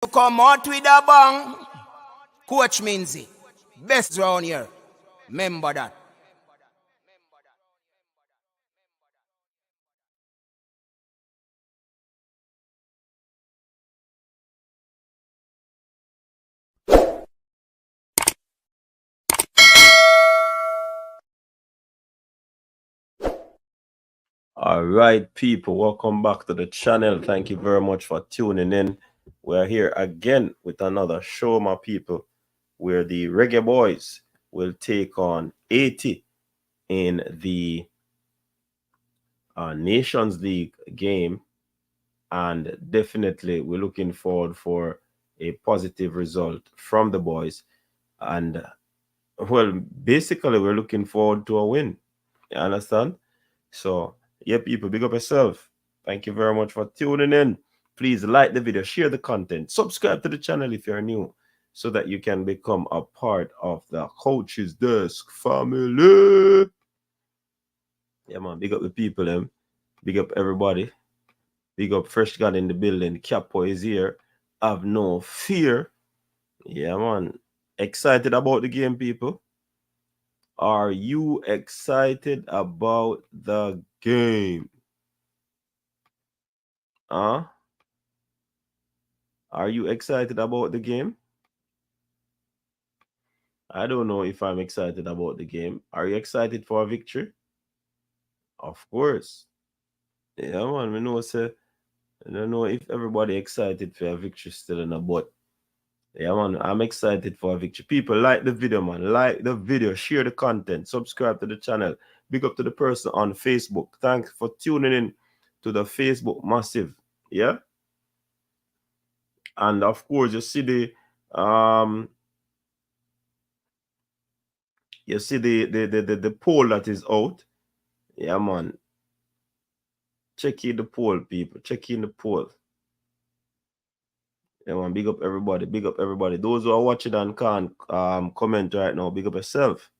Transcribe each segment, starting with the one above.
To come out with a bang, Coach Minzy, best round here. Remember that. All right, people, welcome back to the channel. Thank you very much for tuning in. We're here again with another show, my people, where the Reggae Boyz will take on Haiti in the Nations League game. And definitely, we're looking forward for a positive result from the boys. And, well, basically, we're looking forward to a win. You understand? So, yeah, people, big up yourself. Thank you very much for tuning in. Please like the video, share the content, subscribe to the channel if you're new, so that you can become a part of the Coach's Desk family. Yeah, man, big up the people, them. Big up everybody. Big up Fresh God in the building. Capo is here. Have no fear. Yeah, man. Excited about the game, people? Are you excited about the game? Huh? Are you excited about the game? I don't know if I'm excited about the game. Are you excited for a victory? Of course. Yeah, man. We know, say, I don't know if everybody excited for a victory still in a but. Yeah, man. I'm excited for a victory. People, like the video, man. Like the video. Share the content. Subscribe to the channel. Big up to the person on Facebook. Thanks for tuning in to the Facebook Massive. Yeah. And of course, um you see the poll that is out. Yeah, man. Check in the poll, people. Check in the poll. Yeah, man. Big up everybody. Big up everybody. Those who are watching and can't comment right now, big up yourself.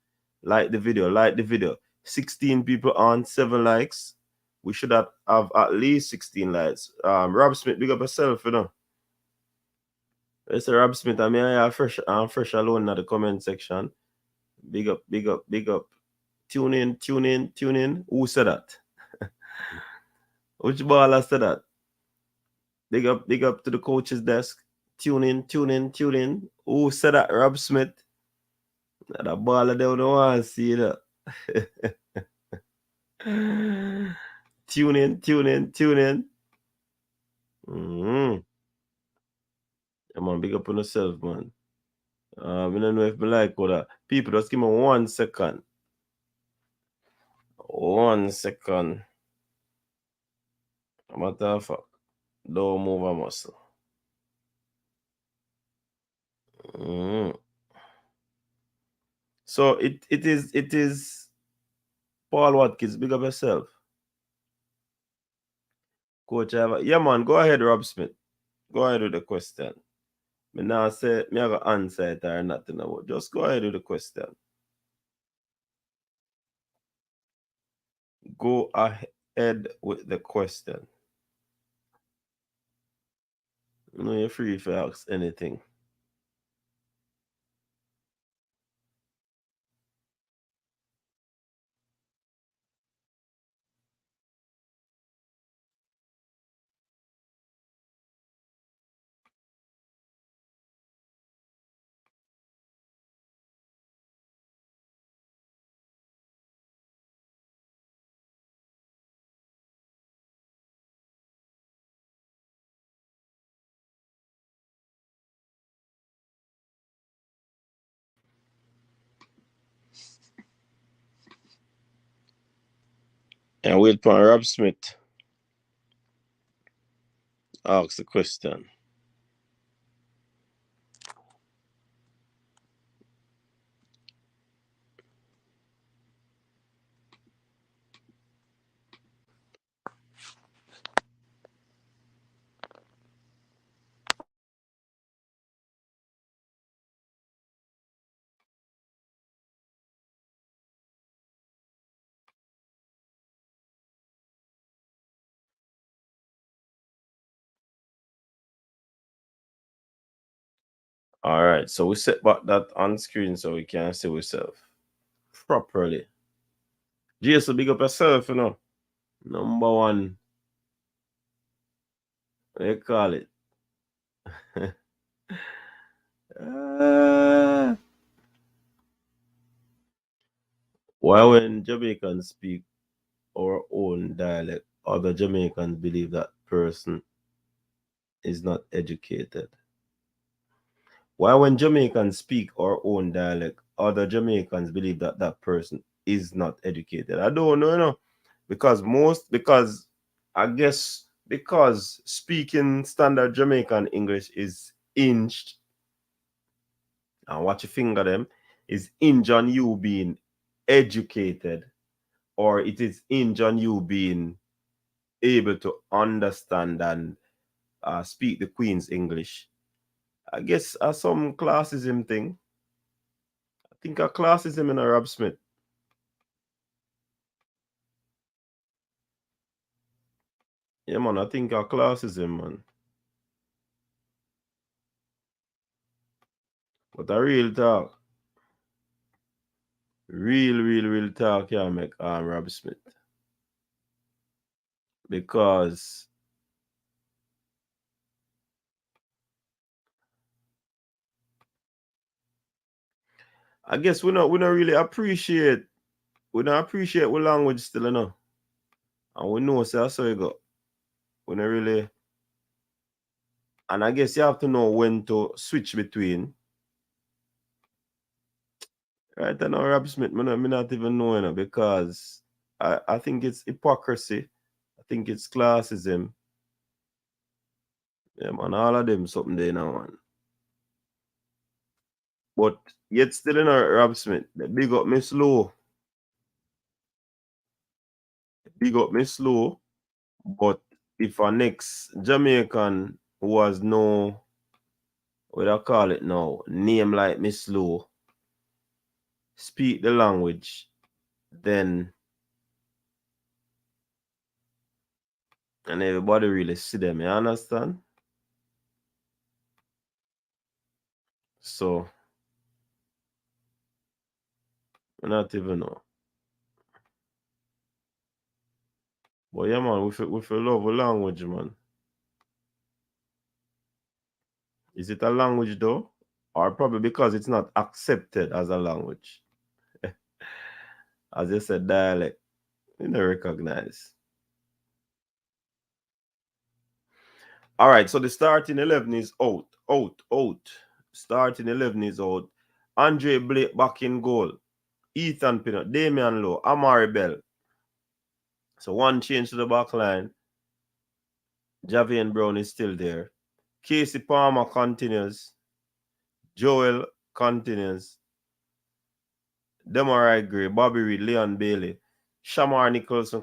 Like the video. Like the video. 16 people on 7 likes. We should have at least 16 likes. Rob Smith, big up yourself, you know. It's Rob Smith. I mean, I'm fresh alone in the comment section. Big up, big up, big up. Tune in, tune in, tune in. Who said that? Which baller said that? Big up to the coach's desk. Tune in, tune in, tune in. Who said that? Rob Smith. That baller they don't want to see that. Tune in, tune in, tune in. Mm-hmm. Yeah, man, big up on yourself, man. I don't know if I like all that. People, just give me 1 second. 1 second. Matter of fact, don't move a muscle. Mm. So it is Paul Watkins. Big up yourself. Coach, yeah, man, go ahead, Rob Smith. Go ahead with the question. Me now say me have to answer it or nothing about. Just go ahead with the question. Go ahead with the question. No, you're free if you ask anything. And wait for Rob Smith. Ask the question. All right, so we set back that on screen so we can see ourselves properly. Jason, big up yourself, you know. Number one, what you call it? uh, why when Jamaicans speak our own dialect, other Jamaicans believe that person is not educated? Why when Jamaicans speak our own dialect, other Jamaicans believe that that person is not educated? I don't know, you know, because I guess because speaking standard Jamaican English is hinged, and what you finger them is hinge on you being educated, or it is hinge on you being able to understand and speak the Queen's English. I guess some classism thing. I think a classism in a Rob Smith. Yeah, man, I think a classism, man. But a real talk, real talk, yeah, make Rob Smith. Because I guess we not really appreciate we don't appreciate what language still, you know. And we know so that's how you go. We don't really, and I guess you have to know when to switch between. Right now, Rob Smith, me not even know, you know, because I think it's hypocrisy. I think it's classism. Yeah, man, all of them something there now, man. But yet still in a Rob Smith, they big up me slow. Big up me slow. But if a next Jamaican who has no, what I call it now, name like me slow, speak the language, then and everybody really see them, you understand? So I not even know. But yeah, man, we feel love a language, man. Is it a language though? Or probably because it's not accepted as a language. As you said, dialect, you don't recognize. All right, so the starting 11 is out. Starting 11 is out. Andre Blake back in goal. Ethan Pinot, Damian Lowe, Amari Bell. So one change to the back line. Javian Brown is still there. Casey Palmer continues. Joel continues. Demarai Gray, Bobby Reed, Leon Bailey. Shamar Nicholson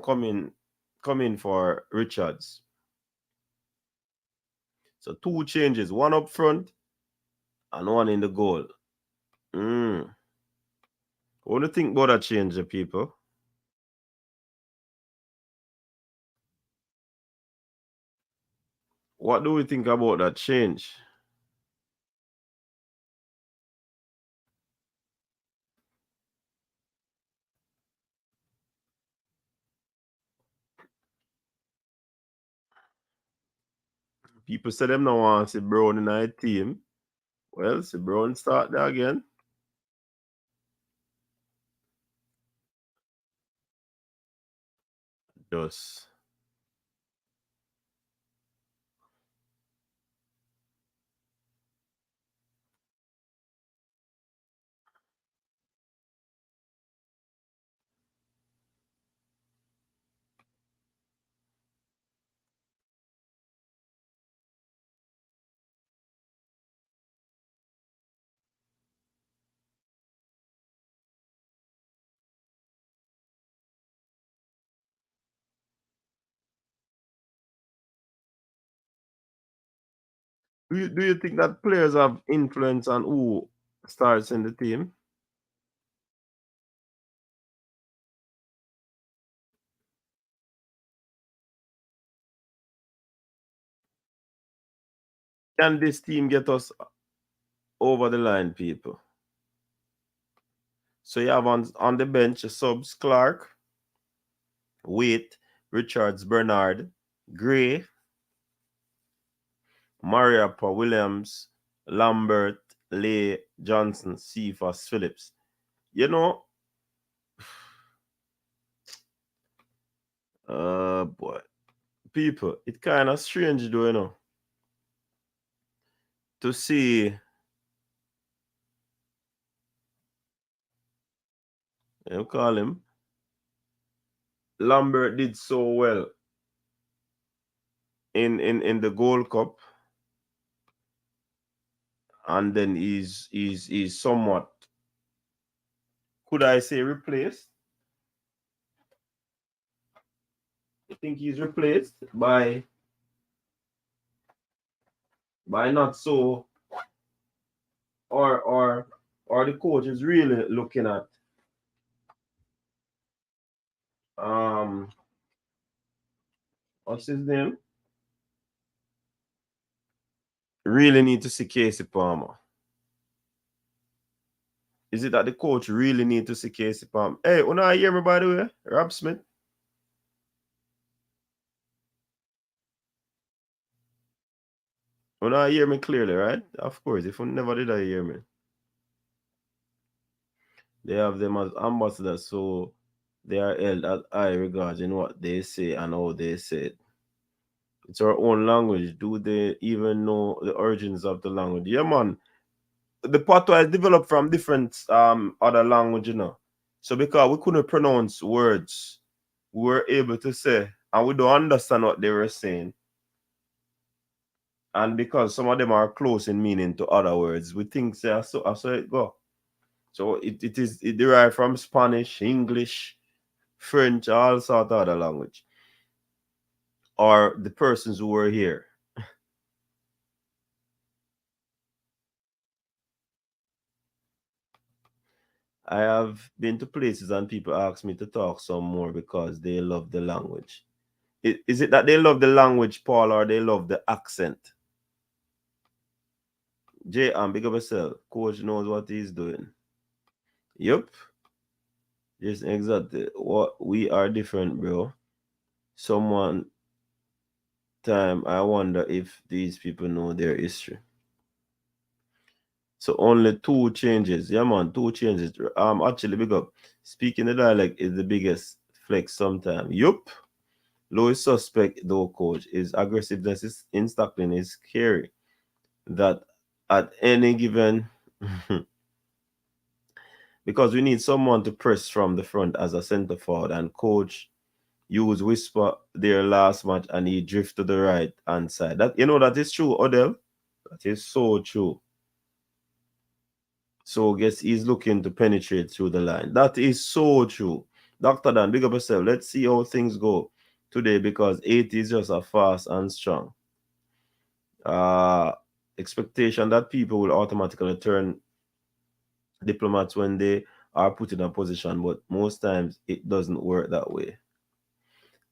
coming for Richards. So two changes, one up front and one in the goal. What do you think about that change, people? What do we think about that change? People say them now want to see Brown in our team. Well, see Brown start there again. Just do you think that players have influence on who starts in the team? Can this team get us? over the line, people. So you have on the bench subs Clark, Waite, Richards, Bernard, Gray, Mariappa, Williams, Lambert, Lay, Johnson, Cephas, Phillips. You know, boy, people, it kind of strange though, to see, you call him, Lambert did so well in the Gold Cup, and then he's somewhat, could I say, replaced? I think he's replaced by not so, or the coach is really looking at um what's his name? Really need to see Casey Palmer. Is it that the coach really need to see Casey Palmer? Hey, when I hear me, by the way, Rob Smith. When I hear me clearly, right? Of course, if you never did I hear me. They have them as ambassadors, so they are held at high regard in what they say and how they say it. It's our own language. Do they even know the origins of the language? Yeah, man. The patois is developed from different other language, So because we couldn't pronounce words, we were able to say, and we don't understand what they were saying. And because some of them are close in meaning to other words, we think say I saw it go. So it derived from Spanish, English, French, all sort of other language. Or the persons who were here. I have been to places and people ask me to talk some more because they love the language. Is it that they love the language, Paul, or they love the accent? Jay, big up yourself. Coach knows what he's doing. Yup. Yes, exactly. What we are different, bro. Someone time I wonder if these people know their history. So only two changes. Yeah, man, two changes. Actually, big up. Speaking the dialect is the biggest flex sometimes. Yup. Lowest suspect, though, coach, is aggressiveness in tackling is scary. That at any given, because we need someone to press from the front as a center forward, and coach used whisper their last match and he drift to the right hand side. That that is true, Odell. That is so true. So guess he's looking to penetrate through the line. That is so true. Dr. Dan, big up yourself. Let's see how things go today because 80 is just a fast and strong. Expectation that people will automatically turn diplomats when they are put in a position, but most times it doesn't work that way.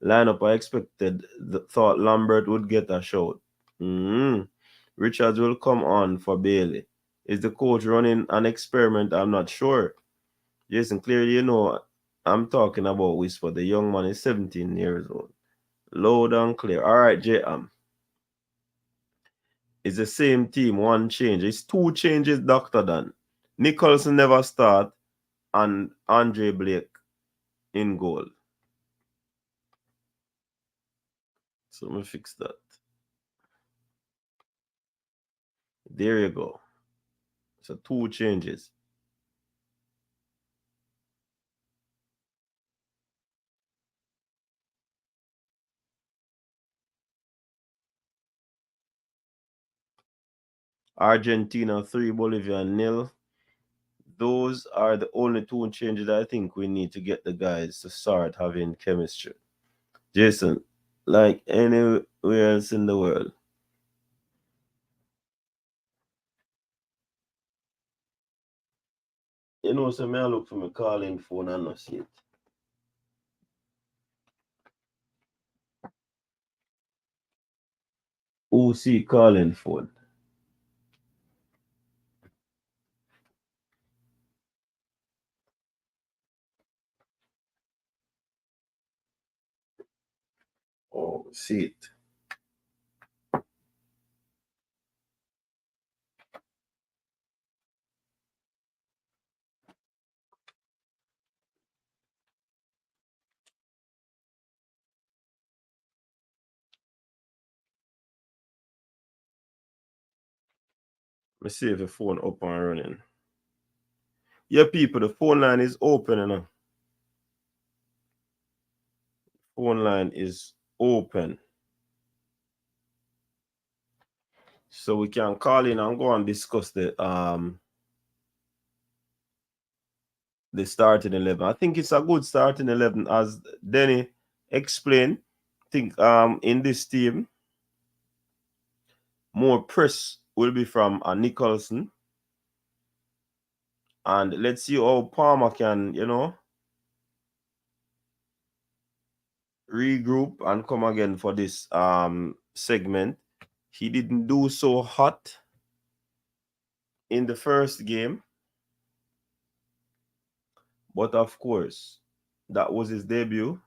Lineup, I expected, thought Lambert would get a shot. Richards will come on for Bailey. Is the coach running an experiment? I'm not sure. Jason, clearly, I'm talking about Whisper. The young man is 17 years old. Loud and clear. All right, JM. It's the same team, one change. It's two changes, Dr. Dan. Nicholson never start and Andre Blake in goal. So let me fix that. There you go. So two changes. Argentina 3, Bolivia 0. Those are the only two changes I think we need to get the guys to start having chemistry. Jason, like anywhere else in the world. So me I look for my calling phone and not see it. Who see calling phone? Oh, see it. Let me see if the phone up and running. Yeah, people, the phone line is open, you know. Phone line is open. So we can call in and go and discuss the starting 11. I think it's a good starting 11, as Denny explained. I think in this team, more press will be from Nicholson. And let's see how Palmer can, regroup and come again for this segment. He didn't do so hot in the first game, but of course, that was his debut.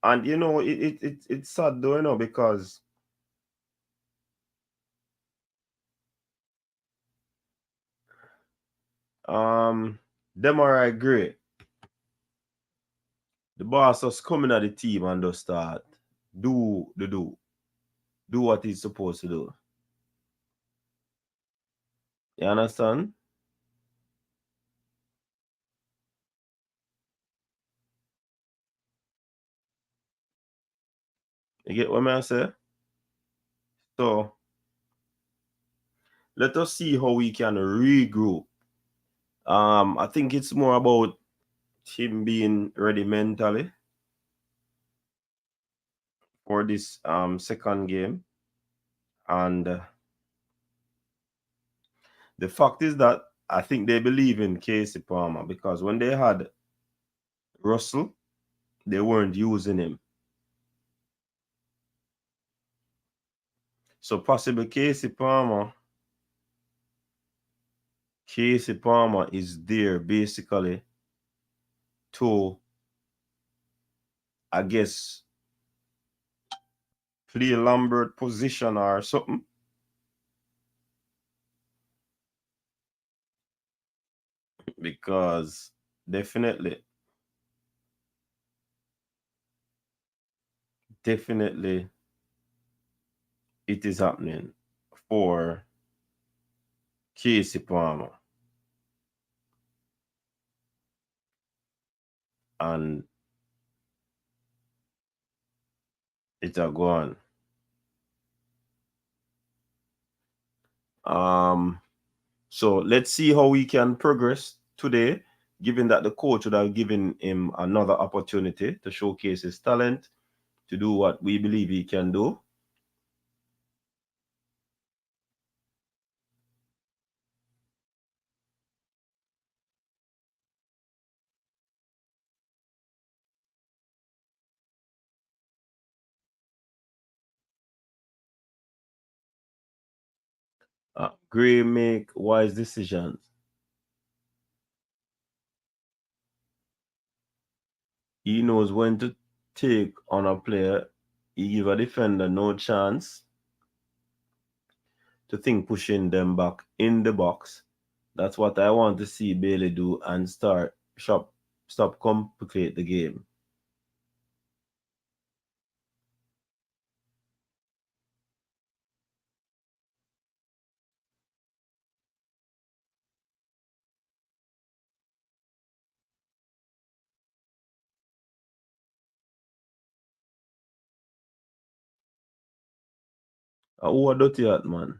And it's sad though, because them are great. The boss just coming at the team and just start do what he's supposed to do. You understand? You get what I say? So let us see how we can regroup. I think it's more about him being ready mentally for this second game. And the fact is that I think they believe in Casey Palmer, because when they had Russell, they weren't using him. So possibly Casey Palmer is there basically to, I guess, play Lambert position or something. Because definitely it is happening for Casey Palmer. And it's a gone. So let's see how we can progress today, given that the coach would have given him another opportunity to showcase his talent, to do what we believe he can do. Gray make wise decisions. He knows when to take on a player. He give a defender no chance to think pushing them back in the box. That's what I want to see Bailey do, and stop complicate the game. Who a dirty at, man?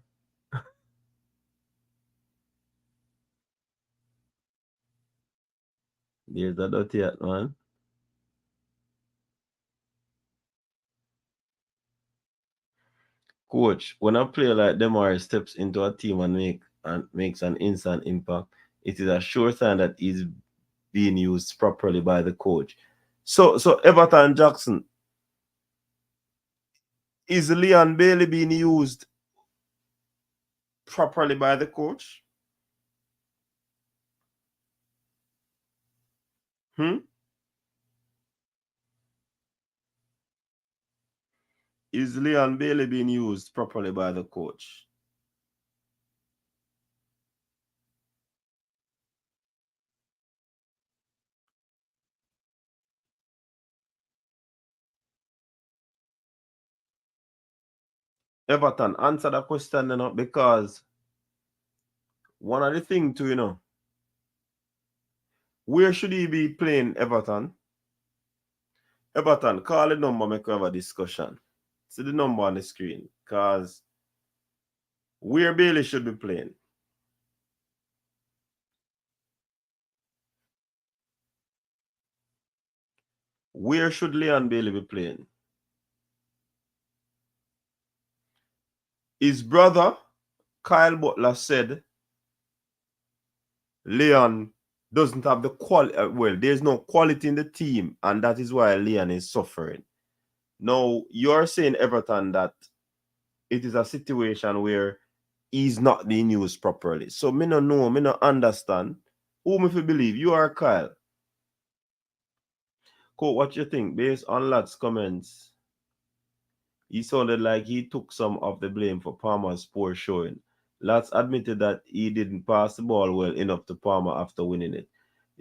There's a dirty at, man. Coach, when a player like Demar steps into a team and makes an instant impact, it is a sure sign that he's being used properly by the coach. So Everton Jackson, is Leon Bailey being used properly by the coach? Hmm? Is Leon Bailey being used properly by the coach? Everton, answer that question, because one of the things to, where should he be playing Everton? Everton, call the number, make we have a discussion. See the number on the screen, because where Bailey should be playing. Where should Leon Bailey be playing? His brother, Kyle Butler, said Leon doesn't have the quality. Well, there's no quality in the team, and that is why Leon is suffering. Now, you're saying, Everton, that it is a situation where he's not being used properly. So, me no know, me no understand. Whom if you believe? You are Kyle. Cool, what you think? Based on Lat's comments, he sounded like he took some of the blame for Palmer's poor showing. Lats admitted that he didn't pass the ball well enough to Palmer after winning it.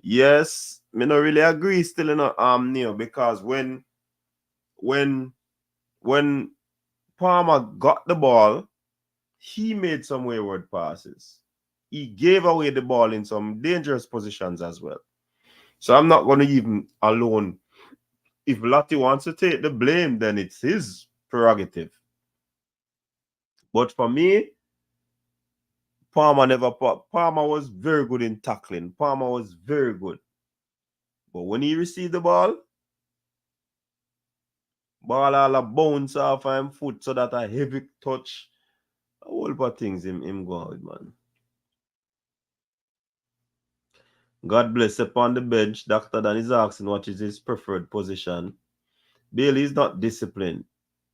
Yes, me not really agree still Neil, because when Palmer got the ball, he made some wayward passes. He gave away the ball in some dangerous positions as well. So I'm not going to even alone. If Lottie wants to take the blame, then it's his prerogative. But for me, Palmer was very good in tackling. Palmer was very good. But when he received the ball all a bounce off him foot, so that a heavy touch, a whole lot of things him go out, man. God bless. Upon the bench, Dr. Dan is asking what is his preferred position. Bailey is not disciplined.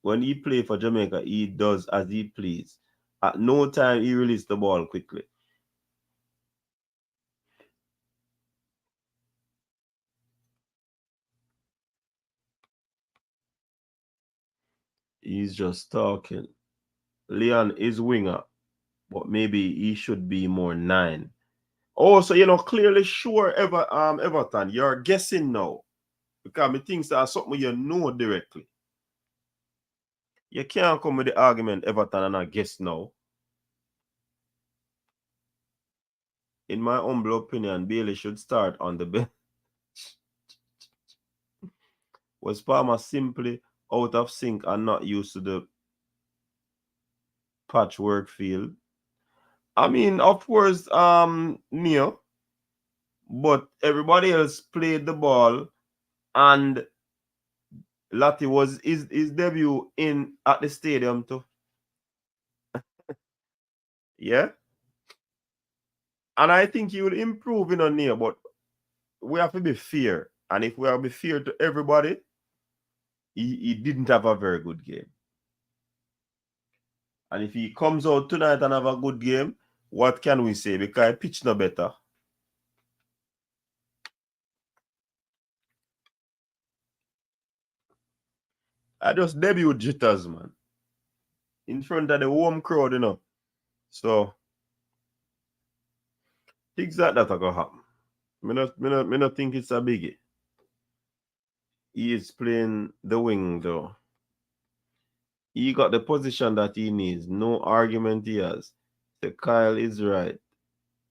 When he play for Jamaica, he does as he please. At no time he released the ball quickly. He's just talking. Leon is winger, but maybe he should be more 9. Oh, so clearly sure Everton, you're guessing now. Because me thinks that's something you know directly. You can't come with the argument Everton and I guess now. In my humble opinion, Bailey should start on the bench. Was Palmer simply out of sync and not used to the patchwork field? I mean, of course, Neil, but everybody else played the ball, and Lottie was his debut in at the stadium too. Yeah. And I think he will improve Neil, but we have to be fair. And if we have to be fair to everybody, he didn't have a very good game. And if he comes out tonight and have a good game, what can we say? Because he pitch no better. I just debut jitters, man. In front of the home crowd, So things like that are gonna happen. Me not think it's a biggie. He is playing the wing though. He got the position that he needs. No argument he has. The Kyle is right.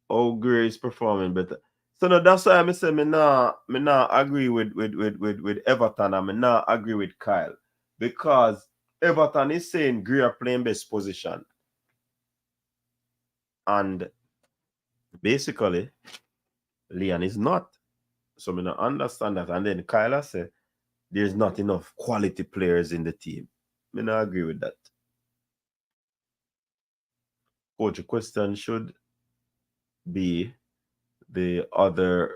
Oh, Gray is performing better. So no, that's why I say me nah agree with Everton, and me nah agree with Kyle. Because Everton is saying Gray are playing best position. And basically, Leon is not. So me not understand that. And then Kyle say there's not enough quality players in the team. Me not agree with that. Coach, the question should be the other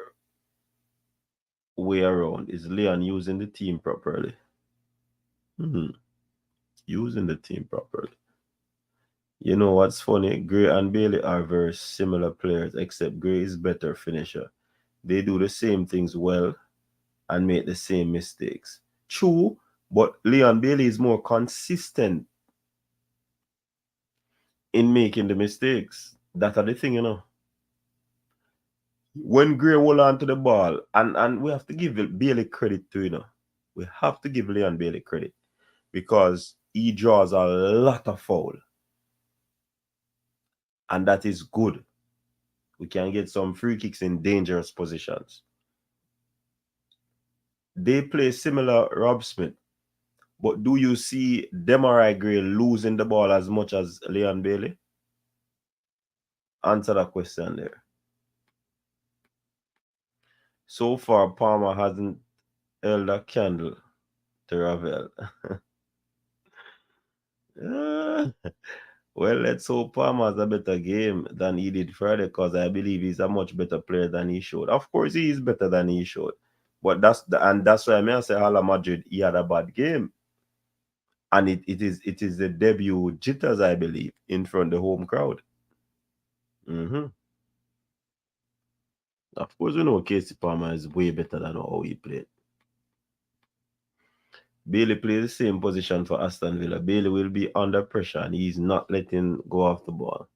way around. Is Leon using the team properly? Using the team properly. You know what's funny? Gray and Bailey are very similar players, except Gray is better finisher. They do the same things well and make the same mistakes. True, But Leon Bailey is more consistent in making the mistakes. That are the thing, you know. When Gray hold on to the ball, and we have to give Bailey credit too, you know. We have to give Leon Bailey credit because he draws a lot of foul, and that is good. We can get some free kicks in dangerous positions. They play similar Rob Smith, but do you see Demarai Gray losing the ball as much as Leon Bailey? Answer that question there. So far, Palmer hasn't held a candle to Ravel. Ah, well, let's hope Palmer has a better game than he did Friday because I believe he's a much better player than he showed. Of course, he is better than he showed. But that's why I may say Hala Madrid he had a bad game. And it is the debut jitters, I believe, in front of the home crowd. Hmm. Of course, we know Casey Palmer is way better than how he played. Bailey plays the same position for Aston Villa. Bailey will be under pressure and he's not letting go off the ball.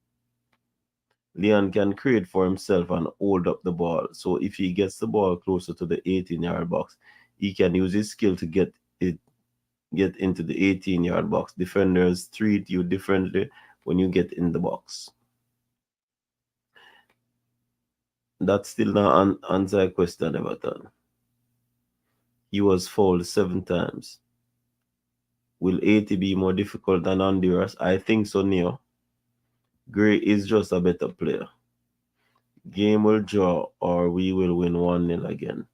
Leon can create for himself and hold up the ball. So if he gets the ball closer to the 18-yard box, he can use his skill to get into the 18-yard box. Defenders treat you differently when you get in the box. That's still not answer a question, Everton. He was fouled 7 times. Will 80 be more difficult than Honduras? I think so, Neo. Gray is just a better player. Game will draw or we will win 1-0 again.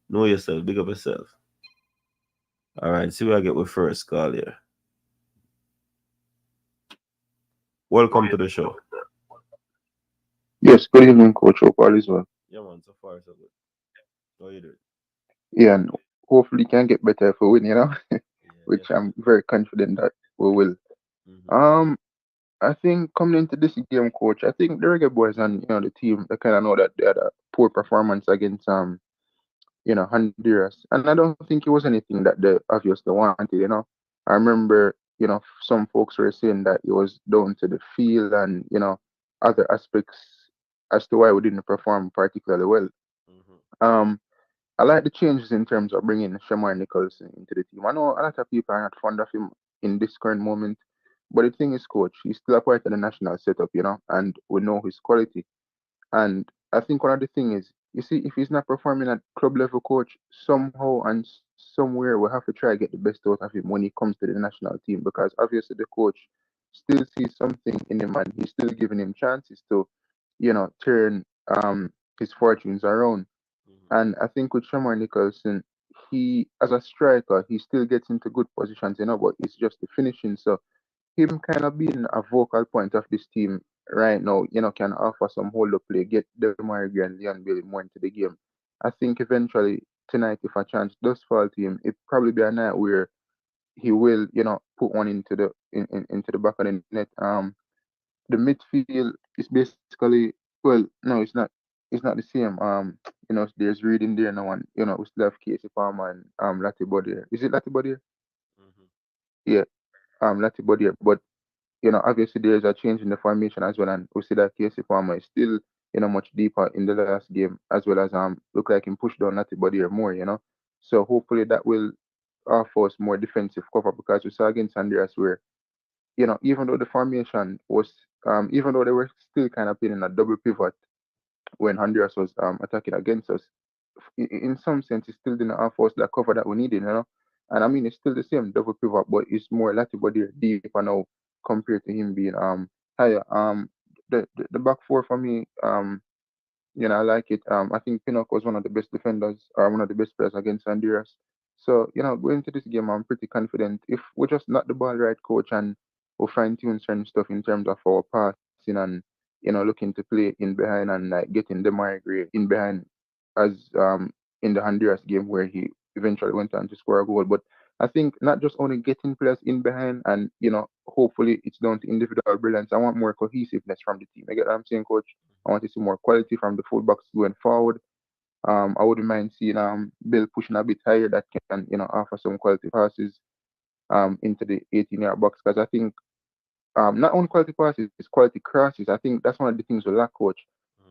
Know yourself, big up yourself. All right, see what I get with first call here. Welcome to the show. Yes, good evening, Coach. Hope all is well. Yeah, man, so far so good. How you doing? Yeah, and hopefully can get better if we win, Yeah, which I'm definitely. very confident that we will. Mm-hmm. Um, I think coming into this game, Coach, I think the Reggae Boys and the team they kind of know that they had a poor performance against Honduras, and I don't think it was anything that they obviously wanted. I remember some folks were saying that it was down to the field and other aspects as to why we didn't perform particularly well. Mm-hmm. Um, I like the changes in terms of bringing Shamar Nicholson into the team. I know a lot of people are not fond of him in this current moment, but the thing is, coach, he's still a part of the national setup, and we know his quality. And I think one of the thing is, you see, if he's not performing at club level, coach, somehow and somewhere we have to try to get the best out of him when he comes to the national team because obviously the coach still sees something in him and he's still giving him chances to, turn his fortunes around. Mm-hmm. And I think with Shamar Nicholson, he as a striker, he still gets into good positions, but it's just the finishing. So him kind of being a vocal point of this team right now, can offer some hold up play, get Demar Gray and Leon Bailey more into the game. I think eventually tonight, if a chance does fall to him, it probably be a night where he will, put one into the back of the net. The midfield is basically well, no, it's not the same. There's reading there now, and we still have Casey Palmer and Lati Bodier. Is it Lati Bodier? Mm-hmm. Yeah, Lati Bodier. But obviously there's a change in the formation as well, and we see that Casey Palmer is still much deeper in the last game, as well as look like him push down Lati Bodier more. So hopefully that will offer us more defensive cover because we saw against Honduras where even though the formation was, even though they were still kind of playing in a double pivot when Honduras was attacking against us, in some sense, it still didn't offer us that cover that we needed. And I mean, it's still the same double pivot, but it's more Latibody deeper now compared to him being higher. The back four for me, I like it. I think Pinnock was one of the best defenders or one of the best players against Honduras. So, going into this game, I'm pretty confident. If we just not the ball right, coach, and we fine tune certain stuff in terms of our passing and, looking to play in behind and like getting the migrate in behind as in the Honduras game where he eventually went on to score a goal. But I think not just only getting players in behind and, hopefully it's down to individual brilliance. I want more cohesiveness from the team. I get what I'm saying, coach? I want to see more quality from the fullbacks going forward. I wouldn't mind seeing Bill pushing a bit higher that can, offer some quality passes into the 18-yard box because I think not only quality passes, it's quality crosses. I think that's one of the things we lack, coach.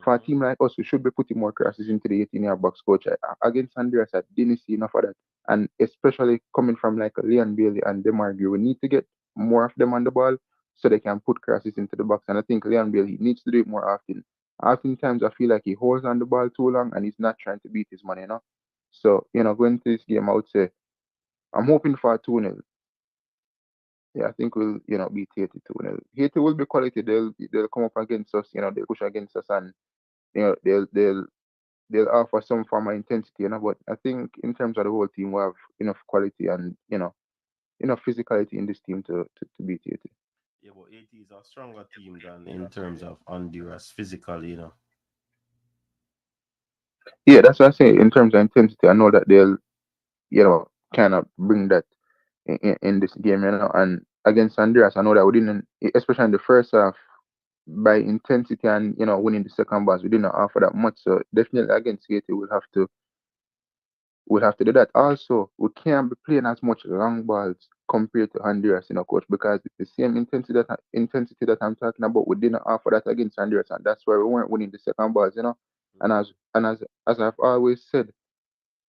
For a Mm-hmm. team like us, we should be putting more crosses into the 18-yard box, coach. Against Honduras, I didn't see enough of that. And especially coming from like a Leon Bailey and Demargue, we need to get more of them on the ball so they can put crosses into the box. And I think Leon Bailey needs to do it more often. Oftentimes, I feel like he holds on the ball too long and he's not trying to beat his man. So, going to this game, I would say I'm hoping for a 2-0. Yeah, I think we'll, beat Haiti 2-0. Haiti will be quality. They'll come up against us, they'll push against us and they'll offer some form of intensity. But I think in terms of the whole team we have enough quality and, enough physicality in this team to beat Haiti. Yeah, but 80 is a stronger team than in terms of Honduras physically. Yeah, that's what I say. In terms of intensity, I know that they'll, kind of bring that in this game. And against Honduras, I know that we didn't, especially in the first half, by intensity and winning the second ball, we didn't offer that much. So definitely against Haiti, we'll have to do that. Also, we can't be playing as much long balls compared to Honduras, coach, because the same intensity that I'm talking about, we didn't offer that against Honduras, and that's why we weren't winning the second balls. And Mm-hmm. as I've always said,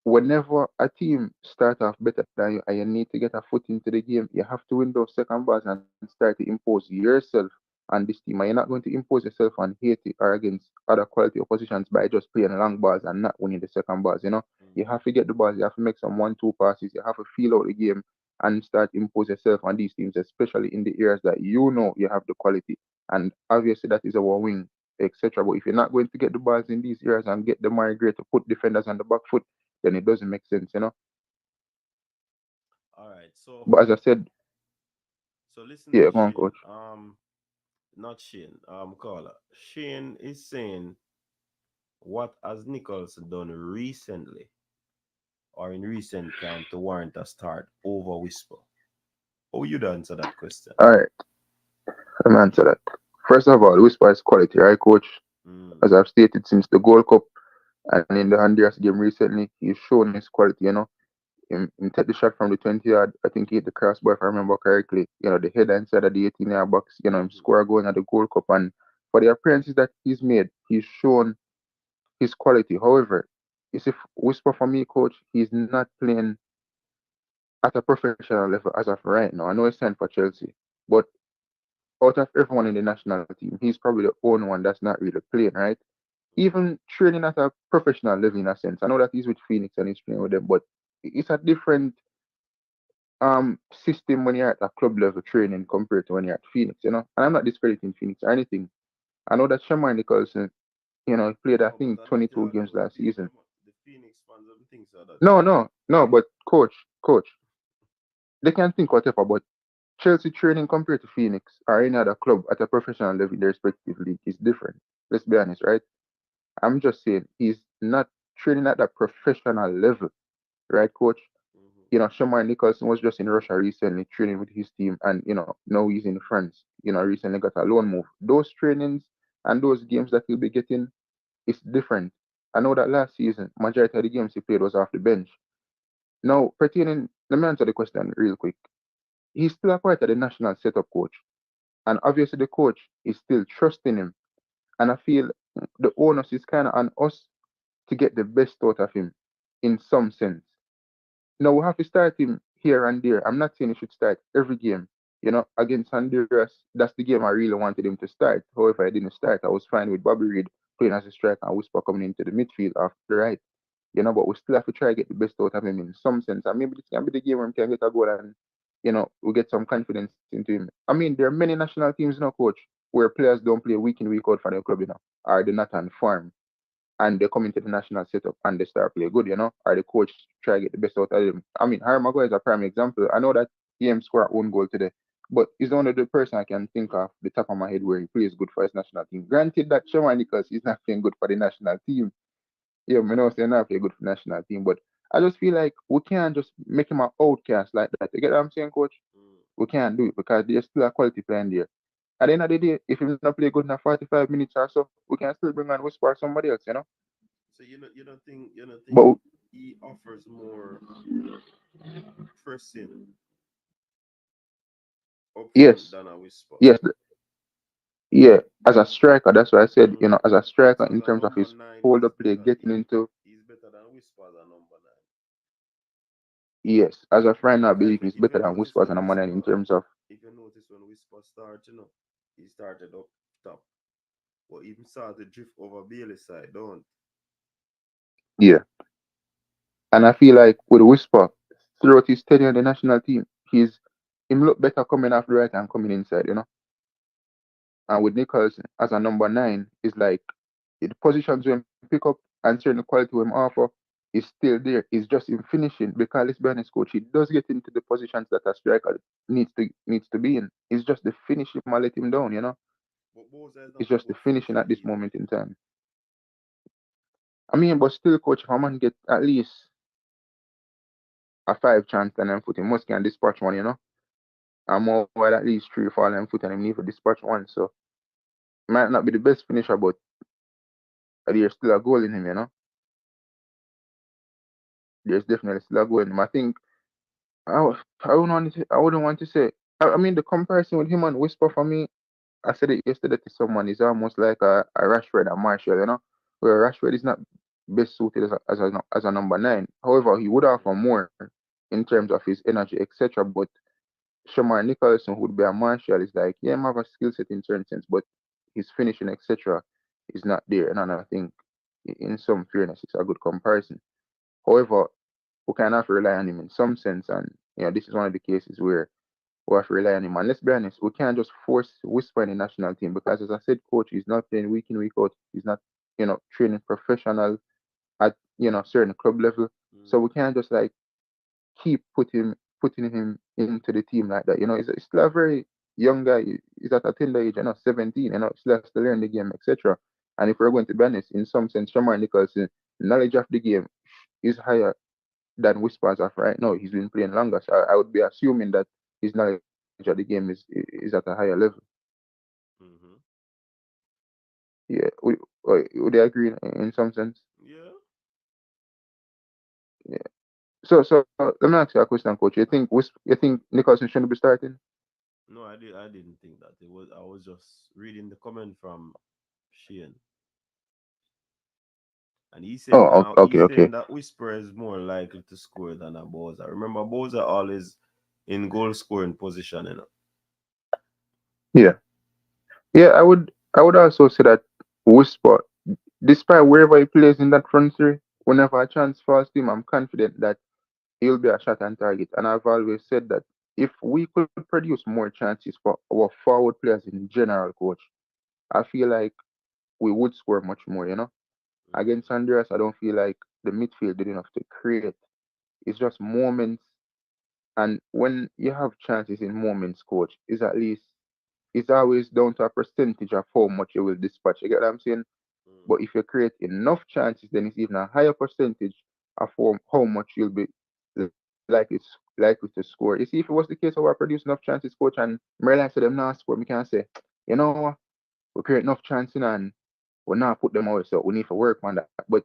whenever a team start off better than you and you need to get a foot into the game, you have to win those second balls and start to impose yourself on this team. And you're not going to impose yourself on Haiti or against other quality oppositions by just playing long balls and not winning the second balls. You Mm-hmm. have to get the balls, you have to make some 1-2 passes, you have to feel out the game and start impose yourself on these teams, especially in the areas that you have the quality. And obviously that is our wing, etc. But if you're not going to get the balls in these areas and get the migrate to put defenders on the back foot, then it doesn't make sense. All right. So But as I said, so listen to yeah, go on, Shane. coach. Not Shane. Caller. Shane is saying, what has Nicholson done recently or in recent time to warrant a start over Whisper? How you to answer that question? All right, let me answer that. First of all, Whisper is quality, right, coach? Mm, As I've stated since the Gold Cup and in the Honduras game recently, he's shown his quality. He take the shot from the 20 yard. I think he hit the crossbar, if I remember correctly. The header inside of the 18-yard box. Him mm-hmm. score a goal at the Gold Cup. And for the appearances that he's made, he's shown his quality. However, you see, Whisper for me, coach, he's not playing at a professional level as of right now. I know he's signed for Chelsea, but out of everyone in the national team, he's probably the only one that's not really playing, right? Mm-hmm. Even training at a professional level in a sense. I know that he's with Phoenix and he's playing with them, but it's a different system when you're at a club level training compared to when you're at Phoenix. And I'm not discrediting Phoenix or anything. I know that Shamar Nicholson, he played I No, but think I'm not 22 games the last people season. them the Phoenix fans them think so that No, no, no, but coach, they can think whatever, but Chelsea training compared to Phoenix or any other club at a professional level in their respective league is different. Let's be honest, right? I'm just saying he's not training at that professional level, right, coach? mm-hmm. Shamar Nicholson was just in Russia recently training with his team, and now he's in France. Recently got a loan move. Those trainings and those games that he'll be getting is different. I know that last season, majority of the games he played was off the bench. Now, pertaining, let me answer the question real quick. He's still a part of the national setup, coach, and obviously the coach is still trusting him. And I feel the onus is kind of on us to get the best out of him in some sense. No, we have to start him here and there. I'm not saying he should start every game. Against Honduras, that's the game I really wanted him to start. However, I didn't start. I was fine with Bobby Reed playing as a striker and Whisper coming into the midfield off the right. But we still have to try to get the best out of him in some sense. And maybe this can be the game where we can get a goal and, we get some confidence into him. I mean, there are many national teams now, coach, where players don't play week in, week out for their club, or they're not on form and they come into the national setup and they start play good, or the coach try to get the best out of them. I mean, Harry Maguire is a prime example. I know that he aimed score one goal today, but he's only the person I can think of the top of my head where he plays good for his national team. Granted that Shaman Nichols is not playing good for the national team. Yeah, I know saying not play good for the national team, but I just feel like we can't just make him an outcast like that. You get what I'm saying, coach? Mm. We can't do it because there's still a quality player in there. At the end of the day, if he's not play good in a 45 minutes or so, we can still bring on Whisper or somebody else. So you don't think But he offers more pressing up front yes, than a Whisper. yes, yeah. As a striker, that's why I said, as a striker So as in a terms of number his nine, hold up play, getting into, he's better than Whisper as a number nine. yes, as a friend, I Because believe he's if you better than notice Whispers when and Amanda in terms of, Whisper started, he started up top, but even started drift over Bailey side, don't. yeah. And I feel like with Whisper, throughout his tenure in the national team, him look better coming off the right and coming inside. And with Nicholson as a number nine, is like the positions when pick up and certain quality when offer is still there. It's just in finishing because let's be honest, coach, he does get into the positions that a striker needs to be in. It's just the finishing might let him down. But Boza is It's not a just the good finishing finisher at this either. moment in time. I mean, but still, coach, if a man get at least a five chance and then foot him must can dispatch one. And more at least three fall and foot and him need to dispatch one. So might not be the best finisher, but there's still a goal in him. There's definitely still a goal in him. I think I wouldn't want to say. I mean, the comparison with him and Whisper for me, I said it yesterday to someone, is almost like a Rashford and Marshall, where Rashford is not best suited as a number nine. However, he would offer more in terms of his energy, etc. But Shamar Nicholson, who would be a Marshall, is like, yeah, he have a skill set in certain sense, but his finishing, etc., is not there. And I think, in some fairness, it's a good comparison. However, we kind of have to rely on him in some sense, and this is one of the cases where we have to rely on him. And let's be honest, we can't just force Whisper in the national team because, as I said, coach is not playing week in week out. He's not, training professional at certain club level. So we can't just like keep putting him into the team like that. He's still a very young guy. He's at a tender age, 17. Still has to learn the game, etc. And if we're going to be honest, in some sense, Shamar Nicholson knowledge of the game is higher than Whispers of right now. He's been playing longer, so I would be assuming that his knowledge of the game is at a higher level. Mm-hmm. Yeah, would they agree in some sense? Yeah. Yeah. So let me ask you a question, coach. You think Nicholson shouldn't be starting? No, I didn't think that. I was just reading the comment from Shane, and Oh, okay, he's okay. saying that Whisper is more likely to score than a Boza. Remember, Boza always in goal scoring position. Yeah, yeah. I would also say that Whisper, despite wherever he plays in that front three, whenever a chance falls to him, I'm confident that he'll be a shot on target. And I've always said that if we could produce more chances for our forward players in general, coach, I feel like we would score much more. Mm-hmm. Against Honduras, I don't feel like the midfield did enough to create. It's just moments. And when you have chances in moments, coach, it's always down to a percentage of how much you will dispatch. You get what I'm saying? But if you create enough chances, then it's even a higher percentage of how much you'll be likely to score. You see, if it was the case of I produce enough chances, coach, and Maryland said them not score, we can say, what, we create enough chances and we not put them away, so we need to work on that. But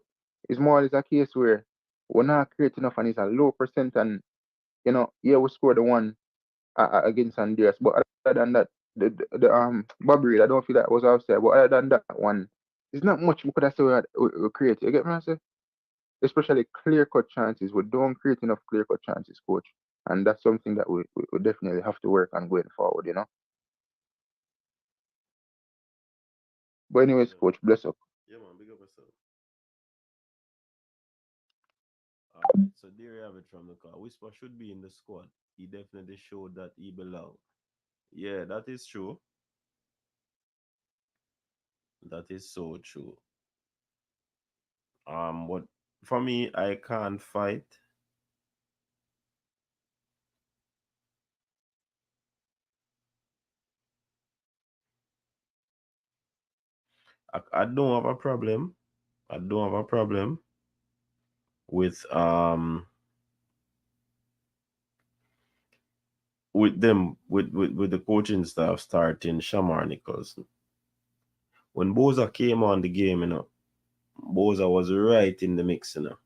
it's more or less a case where we're not creating enough and it's a low percent, and yeah, we scored the one against Honduras, but other than that, the Bobby Reid, I don't feel that was outside. But other than that one, there's not much we could have said we create. You get me? I say, especially clear cut chances. We don't create enough clear cut chances, coach, and that's something that we definitely have to work on going forward. But anyways, Yeah. coach, bless up. Yeah, man. Big up yourself. All right. So there you have it from the car. Whisper should be in the squad. He definitely showed that he belong. Yeah, that is true. That is so true. But for me, I can't fight. I don't have a problem. I don't have a problem with with them with the coaching staff starting Shamar Nicholson. When Boza came on the game, Boza was right in the mix, you know.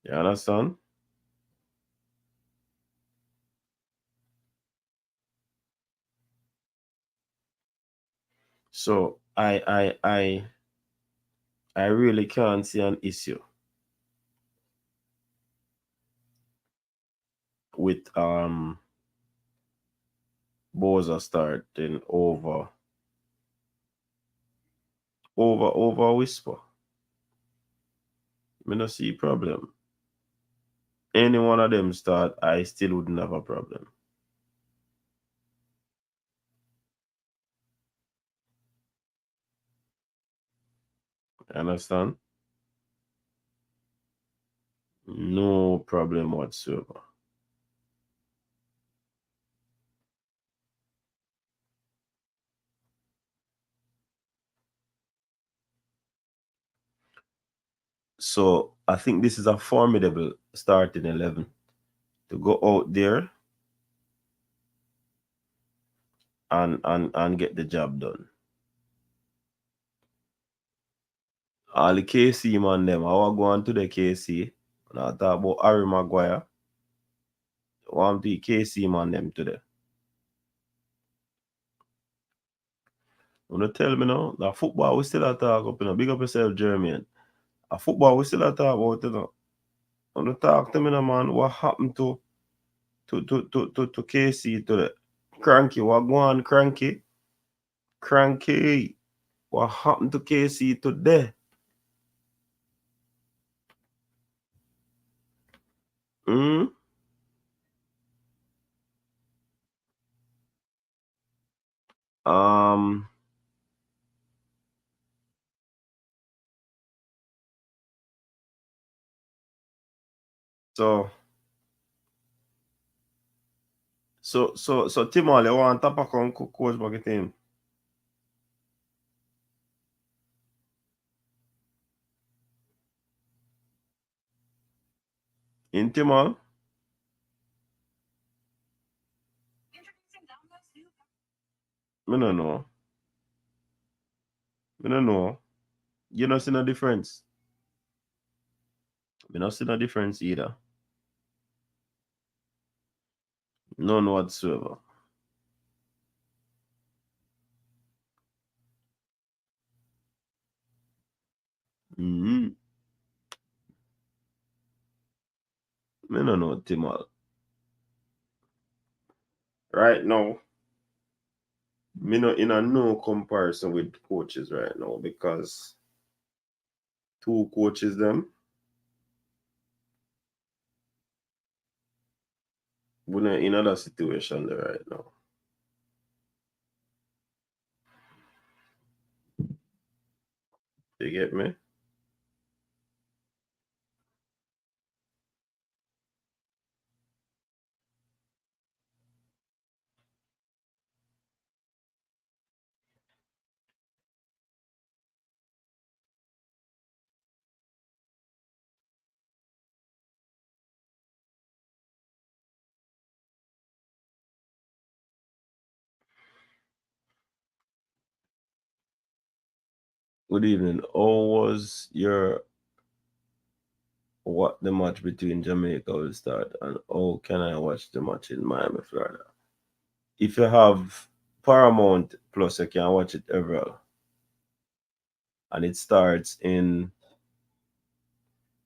You understand? So I really can't see an issue with Boza starting over Whisper. Me no see problem. Any one of them start, I still wouldn't have a problem. Understand? No problem whatsoever. So I think this is a formidable starting 11 to go out there and get the job done. All the KC man them, I want to go on to the KC. And I talk about Harry Maguire. I want the KC man them today. You know, tell me now, the football we still a talk up, you know. Big up yourself, Jermaine. A football we still a talk about, you know. You know, talk to me now, man. What happened to KC today? Cranky, what go on, Cranky? Cranky, what happened to KC today? Hmm? Um, so Timol, you want to pack on coach back team? In Timol? Me no know. Me no know. You not see no difference. Me not see no difference either. None whatsoever. Mm-hmm. Me no know Timol. Right now, me no in a no comparison with coaches right now because two coaches them we're in another situation there right now. You get me? Good evening. How was your what the match between Jamaica will start and how can I watch the match in Miami, Florida? If you have Paramount Plus, you can watch it everywhere. And it starts in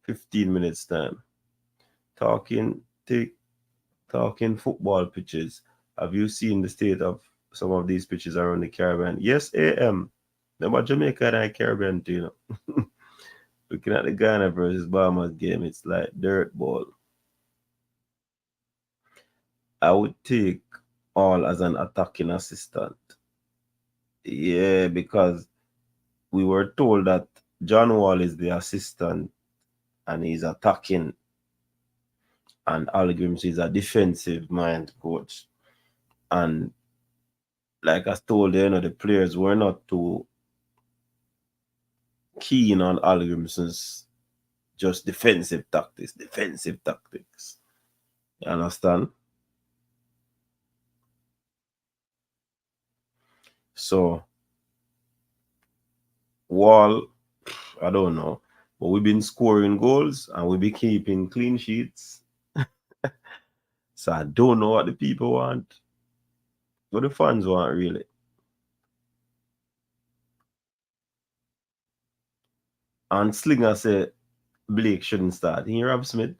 15 minutes time. Talking take talking football pitches. Have you seen the state of some of these pitches around the Caribbean? Yes, AM. Remember Jamaica and Caribbean too, you know. Looking at the Ghana versus Bahamas game, it's like dirt ball. I would take all as an attacking assistant. Yeah, because we were told that John Wall is the assistant and he's attacking, and Al Grims is a defensive mind coach. And like I told you, the players were not too keen on Al Grimson's just defensive tactics, defensive tactics. You understand? So Wall, I don't know. But we've been scoring goals and we've been keeping clean sheets. So I don't know what the people want. What the fans want really. And Slinger said Blake shouldn't start. He Rob Smith.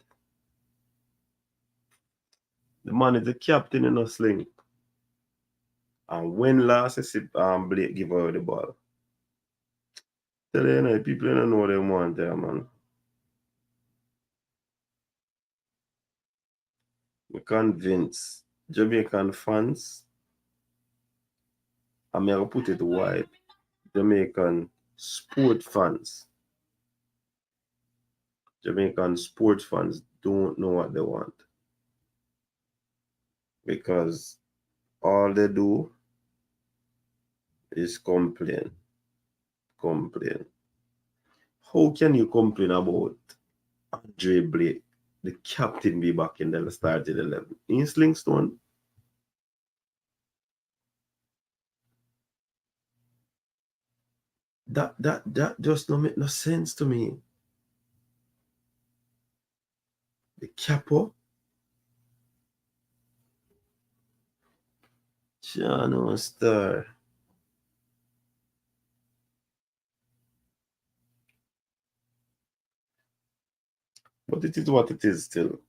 The man is the captain in a sling. And when last I see Blake give away the ball. Tell you, people don't know what they want there, man. We convince Jamaican fans, I'm going to put it wide, Jamaican sport fans. Jamaican sports fans don't know what they want. Because all they do is complain. Complain. How can you complain about Andre Blake, the captain, be back in the starting 11? In Slingstone, that just don't make no sense to me. The capo, Chano Star. But it is what it is still.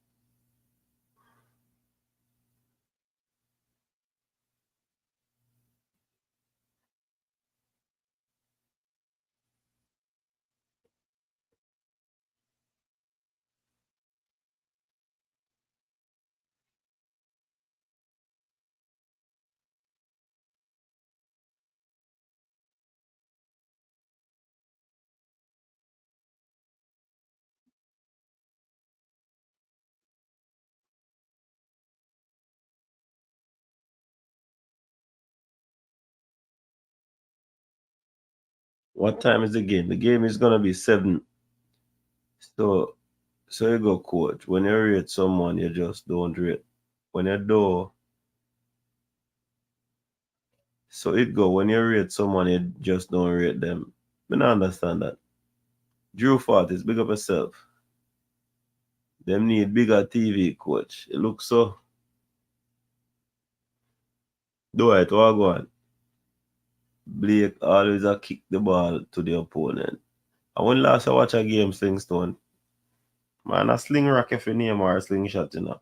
What time is the game? The game is gonna be 7. So you go, coach. When you rate someone, you just don't rate. When you do, so it go. When you rate someone, you just don't rate them. I don't understand that. Drew Fort is big up yourself. Them need bigger TV, coach. It looks so. Do it, what go on? Blake always a kick the ball to the opponent. And when last I watch a game, Slingstone, man, a sling rock if you name or a slingshot, you know.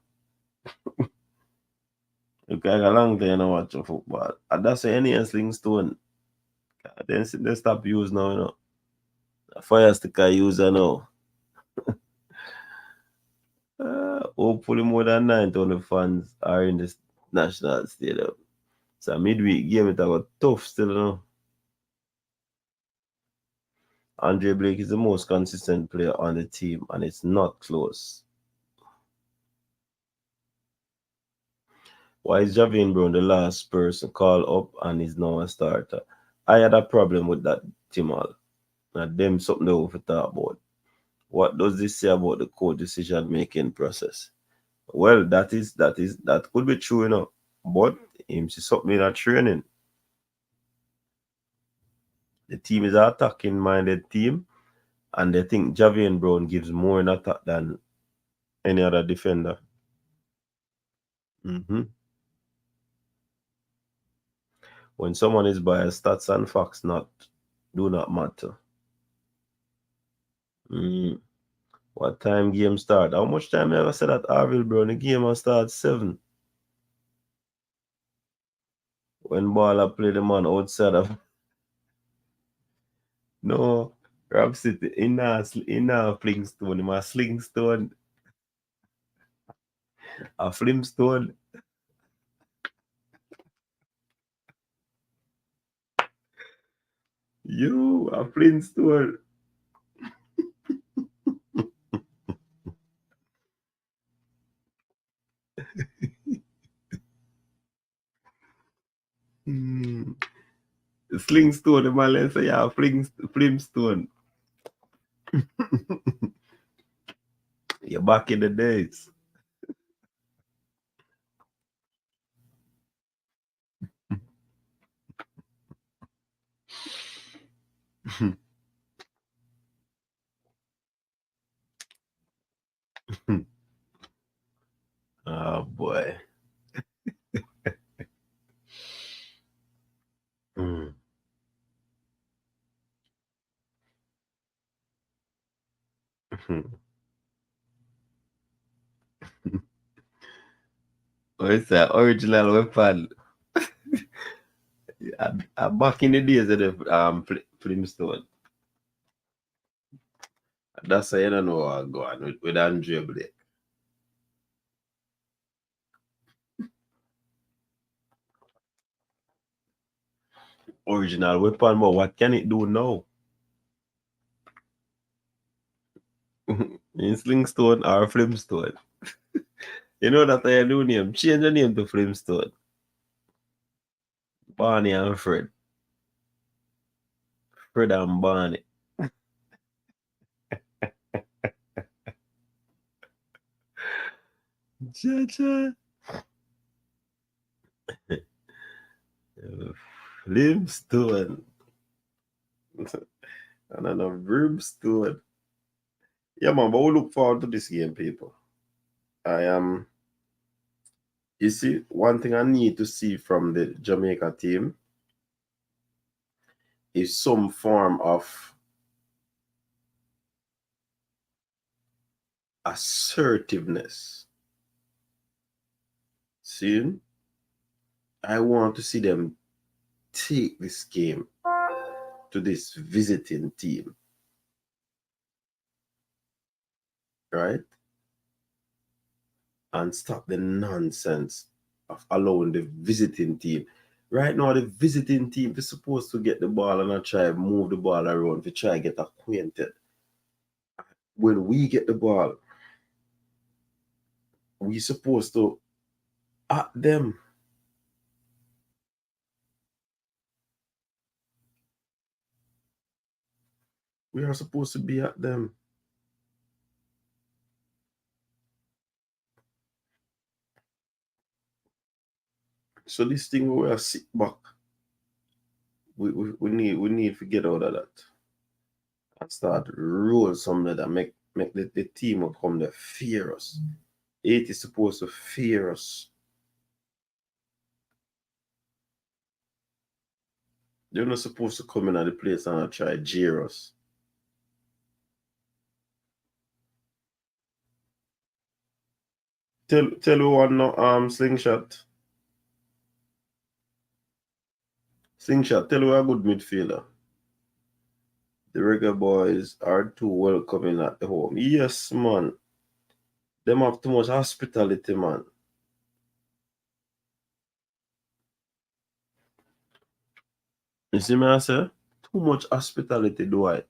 Look like a long time I watch football. And that's any Slingstone. Then they stop use now, you know. A fire sticker user now. Hopefully more than 9,000 fans are in this national stadium. So midweek game it got tough still, you know. Andre Blake is the most consistent player on the team and it's not close. Why is Javian Brown the last person called up and is now a starter? I had a problem with that, Timal. And them something they want to talk about. What does this say about the coach decision making process? Well, that could be true, you know. But him see something in that training. The team is an attacking minded team, and they think Javian Brown gives more in attack than any other defender. Mm-hmm. When someone is biased, stats and facts do not matter. Mm. What time game start? How much time you ever said that Harville Brown? The game will start 7. When Baller play the man outside of no Rob City in a Flingstone, in a Slingstone, a Flimstone. You a Flintstone. Mm. Slingstone, the man let's say yeah, Flimstone. You're back in the days. What's that original weapon? Back in the days of the Flintstone. That's how you don't know how I go on with Andre Blake. Original weapon, but what can it do now? In Slingstone or Flimstone? You know that I do name. Change the name to Flimstone. Barney and Fred. Fred and Barney. Cha-cha. Flimstone. And then a brimstone. Yeah, man, but we look forward to this game, people. I am. You see, one thing I need to see from the Jamaica team is some form of assertiveness. See, I want to see them take this game to this visiting team, right? And stop the nonsense of allowing the visiting team. Right now, the visiting team is supposed to get the ball and try move the ball around to try get acquainted. When we get the ball, we supposed to at them. We are supposed to be at them. So this thing where we are sit back, we need to get out of that and start roll something that make the team will come to fear us. It is supposed to fear us. They're not supposed to come in at the place and try jeer us. Tell you one no slingshot. Slingshot, tell you a good midfielder. The Reggae Boyz are too welcoming at the home. Yes, man. Them have too much hospitality, man. You see me, I say? Too much hospitality, Dwight.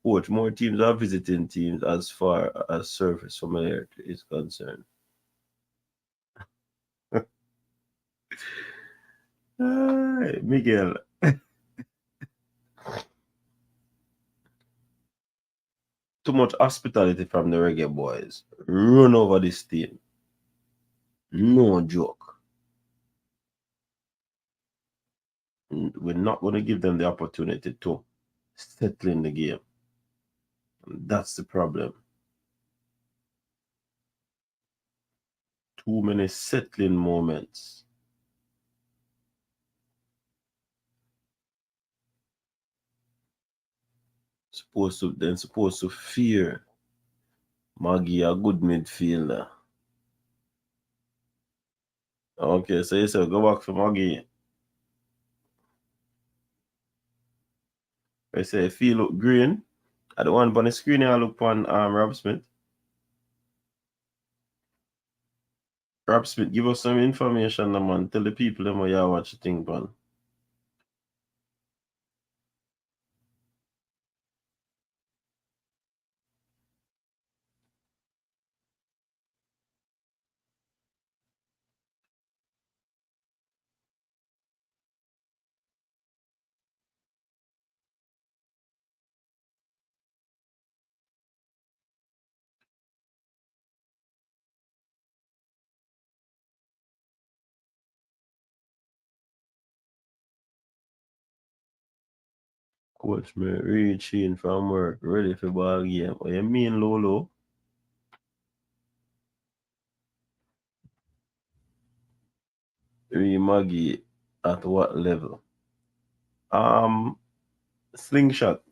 Coach, more teams are visiting teams as far as surface familiarity is concerned. Miguel. Too much hospitality from the Reggae Boyz. Run over this team. No joke. We're not going to give them the opportunity to settle in the game. That's the problem. Too many settling moments. Supposed to fear Maggie, a good midfielder. Okay, so you said go back for Maggie. I say if he look green, I don't want on the screen I look on Rob Smith. Rob Smith, give us some information, man. Tell the people them what you watch the thing, man. Coach me reaching from work, ready for ball game. What you mean, Lolo? Maggie at what level? Slingshot.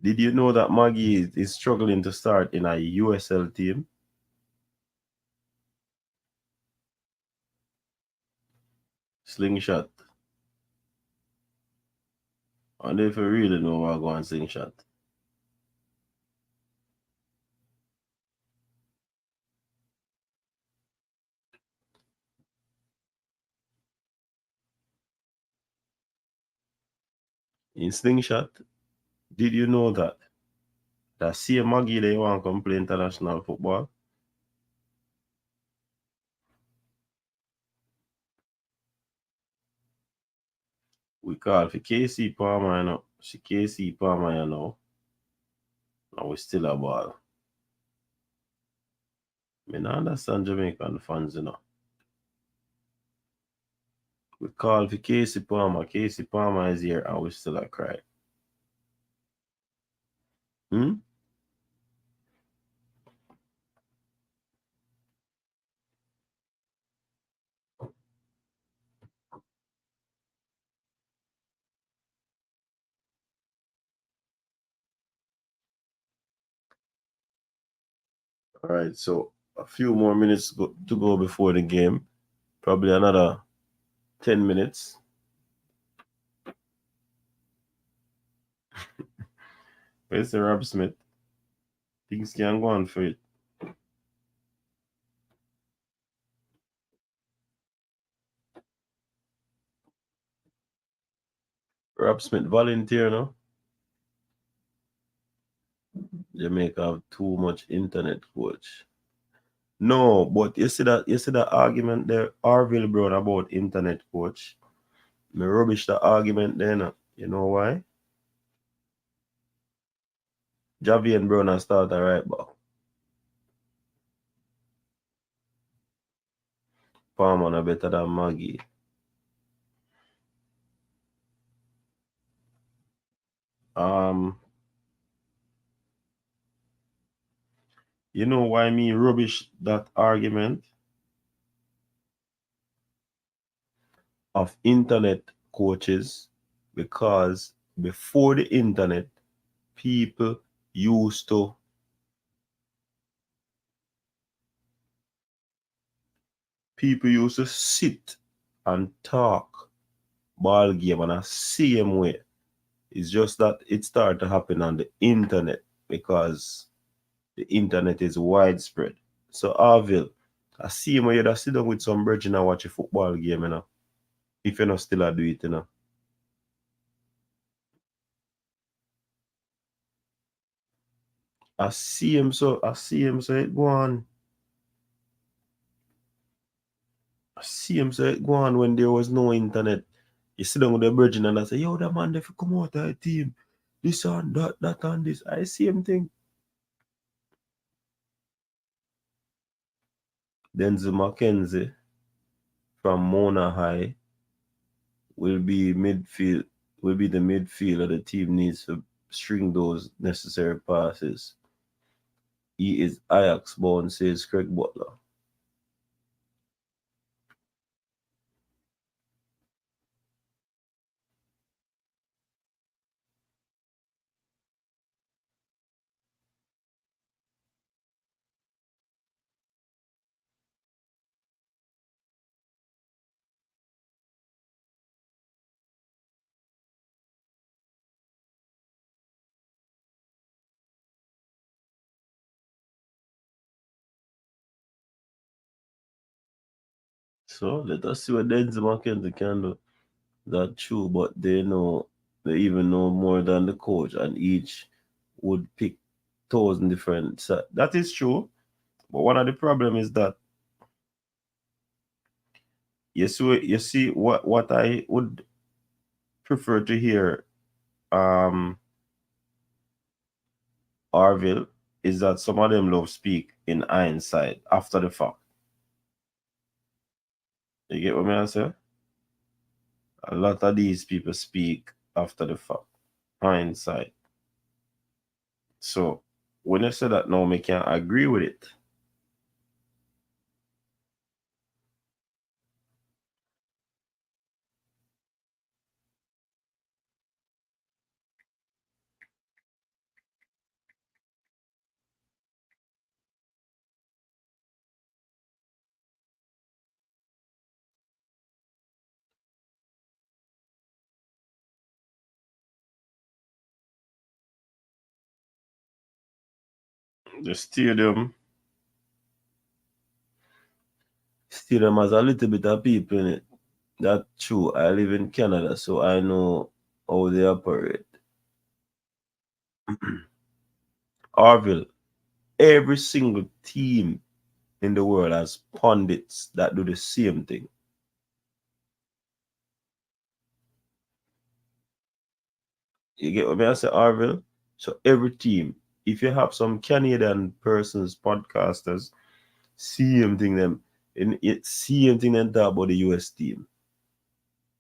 Did you know that Maggie is struggling to start in a USL team? Slingshot. I wonder if you really know what go on slingshot. In slingshot, did you know that same Maggie they want to come play international football? We call for KC Palmer, you know. She KC Palmer, you know. And we still a ball. I don't understand Jamaican fans, you know. We call for Casey Palmer. Casey Palmer is here and we still a cry. Hmm? All right, so a few more minutes to go before the game. Probably another 10 minutes. Where's the Rob Smith? Things can go on for it. Rob Smith volunteer now. Jamaica have too much internet coach. No, but you see that argument there, Arville brought about internet coach. Me rubbish the argument there now. You know why? Javian Brown start a right back. Palmer are better than Maggie. You know why me rubbish that argument of internet coaches? Because before the internet, people used to sit and talk ball game and a same way. It's just that it started to happen on the internet because the internet is widespread. So Arville, I see him you sit down with some brethren and watch a football game, you know. If you not still a do it, you know. I see him so it go on. I see him so it go on when there was no internet. You sit down with the brethren and I say, yo, that man, they come out of the team. This and that, that and this. I see him thing. Denzel McKenzie from Mona High will be midfield, will be the midfielder the team needs to string those necessary passes. He is Ajax born, says Craig Butler. So let us see what Denzel McKenzie can do. That's true, but they even know more than the coach, and each would pick 1,000 different. So that is true, but one of the problem is that you see what I would prefer to hear, um, Arville, is that some of them love speak in hindsight after the fact. You get what I say? A lot of these people speak after the fact, hindsight. So when you say that now, I can agree with it. The stadium has a little bit of people in it. That's true. I live in Canada, so I know how they operate. Orville, every single team in the world has pundits that do the same thing. You get what I say, Orville? So every team, if you have some Canadian persons, podcasters, same thing them, same thing them talk about the US team.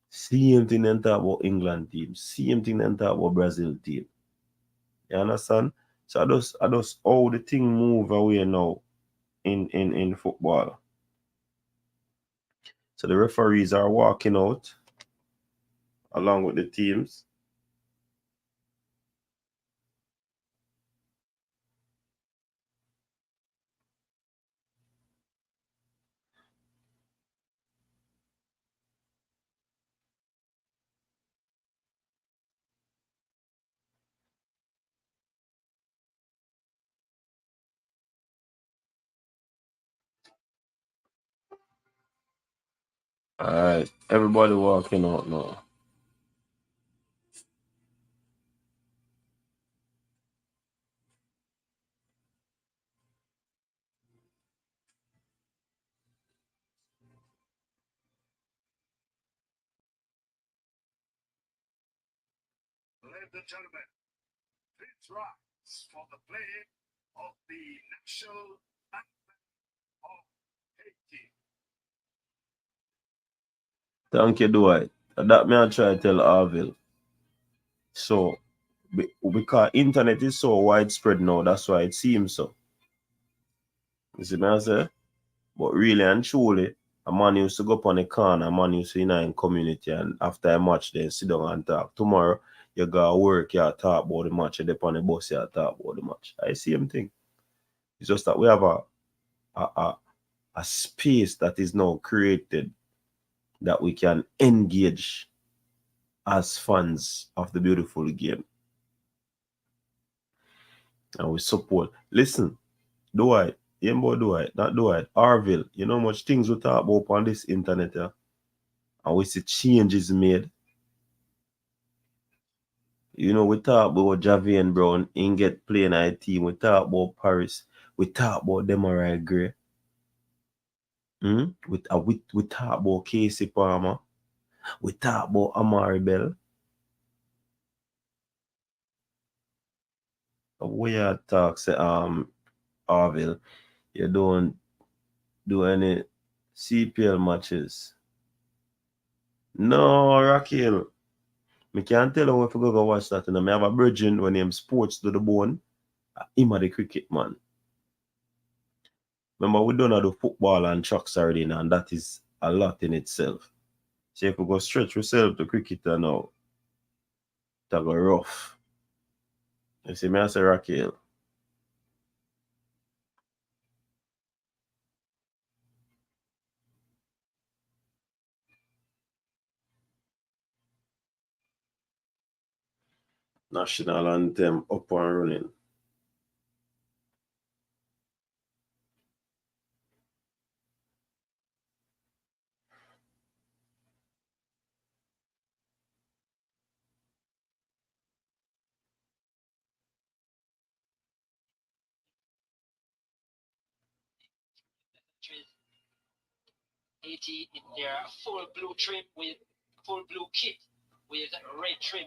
Same thing them talk about England team. Same thing them talk about Brazil team. You understand? So I just how the thing move away now in football. So the referees are walking out along with the teams. Alright, everybody walking out now. Ladies and gentlemen, please rise for the playing of the national anthem of Haiti. Thank you, Dwight. That me I try to tell Arville. So because internet is so widespread now, that's why it seems so. You see me I say? But really and truly, a man used to go up on the corner, a man used to in community and after a match then sit down and talk. Tomorrow you go to work, you talk about the match, you dip on the bus, you talk about the match. I same thing. It's just that we have a, a, a space that is now created that we can engage as fans of the beautiful game. And we support. Listen, Dwight, Yembo Dwight, not Dwight, Arville, you know much things we talk about on this internet, yeah? And we see changes made. You know, we talk about Javian Brown, in get playing IT team. We talk about Paris. We talk about Demarai Gray. We talk about Casey Palmer. We talk about Amari Bell. We are talk say Arville, you don't do any CPL matches. No, Raquel. Me can't tell you if you go watch that. You know, me have a virgin when him sports to the bone. Him a the cricket man. Remember, we don't do football and trucks already now, and that is a lot in itself. So if we go stretch ourselves to cricketer now, that go rough. You see me I say Raquel. National anthem up and running. Haiti in their full blue trim with full blue kit with red trim.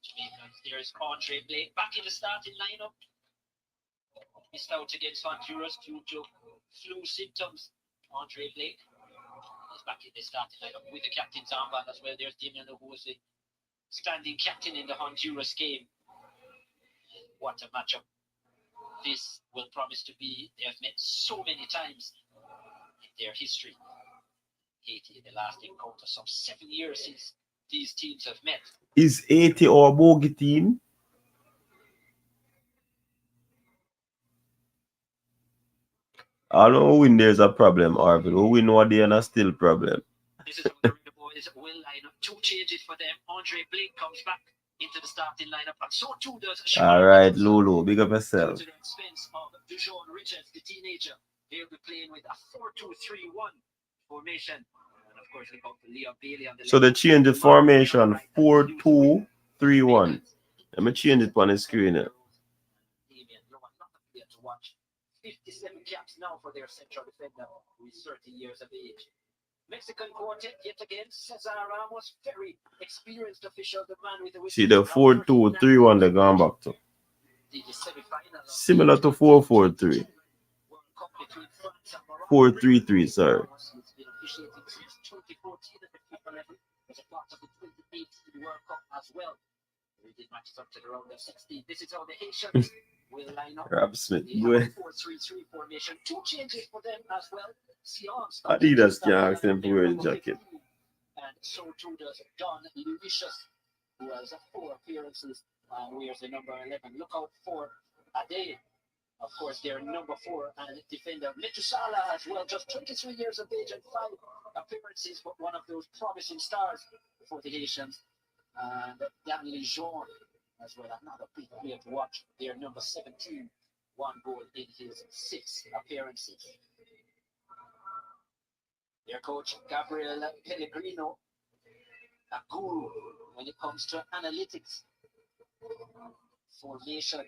Jamaicans, there's Andre Blake back in the starting lineup. Missed out against Honduras due to flu symptoms. Andre Blake is back in the starting lineup with the captain's armband as well. There's Damian, who was the standing captain in the Honduras game. What a matchup this will promise to be. They have met so many times in their history. Haiti in the last encounter, some 7 years since these teams have met. Is 80 our bogey team? I know win there's a problem, Arville. Who win one day and a still problem. This is how the Reggae Boyz will line up. 2 changes for them. Andre Blake comes back into the starting lineup, and so too does All right, Lulu, big up yourself. to the expense of Dijon Richards, the teenager. He'll be playing with a 4-2-3-1 formation. And of course, look out for Leon Bailey on the So left. they changed the formation 4-2-3-1. Let me change it on the screen. Damien, you're not a player to watch. 57 caps now for their central defender, who is 30 years of age. Mexican quartet yet again. Cesar Ramos, very experienced official, the man with the See the 4-2-3-1 they're going back to. Similar to 4-4-3. 4-3-3, sorry. He's been officiating since 2014 at the FIFA level. Was a part of the 2018 World Cup as well. We did matches up to the round of 16. This is how the Haitians will line up. Rob Smith, They boy. have a 4-3-3 formation. 2 changes for them as well. Sion's Adidas can ask them to wear the jacket. and so too does Don Lucius, who has 4 appearances and wears the number 11. Look out for Ade, of course, their number 4 and defender. Metusala as well, just 23 years of age and 5 appearances, but one of those promising stars for the Haitians. And Daniel Jean as well, another big player to watch. Their number 17, 1 goal in his 6 appearances. Their coach, Gabriel Pellegrino, a guru when it comes to analytics, formation,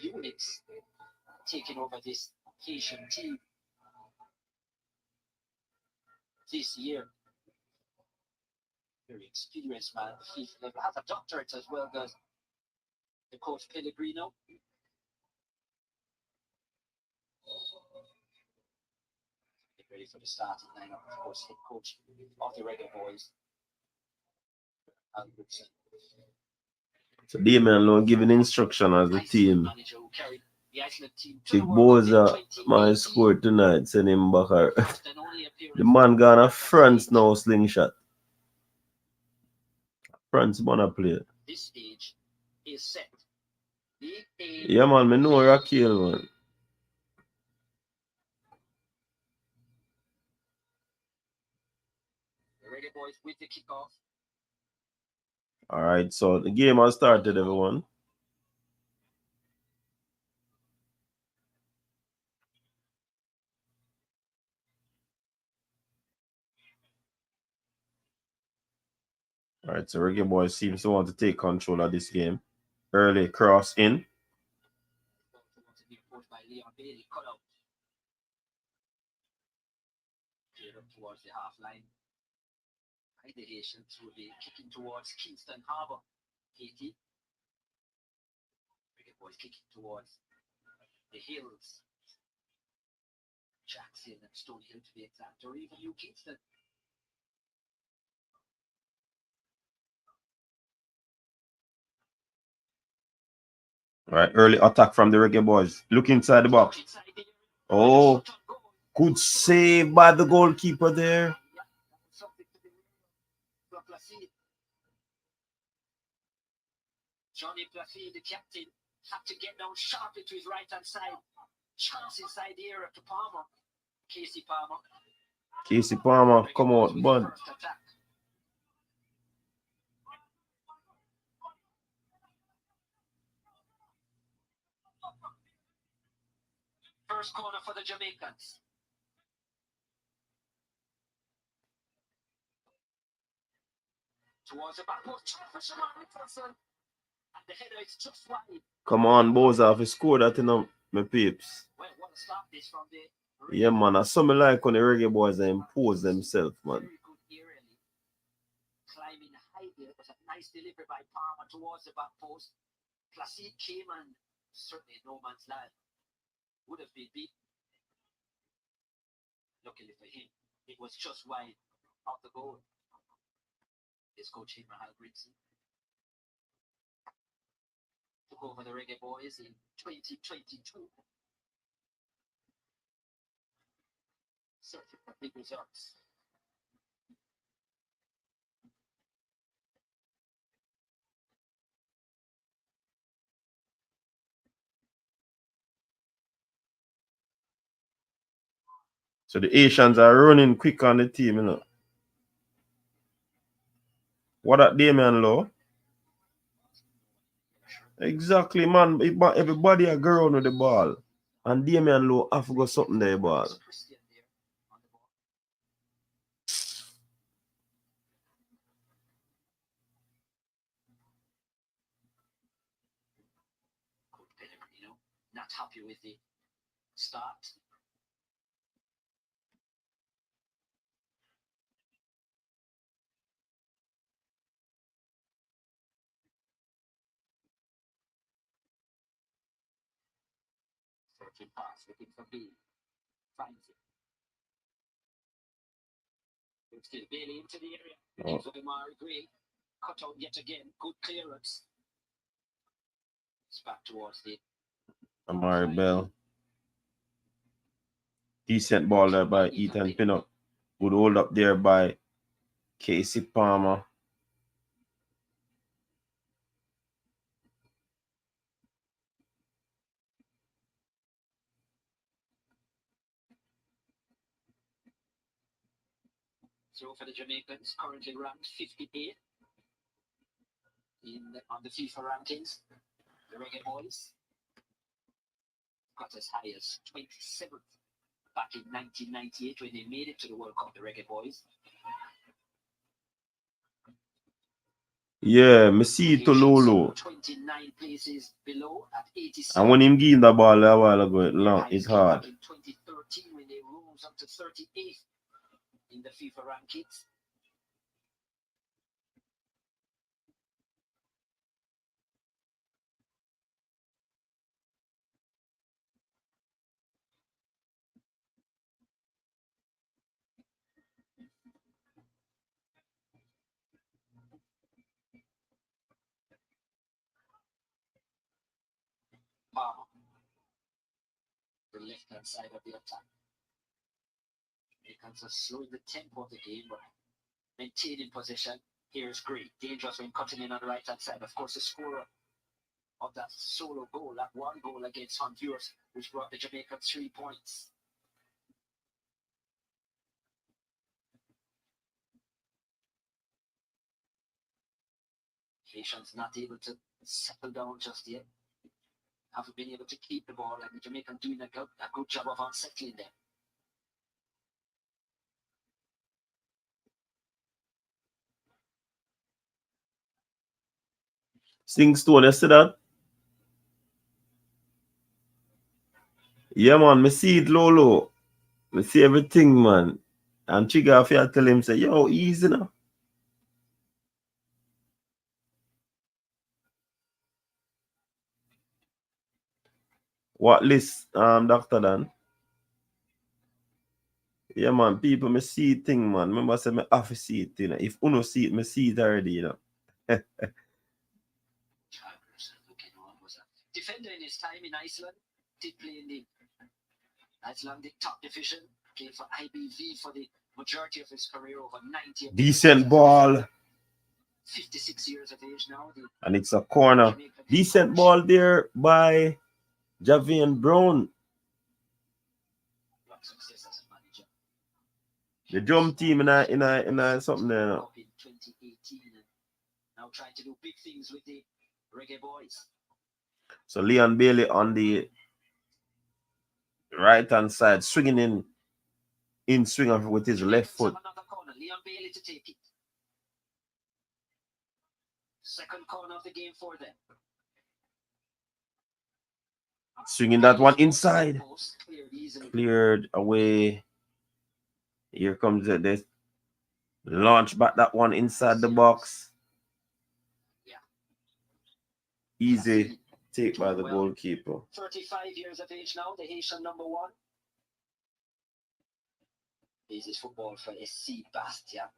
units, taking over this Haitian team this year. Very experienced man. He has a doctorate as well, does the coach Pellegrino. Get ready for the starting lineup, of course, head coach of the Reggae Boyz. So Damien Lowe giving instruction as the team. Manager who carried the Iceland team to Big the World Cup in Boza my 2018. score tonight, send him back. First and only appearance The man gone to France now, slingshot. France wanna play. this stage is set. Yeah man, me know Raquel, man. The Reggae Boyz with the kickoff. Alright, so the game has started, everyone. Alright, so Reggae Boyz seems to want to take control of this game. Early cross in. To be pushed by Leon Bailey, cut out. Cleared up towards the half line. By the Haitians will be kicking towards Kingston Harbour. Haiti. Reggae Boyz kicking towards the hills. Jackson and Stonehill to be exact, or even New Kingston. Alright, early attack from the Reggae Boyz. Look inside the box. Inside the area. Oh, good save by the goalkeeper there. Something to be for Placide. Johnny Placide, the captain, had to get down sharply to his right hand side. Chance inside the area to Palmer. Casey Palmer. Casey Palmer, come out, bud. First attack. First corner for the Jamaicans. Towards the back post. And the header is just wide. Come on, Boza, if he scored that, my peeps. Well, what a start this from the Yeah, man, I saw me like on the Reggae Boyz they impose themselves, man. very good aerially. Climbing high there. It was a nice delivery by Palmer towards the back post. Placide came and certainly no man's land. Would have been beaten. Luckily for him, it was just wide of the goal. His coach Abraham Grimson took over the Reggae Boyz in 2022. Searching for big results. So the Asians are running quick on the team, you know. What that Damian Low? Exactly, man. Everybody a girl with the ball. And Damian Low have to go something there, ball. Christian there on the ball. Good Pellegrino. Not happy with the start. Searching pass, looking for Bailey. Finds it. It's still Bailey into the area. Looking for Amari Gray. Cut out yet again. Good clearance. It's back towards the Amari Bell. Decent ball there by Ethan Pinnock. Good hold up there by Casey Palmer. throw for the Jamaicans, currently ranked 58 on the FIFA rankings. The Reggae Boyz got as high as 27th back in 1998 when they made it to the World Cup, the Reggae Boyz. Yeah, me see it to Lolo. 29 places below at 86. And when him give him the ball a while ago, it's hard. Back in 2013 when they rose up to 38th in the FIFA rankings. Palmer, the left-hand side of the attack. Jamaicans are slowing the tempo of the game, but maintaining possession. Here's Gray, dangerous when cutting in on the right-hand side. Of course, the scorer of that solo goal, that one goal against Honduras, which brought the Jamaicans 3 points. Haitians not able to settle down just yet. Haven't been able to keep the ball, and the Jamaicans doing a good job of unsettling them. Singstone, you see that? Yeah, man, me see it, Lolo. Me see everything, man. And Chiga, if you tell him, say, yo, easy now. What list, Dr. Dan? Yeah, man, people, me see it thing, man. Remember, I said, me have to see it, you know. If uno see it, me see it already, you know. Defender in his time in Iceland, did play in the Icelandic top division, played for IBV for the majority of his career, over 90 Decent ball. 56 years of age now. And it's a corner. Decent ball there by Javian Brown. Success as a manager. The drum team in a something there. Up in 2018 and now trying to do big things with the Reggae Boyz. So Leon Bailey on the right hand side, swinging in swing with his left foot. Another corner, Leon Bailey to take it. Second corner of the game for them. Swinging that one inside. Cleared away. Here comes this. Launch back that one inside the box. Easy take by the goalkeeper. 35 years of age now, the Haitian number 1. This is football for SC Bastia.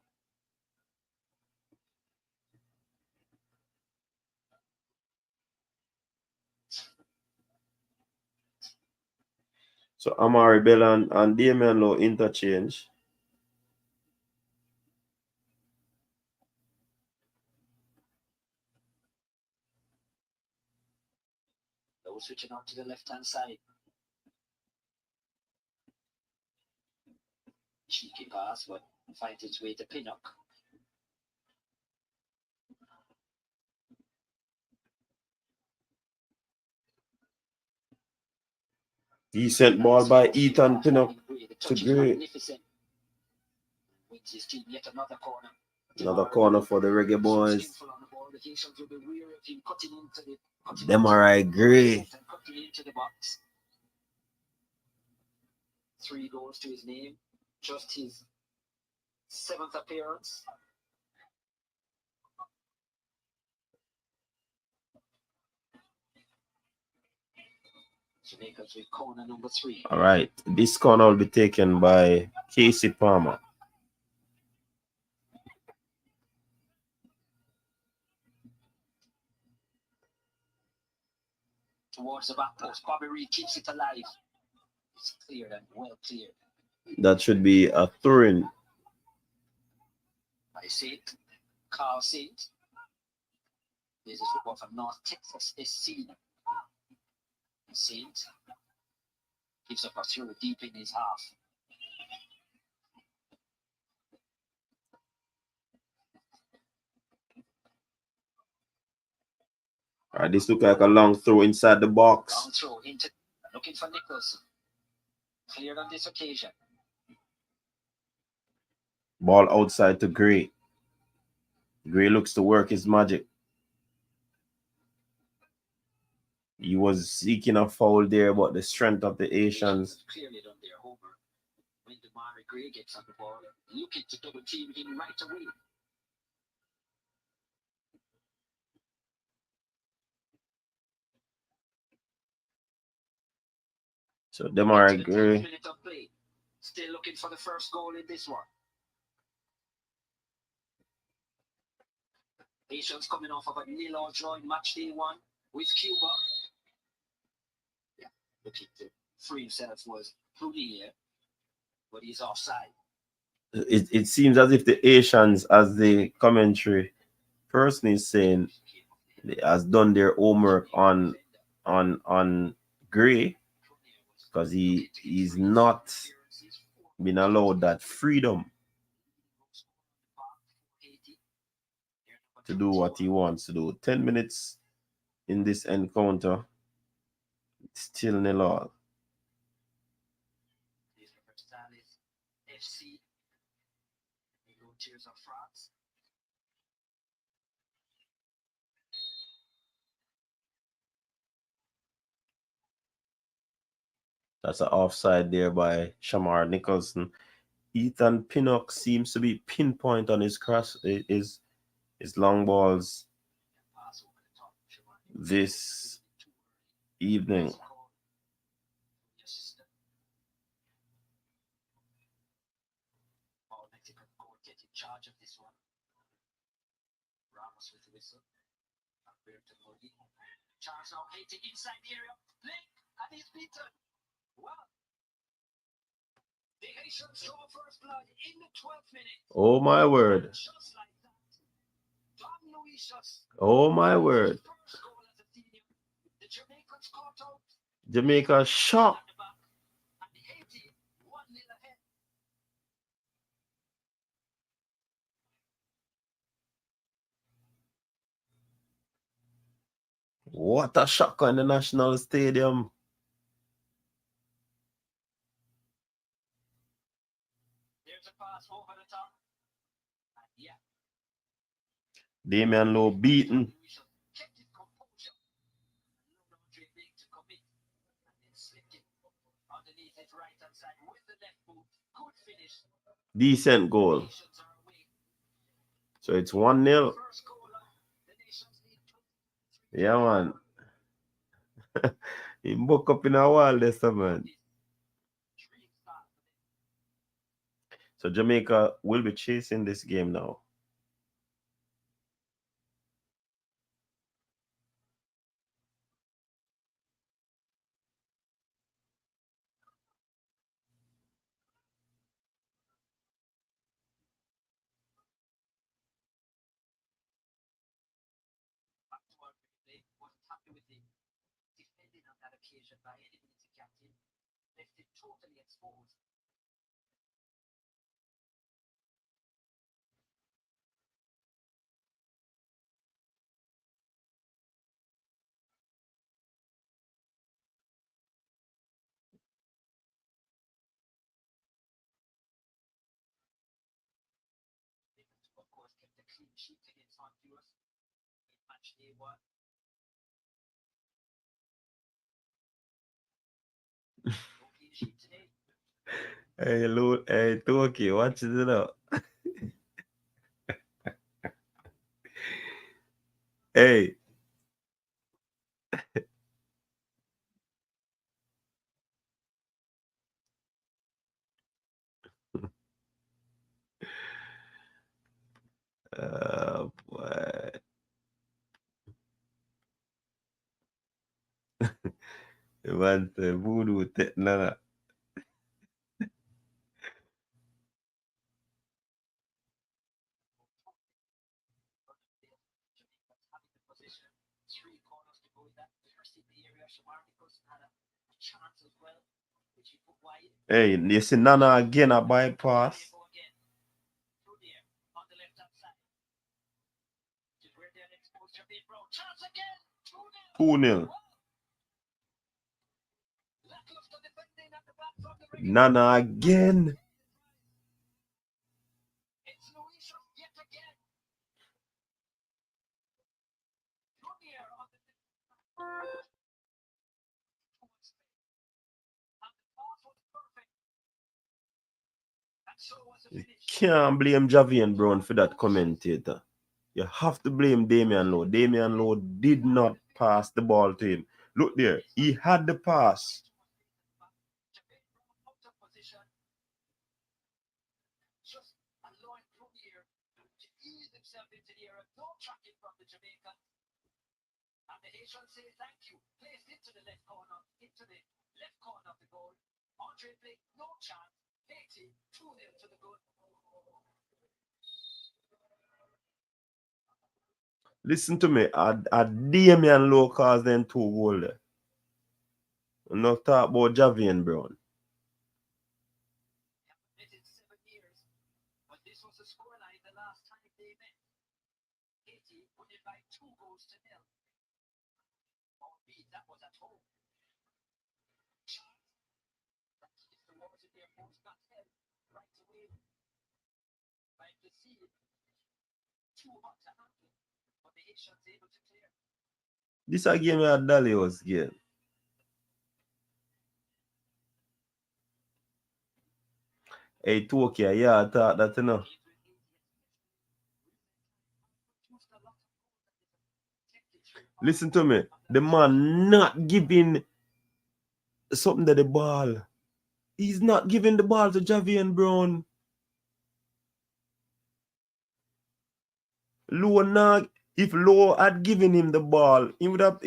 So Amari Bell and Damian Low interchange. Low switching out to the left-hand side. Cheeky pass, but finds its way to Pinnock. Decent ball by Ethan Pinnock to Gray. Another corner for the Reggae Boyz. Demarai Gray. 3 goals to his name, just his 7th appearance. Jamaica's with corner number 3. All right, this corner will be taken by Casey Palmer. Towards the back post, Bobby Reed keeps it alive. It's cleared and well cleared. That should be a Thurin. I see it. Carl Saint. This is football from North Texas SC. Saint gives a pursuit deep in his half. All right, this looks like a long throw inside the box. Long throw into looking for Nicholson. Cleared on this occasion. Ball outside to Gray. Gray looks to work his magic. He was seeking a foul there, but the strength of the Asians. Clearly done their homework. When Demarai Gray gets on the ball, looking to double team him right away. So Demarai Gray. Still looking for the first goal in this one. Asians coming off of a 0-0 draw in match day 1 with Cuba. Yeah, looking to free himself was Rooney here, but he's offside. It seems as if the Asians, as the commentary person is saying, has done their homework on Gray, because he's not been allowed that freedom to do what he wants to do. 10 minutes in this encounter, still 0-0. FC, Tears of France. That's an offside there by Shamar Nicholson. Ethan Pinnock seems to be pinpoint on his cross, his long balls this evening. Charge of this one. Ramos with the whistle. Charge now, Haiti inside the area. Link, and he's beaten. Well, the Haitians show first blood in the 12th minute. Oh my word. Just like that. Don Luisius. Oh my word. First goal as a senior. The Jamaicans caught out. Jamaica shot. And the Haiti 1-0 ahead. What a shocker in the National Stadium. There's a pass over the top. And yeah. Damian Lowe beaten. Kept his composure. No dribbling to commit. And then slipped it underneath his right hand side with the left boot. Good finish. Decent goal. Nations are away. So it's 1-0. First goal of the nations lead. Yeah, man. He woke up in a wall this man. So Jamaica will be chasing this game now. Wasn't happy with the defending on that occasion by any means the captain. Left it totally exposed. clean sheets against Honduras in match day 1. No clean sheet today. Hey, Lou, hey, Toki, watch it up. Hey. Boy. Man, say voodoo, nana. Having the position, 3 corners to go in that first in the area. Shamar Nicholson had a chance as well, which he put wide. Hey, you see Nana again a bypass. Go again. Through there, on the left hand side. Which is where they're exposed to Big Bro. Chance again. 2-0. 2-0. Nana again. It's Luis yet again. Junior on the and the pass was perfect. And so was the You finish. can't blame Javian Brown for that commentator. You have to blame Damian Lowe. Damian Lowe did not pass the ball to him. Look there. He had the pass. Just allowing Junior to ease himself into the area. No tracking from the Jamaican. And the Haitian say thank you. Placed into the left corner of the goal. Andre Blake, no chance. Haiti, 2-0 to the goal. Listen to me. A Damian Lowe caused them 2 goals there. I'm not talk about Javian Brown. Met in 7 years, but this was the scoreline the last time they met. Haiti won it by 2 goals to 0. Albeit that was at home. That is the walls in their post got held right away. By the sea, too hot to handle, but the Haitians able to clear. This a game where Dali was game. Hey, Toki, yeah, I thought that, you know. Listen to me. The man not giving something to the ball. He's not giving the ball to Javian Brown. Lowe not. If Lowe had given him the ball, he would have.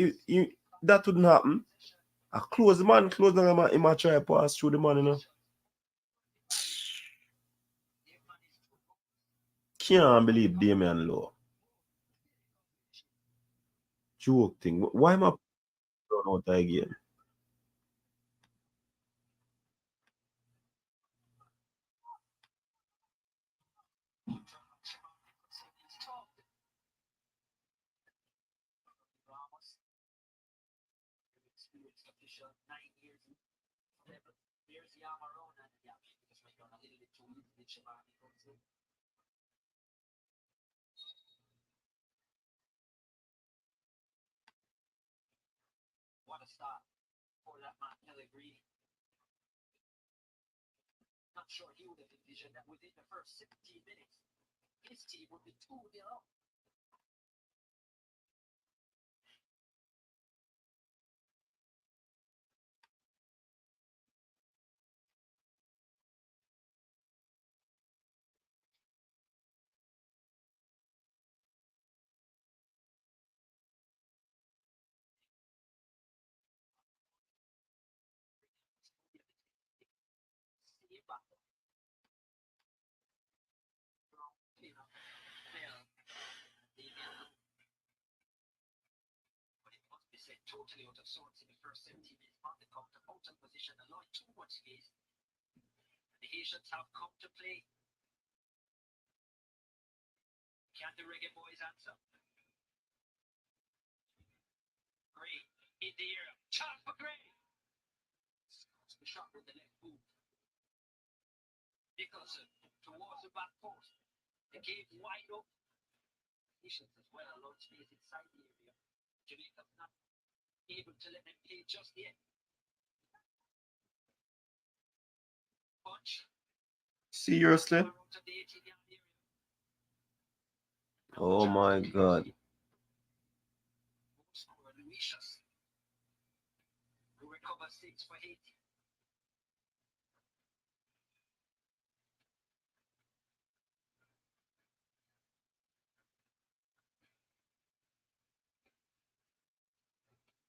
That wouldn't happen. A close man, he might try to pass through the man, you know. Can't believe Damian Lowe. Joke thing. Why am I run out again? Experienced official, 9 years. There's the Amarone and the Yapi because we're going a little bit too easy with Shabani comes in. What a start for that man, Pellegrini. Not sure he would have envisioned that within the first 17 minutes, his team would be 2-0 up. Totally out of sorts in the first 17 minutes on the counter, out of position, allowing too much space. The Haitians have come to play. Can the Reggae Boyz answer? Gray in the air. Chance for Gray. Scores the shot with the left boot. Nicholson towards the back post. The game wide open. conditions as well, a lot of space inside the area. Jamaica's not able to let them play just yet. Punch. Seriously? Out of the 18-yard area. Oh my God. Score Lucius, who recovers 6 for Haiti.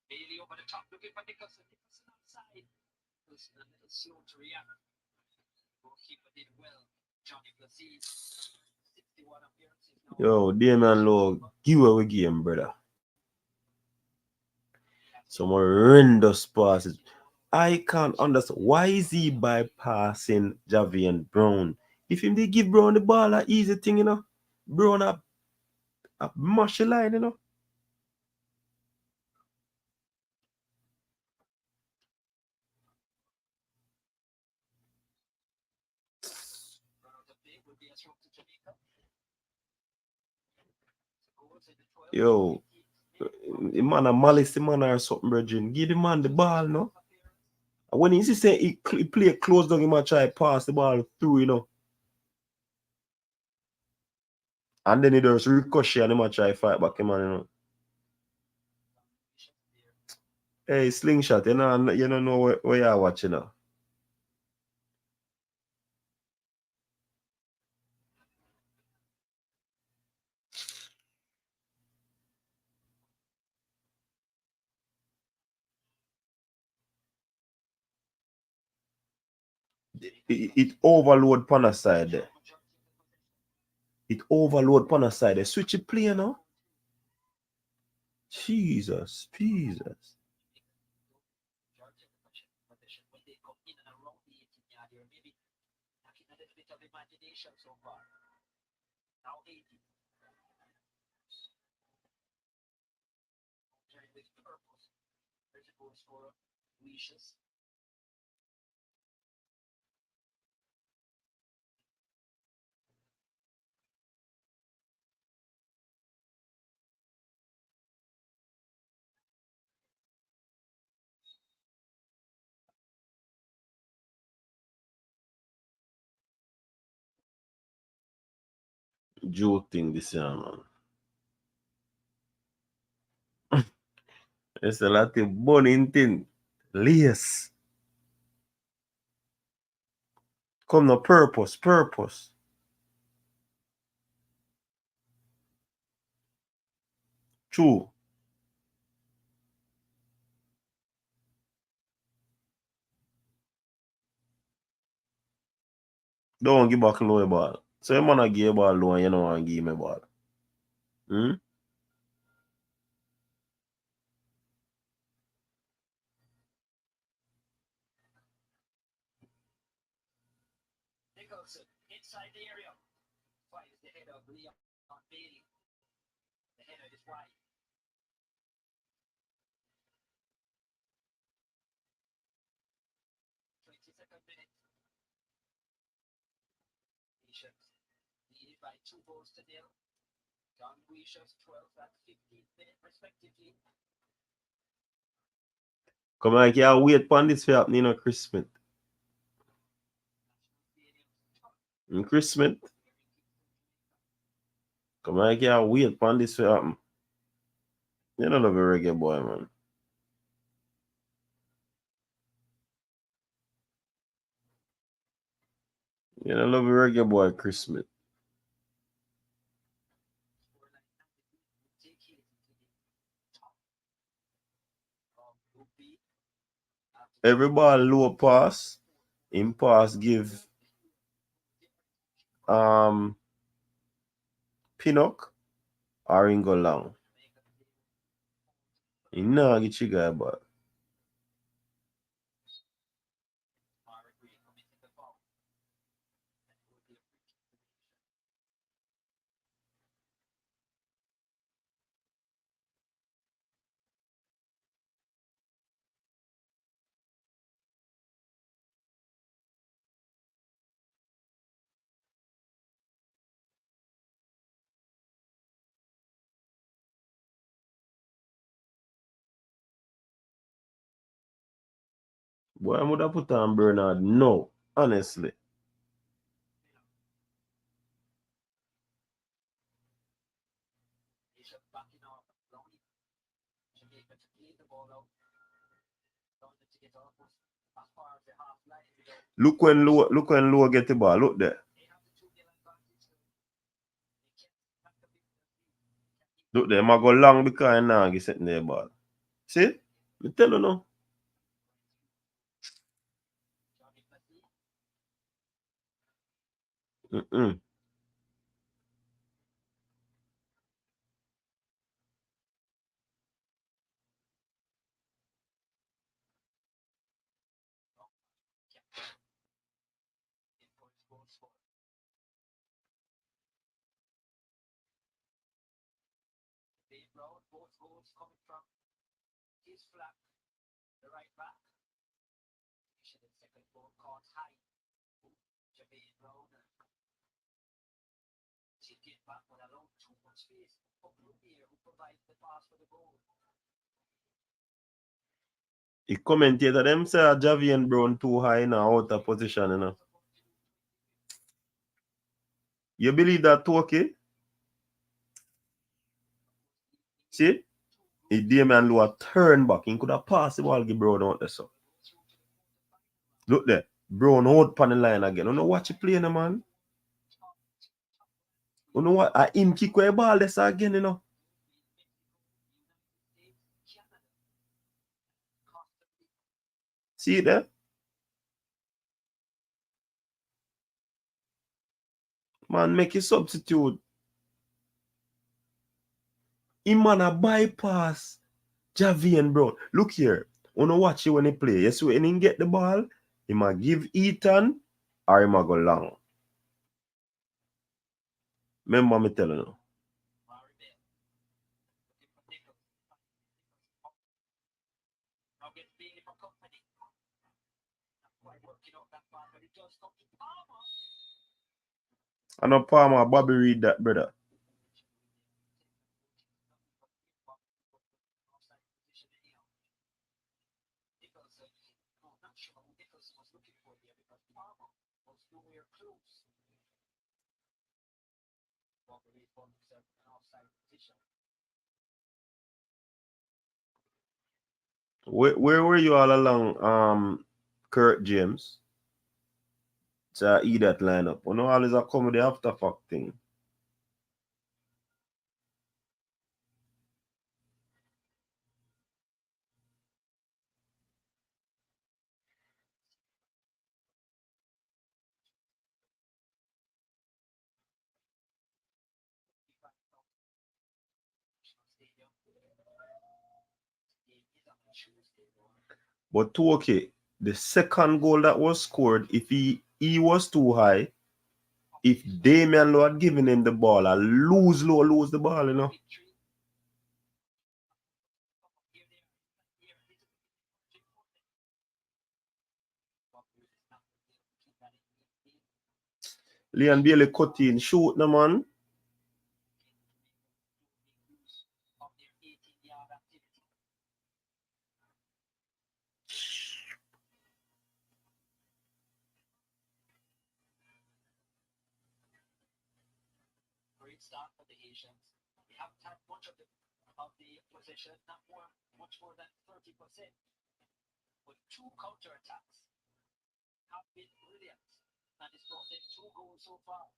Bailey over the top looking for Nicholson. Nicholson outside. Nicholson a little slow to react. Goalkeeper did well. Johnny Blazin, 61 appearances now. Yo, Damian Lowe, give away game, brother. Some horrendous passes. I can't understand. Why is he bypassing Javian Brown? If him they give Brown the ball, a easy thing, you know. Brown a mushy line, you know. Run out of play would be a stroke to Jamaica. Goals in the 12. Yo, the man a malice the man or something, brethren. Give the man the ball, no. And when he say he play close down, he might try pass the ball through, you know. And then he does ricochet and he might try fight back him, man, you know. Hey, slingshot, you don't know where you're watching now. It overload pan side there. It overload pan side there. Switch it play now. Jesus. When they come in and around the 18-yard area, maybe lacking a little bit of imagination so far. Now 80. Trying with purpose. There's a goal scorer, Lucius. Joke thing this year, man. It's a lot of burning thing. Lace. Come no purpose. True. Don't give back low ball. So you man give a ball low and you don't want to give me ball. Nicholson inside the area. Finds the header of Leon Bailey. The header is wide. 22nd minute. Nations leading by 2 goals to nil. John Lucius 12th and 15th minute respectively. Come on, you wait for this to happen in Christmas. In Christmas. Come on, you wait for this to happen. You don't love a reggae boy, man. You don't love a reggae boy Christmas. Every ball low pass, in pass give Pinnock or in go long. He nah get you guy back. Boy, I would have put on Bernard. No, honestly. He's just backing off, allowing Jamaica to play the ball out. Allowing them to get almost as far as the half line without Look when Low get the ball. Look there. they have the 2-0 advantage. So they can't have the big lead. Look there. I go long because now get sitting there ball. See? I tell you now. Johnny Plessy, Mm-mm. in for his goal scorer. Dave Brown, both goals coming from his flank, the right back. The second goal caught high. Jermaine Brown taking back but allowed too much space for Bluebeer, who provides the pass for the goal. The commentator them say Javian Brown too high in a out of position, you know. You believe that too, okay? See? He Damian Low turn back. He could have passed the ball, give Brown out there, so. Look there. Brown out on the line again. You know what you playing, man? You know what? I him kick where ball this again, you know. See it there? Man, make a substitute. Him man a bypass Javian Brown. Look here. You know watch you when he play. You see when he get the ball, he might give Ethan or he might go long. Remember me telling you. I know Palmer, Bobby read that, brother. Where were you all along, Kurt James? To eat that lineup. You know, all is a comedy after fact thing. But too okay. The second goal that was scored, if he was too high, if Damian Low had given him the ball, I lose the ball, you know. Leon Bailey cut in, shoot no man. Great start for the Asians. They haven't had much of the possession, much more than 30%. But two counterattacks have been brilliant, and it's brought them 2 goals so far.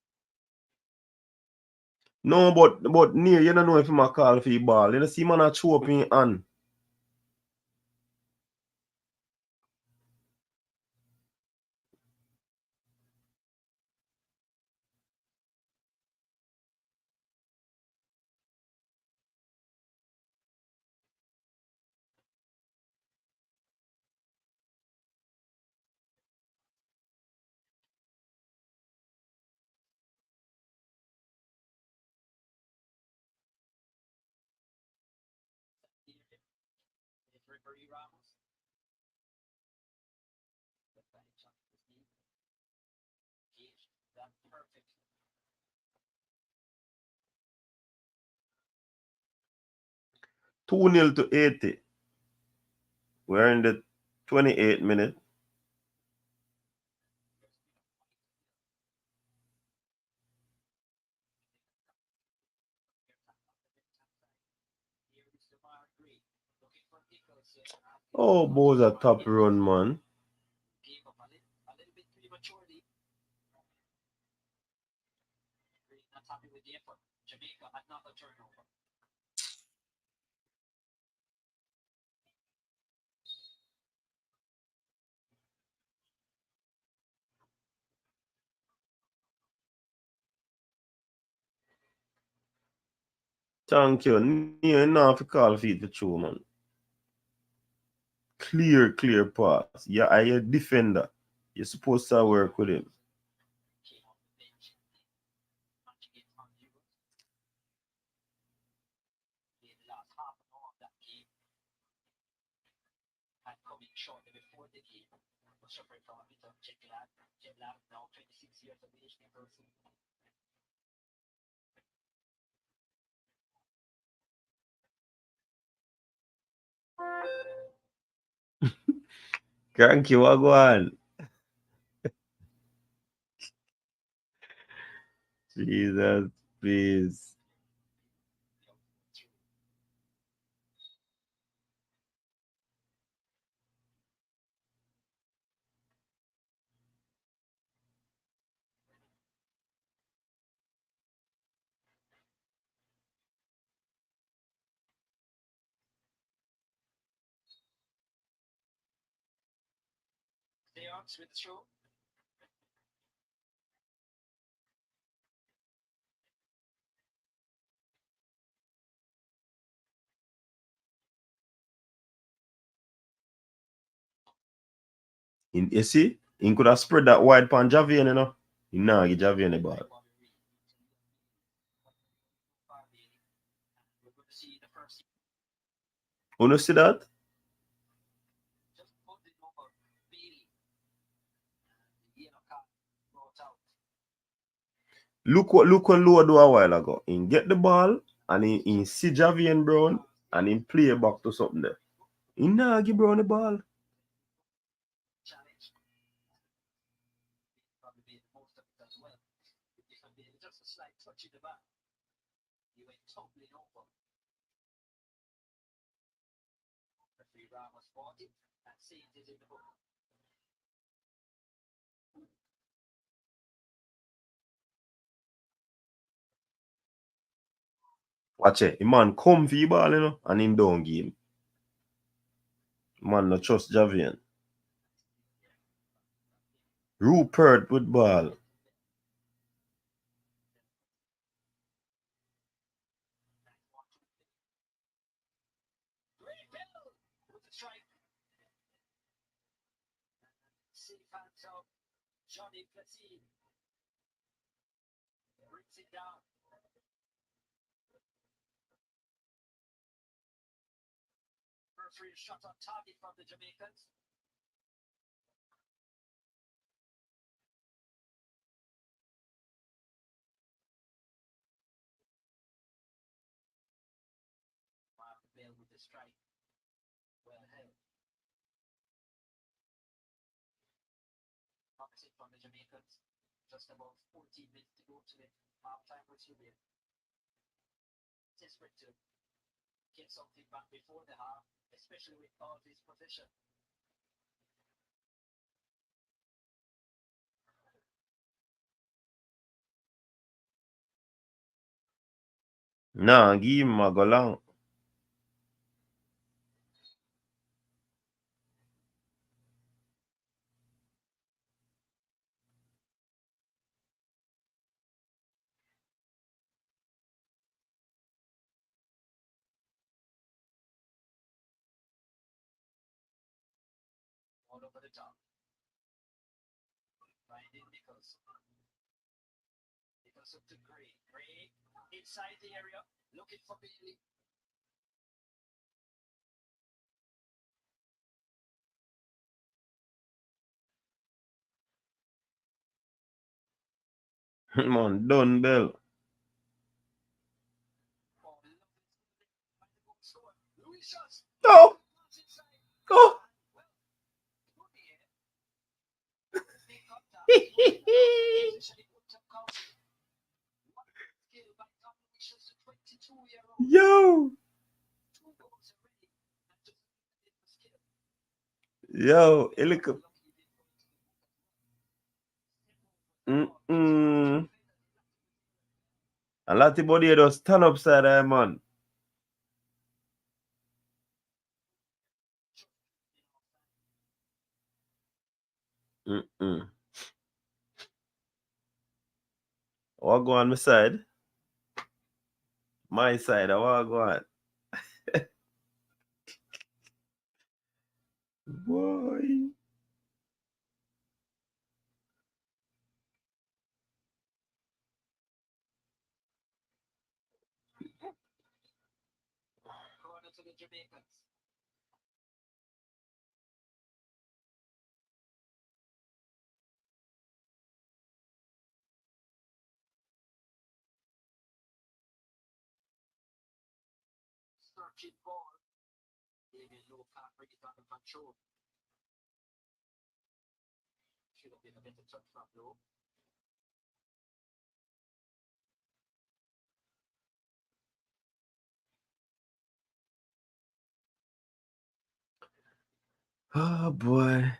No, but near you don't know if him a call for the ball. You know, see man a chew up in hand. It's referee Ramos. That's perfect. 2-0 to 80. We're in the 28th minute. Oh, Bo's a top run, man. Gave up a little bit prematurely. Not happy with the effort. Jamaica another turnover. Thank you. You know if you call feet the true, man. Clear pass. Yeah, I a defender. You're supposed to work with him. Came off the bench. Matching it on you. In the last half an hour of that game. And coming shortly before the game. Was suffering from a bit of jet lag. Jet lag now 26 years of age. Never seen. Cranky, what go on? Jesus, please. Seahawks with the throw. You see, he could have spread that wide pan Javian, you know. He nah give Javian the ball. We're going to see the first. You know see that? Just put it over Bailey. The yellow card brought out. Look what Loa do a while ago. He get the ball and he see Javian Brown and he play back to something there. He nah give Brown the ball. Challenge. Probably made the most of it as well. If I made just a slight touch in the back, he went tumbling over. Referee Ramos fought it and saved it in the book. Watch it. The man come for the ball, you know, and him don't give him. Man no trust Javian. Rupert with ball. Great Bill with the strike. Safe hands of Johnny Plessis. Brings it down. First real shot on target from the Jamaicans. Mark Bell with the strike. Well held. Opposite from the Jamaicans. Just about 14 minutes to go to the half-time whistle here. Desperate to get something back before the half, especially with all this possession. Nah, give him a go long. All over the top. Finding Nichols. Nichols up to Gray. Gray inside the area, looking for Bailey. Man, done Bell. Oh! Oh! Yo! Yo, it look. Mm-mm. A lot of body just stand upside there, man. Mm-mm. What go on my side? My side, what go on? Boy. Corner to the Jamaicans. Searching ball. David Low can't bring it under control. Should have been a better touch from Low. Oh boy.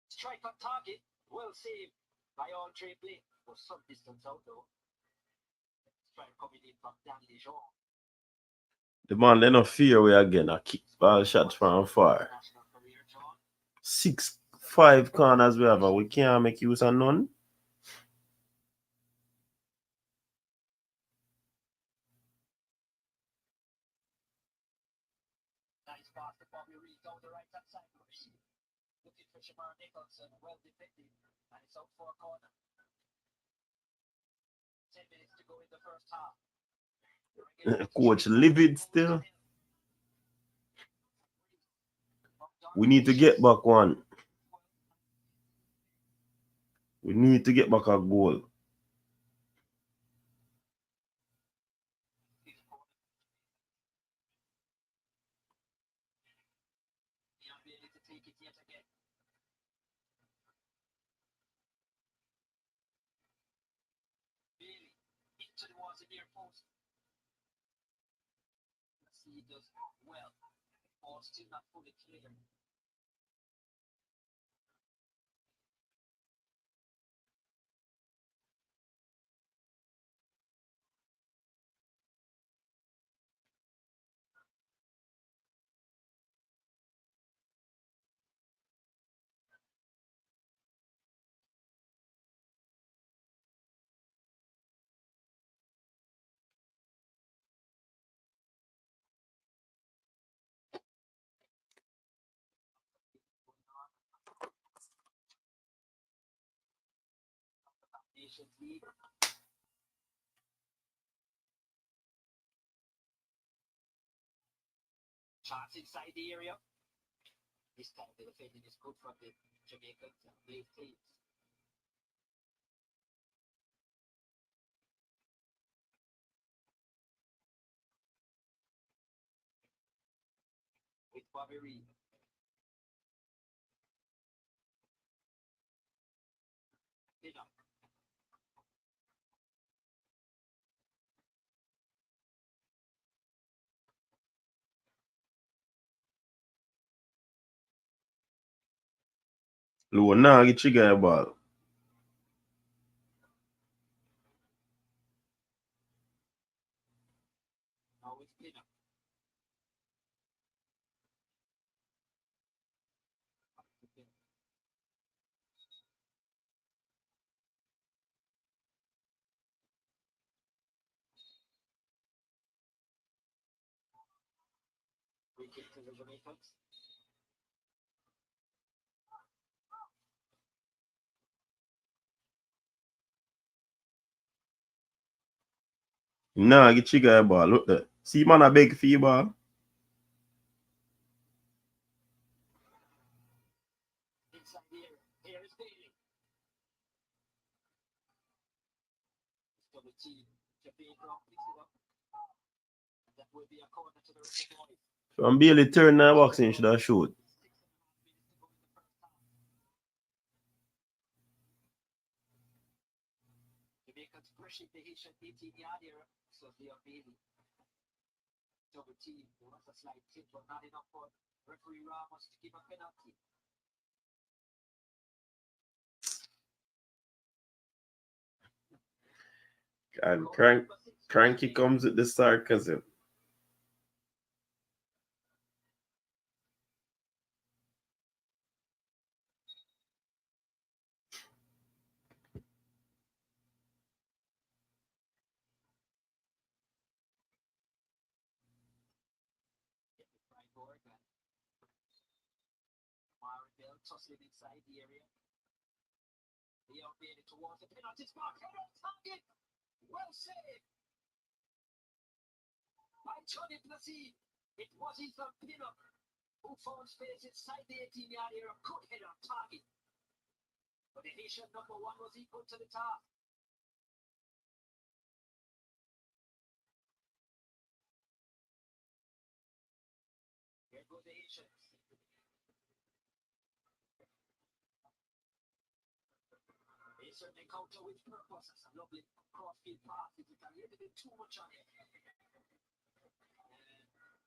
Strike on target. Well saved by all dribbling. Was some distance out though. Strike coming in from Dan Lejean. The man, they not fear we again. A kick ball shot from far. National career, John. 6-5 corners we have. We can't make use of none. Nice pass to Bobby Reed down the right hand side. Reed looking for Shamar Nicholson. Well defended. And it's out for a corner. 10 minutes to go in the first half. Coach livid still. We need to get back one. We need to get back a goal. To take it yet again. Bailey into the walls in near post. Let's see, he does well. Ball still not fully clear. Nations League. Chance inside the area. This time the defending is good from the Jamaicans and Blade teams. With Bobby Reed. Dinner. Low now get trigger the ball. Now it's Dinner. Free kick to the Jamaicans. Nah, get trigger ball. Look there. See man a beg for you ball. Inside the area. Here is Bailey. Double team. Jamaica picks it up. And that will be a corner to the Reggae Boyz. From Bailey turn that boxing should have shoot. 6.5 minutes to go in the first half. Jamaicans pushing the Haitian 18-yard area. So they are Bailey. Double team. There was a slight tip, but not enough for referee Ramos to give a penalty. And Cranky comes at the sarcasm. Maribel tussling inside the area. Leon made it towards the penalty spot. Head on target. Well saved by Johnny Placide. It was Ethan Pinnock who found space inside the 18-yard area. Good head on target. But the Haitian number 1 was equal to the task. Here go the Haitians. They certainly counter with purpose. It's a lovely crossfield pass. It was a little bit too much on it.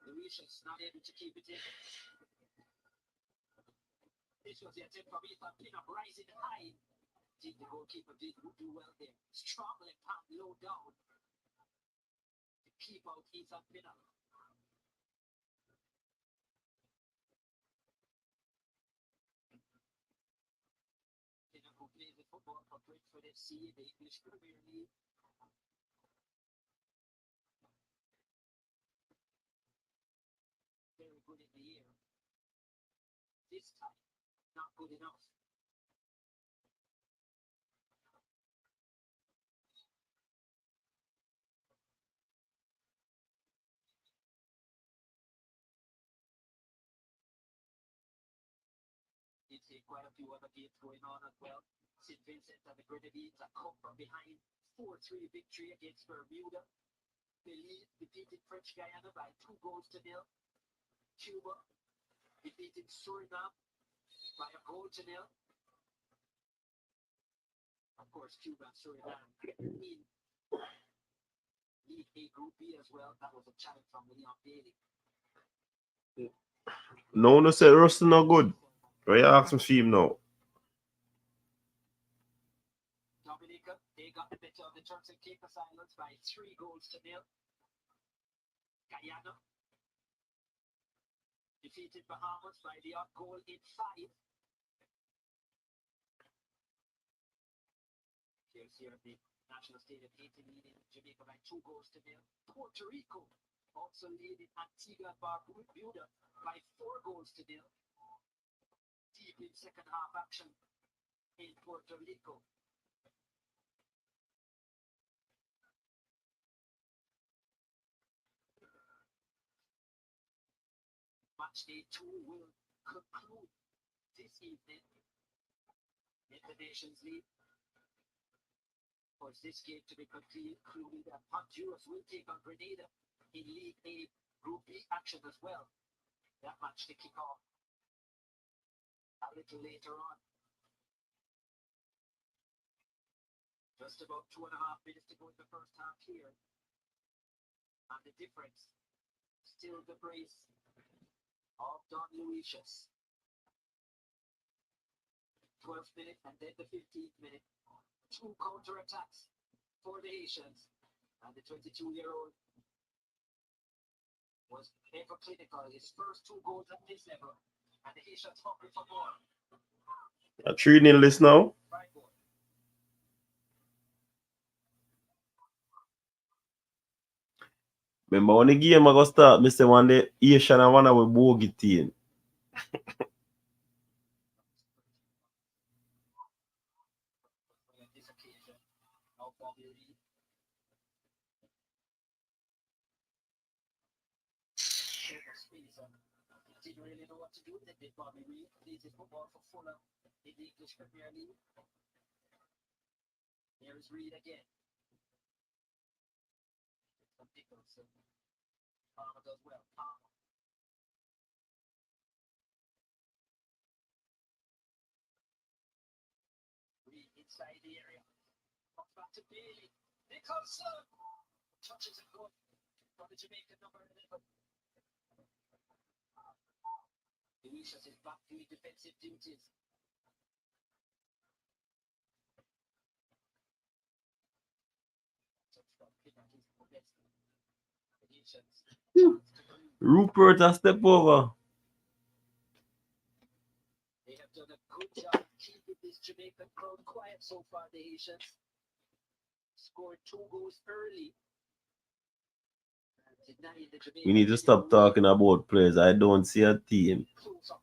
The Haitians not able to keep it in. This was the attempt from Ethan Pinnock rising high. I think the goalkeeper did do well there. Strong left hand low down to keep out Ethan Pinnock. Pinnock who plays the football for Brentford FC in the English Premier League. Very good in the air. This time, not good enough. You see quite a few other games going on as well. St. Vincent and the Grenadines are come from behind 4-3 victory against Bermuda. Belize defeated French Guyana by 2 goals to 0. Cuba defeated Suriname by a goal to 0. Of course, Cuba and Suriname in League A Group B as well. That was a challenge from Leon Bailey. No said Rusty no good. Why you ask me for him now? Dominica, they got the better of the Turks and Caicos Islands by 3 goals to 0. Guyana defeated Bahamas by the odd goal in 5. Here's here at the National Stadium, Haiti leading Jamaica by 2 goals to 0. Puerto Rico also leading Antigua and Barbuda by 4 goals to 0. Deep in second half action in Puerto Rico. Match day 2 will conclude this evening in the Nations League. Of course, this game to be concluded, Honduras will take on Grenada in League A Group B action as well. That match to kick off a little later on. Just about 2.5 minutes to go in the first half here. And the difference, still the brace of Don Lucius. 12th minute and then the 15th minute. 2 counter-attacks for the Haitians. And the 22-year-old was ever clinical. His first 2 goals at this level. And the Haitians hungry for more. A 3-0 list now. Remember when the game I go start, I say one day Asian and one with bogey team. know what to do. They did Bobby Reed, plays his football for Fulham in the English Premier League. Here is Reed again. From Nicholson. Palmer does well. Palmer. Reed inside the area. Comes back to Bailey. Nicholson touches it good for the Jamaican number 11. Lucius is back to his defensive duties. Rupert a step over. They have done a good job keeping this Jamaican crowd quiet so far, the Haitians. Scored 2 goals early. We need to stop talking about players. I don't see a team.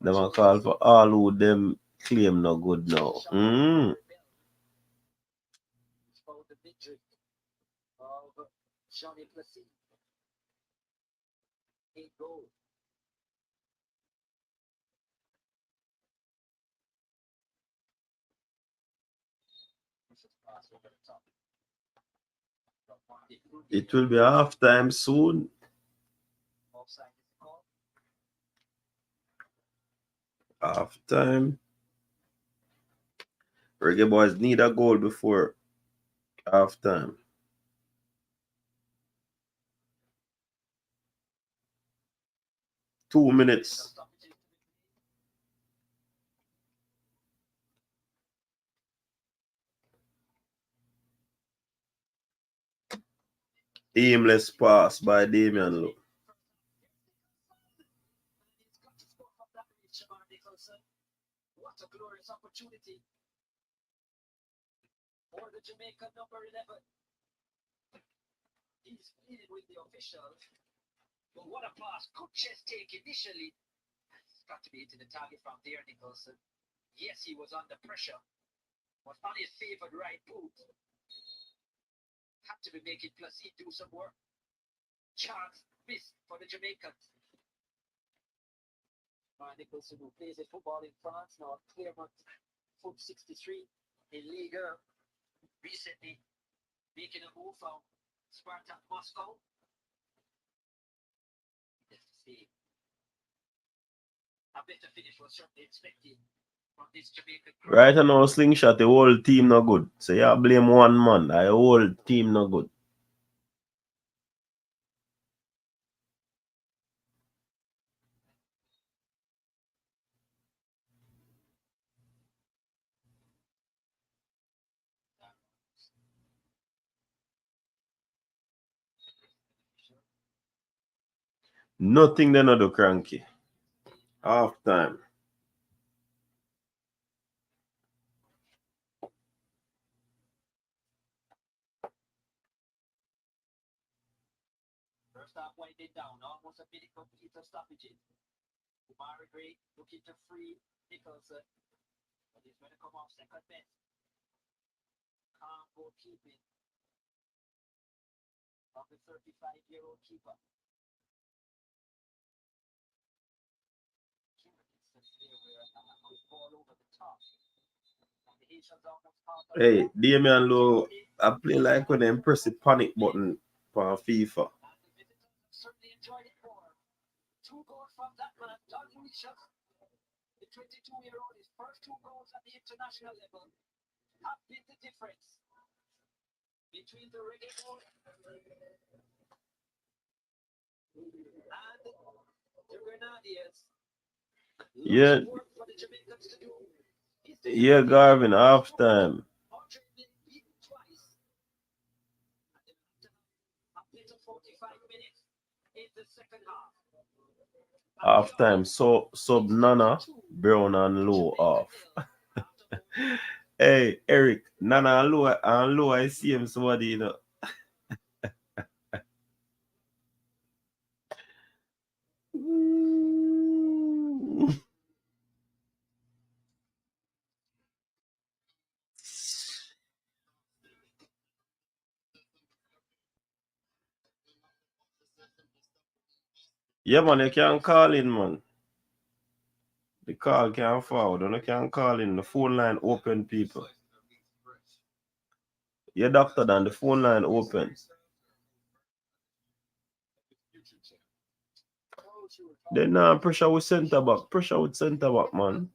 Them a call for all who them claim no good now. The victory of Johnny Placide. 8 goals. It will be half time soon. Half time. Reggae Boyz need a goal before half time. 2 minutes. Aimless pass by Damian Lowe. What a glorious opportunity for the Jamaican number 11. He's pleaded with the officials. But what a pass. Good chest take initially. It's got to be into the target from there, Nicholson. Yes, he was under pressure. But on his favored right boot. Had to be making Placide do some work. Chance missed for the Jamaicans. Nicholson, who plays his football in France now, Clermont, foot 63 in Ligue 1. Recently making a move from Spartak Moscow. Let's see. A better finish was certainly expected from this Jamaican crowd. Right now, slingshot, the whole team no good. So you blame one man. The whole team no good. Nothing they no do cranky. Half time. First half winding down, almost a minute complete of stoppages. Umari Gray looking to free Nicholson, but he's going to come off second best. Calm goalkeeping of the 35-year-old keeper. Ball over the top. Hey, Damian Lowe, I play like when they press the panic button for FIFA. Certainly enjoyed it more. 2 goals from that man, Don Lucius. The 22-year-old, his first 2 goals at the international level have been the difference between the Reggae Boyz and the Grenadiers. Yeah. Yeah, Garvin, half time. Half time. So sub Nana, Brown and Low off. Hey, Eric, Nana and Low, I see him somebody, you know. Yeah, man, you can call in, man. The call can't forward. You can call in. The phone line open, people. Your doctor, then the phone line open. Then pressure with centre back. Pressure with centre back, man.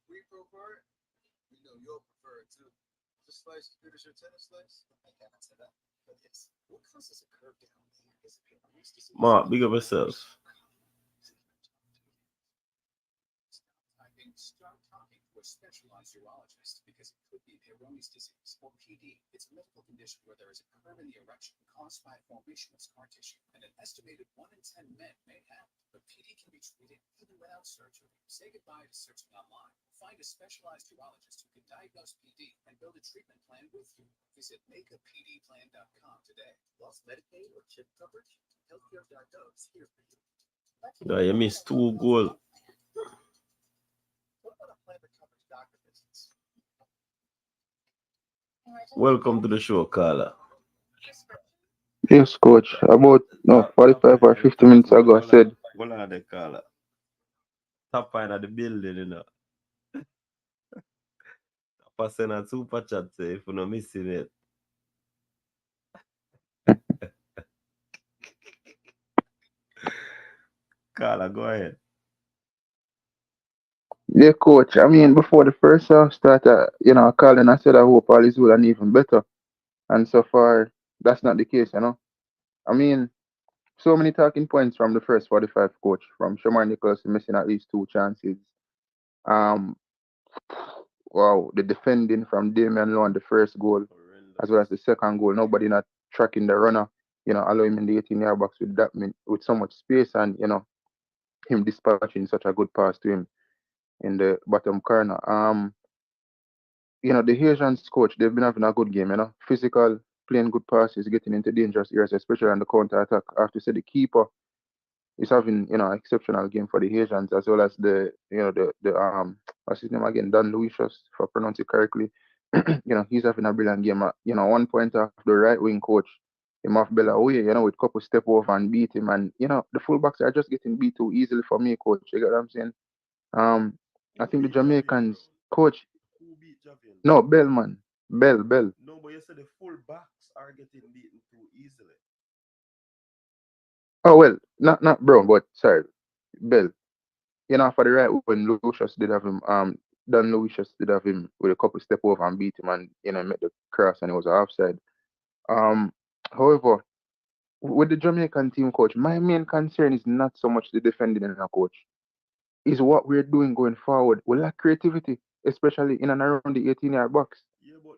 We prefer it. We know you'll prefer it too. The slice as good as your tennis slice? I cannot say that. But yes. What causes a curve down? Is it Peyronie's disease? Mark, big up yourself. Start talking to a specialized urologist because it could be Peyronie's disease or PD. It's a medical condition where there is a curve in the erection caused by a formation of scar tissue, and an estimated 1 in 10 men may have. But PD can be treated even without surgery. Say goodbye to searching online. Find a specialized urologist who can diagnose PD and build a treatment plan with you. Visit makeapdplan.com today. Lost Medicaid or CHIP coverage? Healthcare.gov is here for you. Yeah, you missed 2 goals. What about a plan that covers doctor visits? Welcome to the show, Carla. Yes, coach. About 45 or 50 minutes ago, I said, Go on there, Carla. Top line of the building, you know. Top send a super chat say if you're not missing it. Carla, go ahead. yeah, coach. I mean, before the first half started, I called and I said I hope all is well and even better. And so far, that's not the case. I mean, so many talking points from the first 45, coach. From Shamar Nicholas missing at least 2 chances. Um, wow, the defending from Damian Lowe on the first goal, as well as the second goal. Nobody not tracking the runner. Allow him in the 18-yard box with with so much space, and him dispatching such a good pass to him in the bottom corner. The Haitians coach, they've been having a good game. Physical, playing good passes, getting into dangerous areas, especially on the counter attack. I have to say the keeper is having exceptional game for the Haitians, as well as the what's his name again, Don Lucius, if I pronounce it correctly. He's having a brilliant game. 1 point off the right wing coach, him off Bella away, with couple step over and beat him, and the fullbacks are just getting beat too easily for me, coach. You get what I'm saying? Um, I Who think the beat Javier, bro? Jamaicans coach, Who beat Javier? no, Bellman, Bell. No, but you said the full backs are getting beaten too easily. Oh well, not Brown, but sorry, Bell. For the right when Lucius did have him, Don Lucius did have him with a couple step over and beat him, and made the cross and it was offside. Um, However, with the Jamaican team, coach, my main concern is not so much the defending and coach, is what we're doing going forward. We lack creativity, especially in and around the 18-yard box. Yeah, but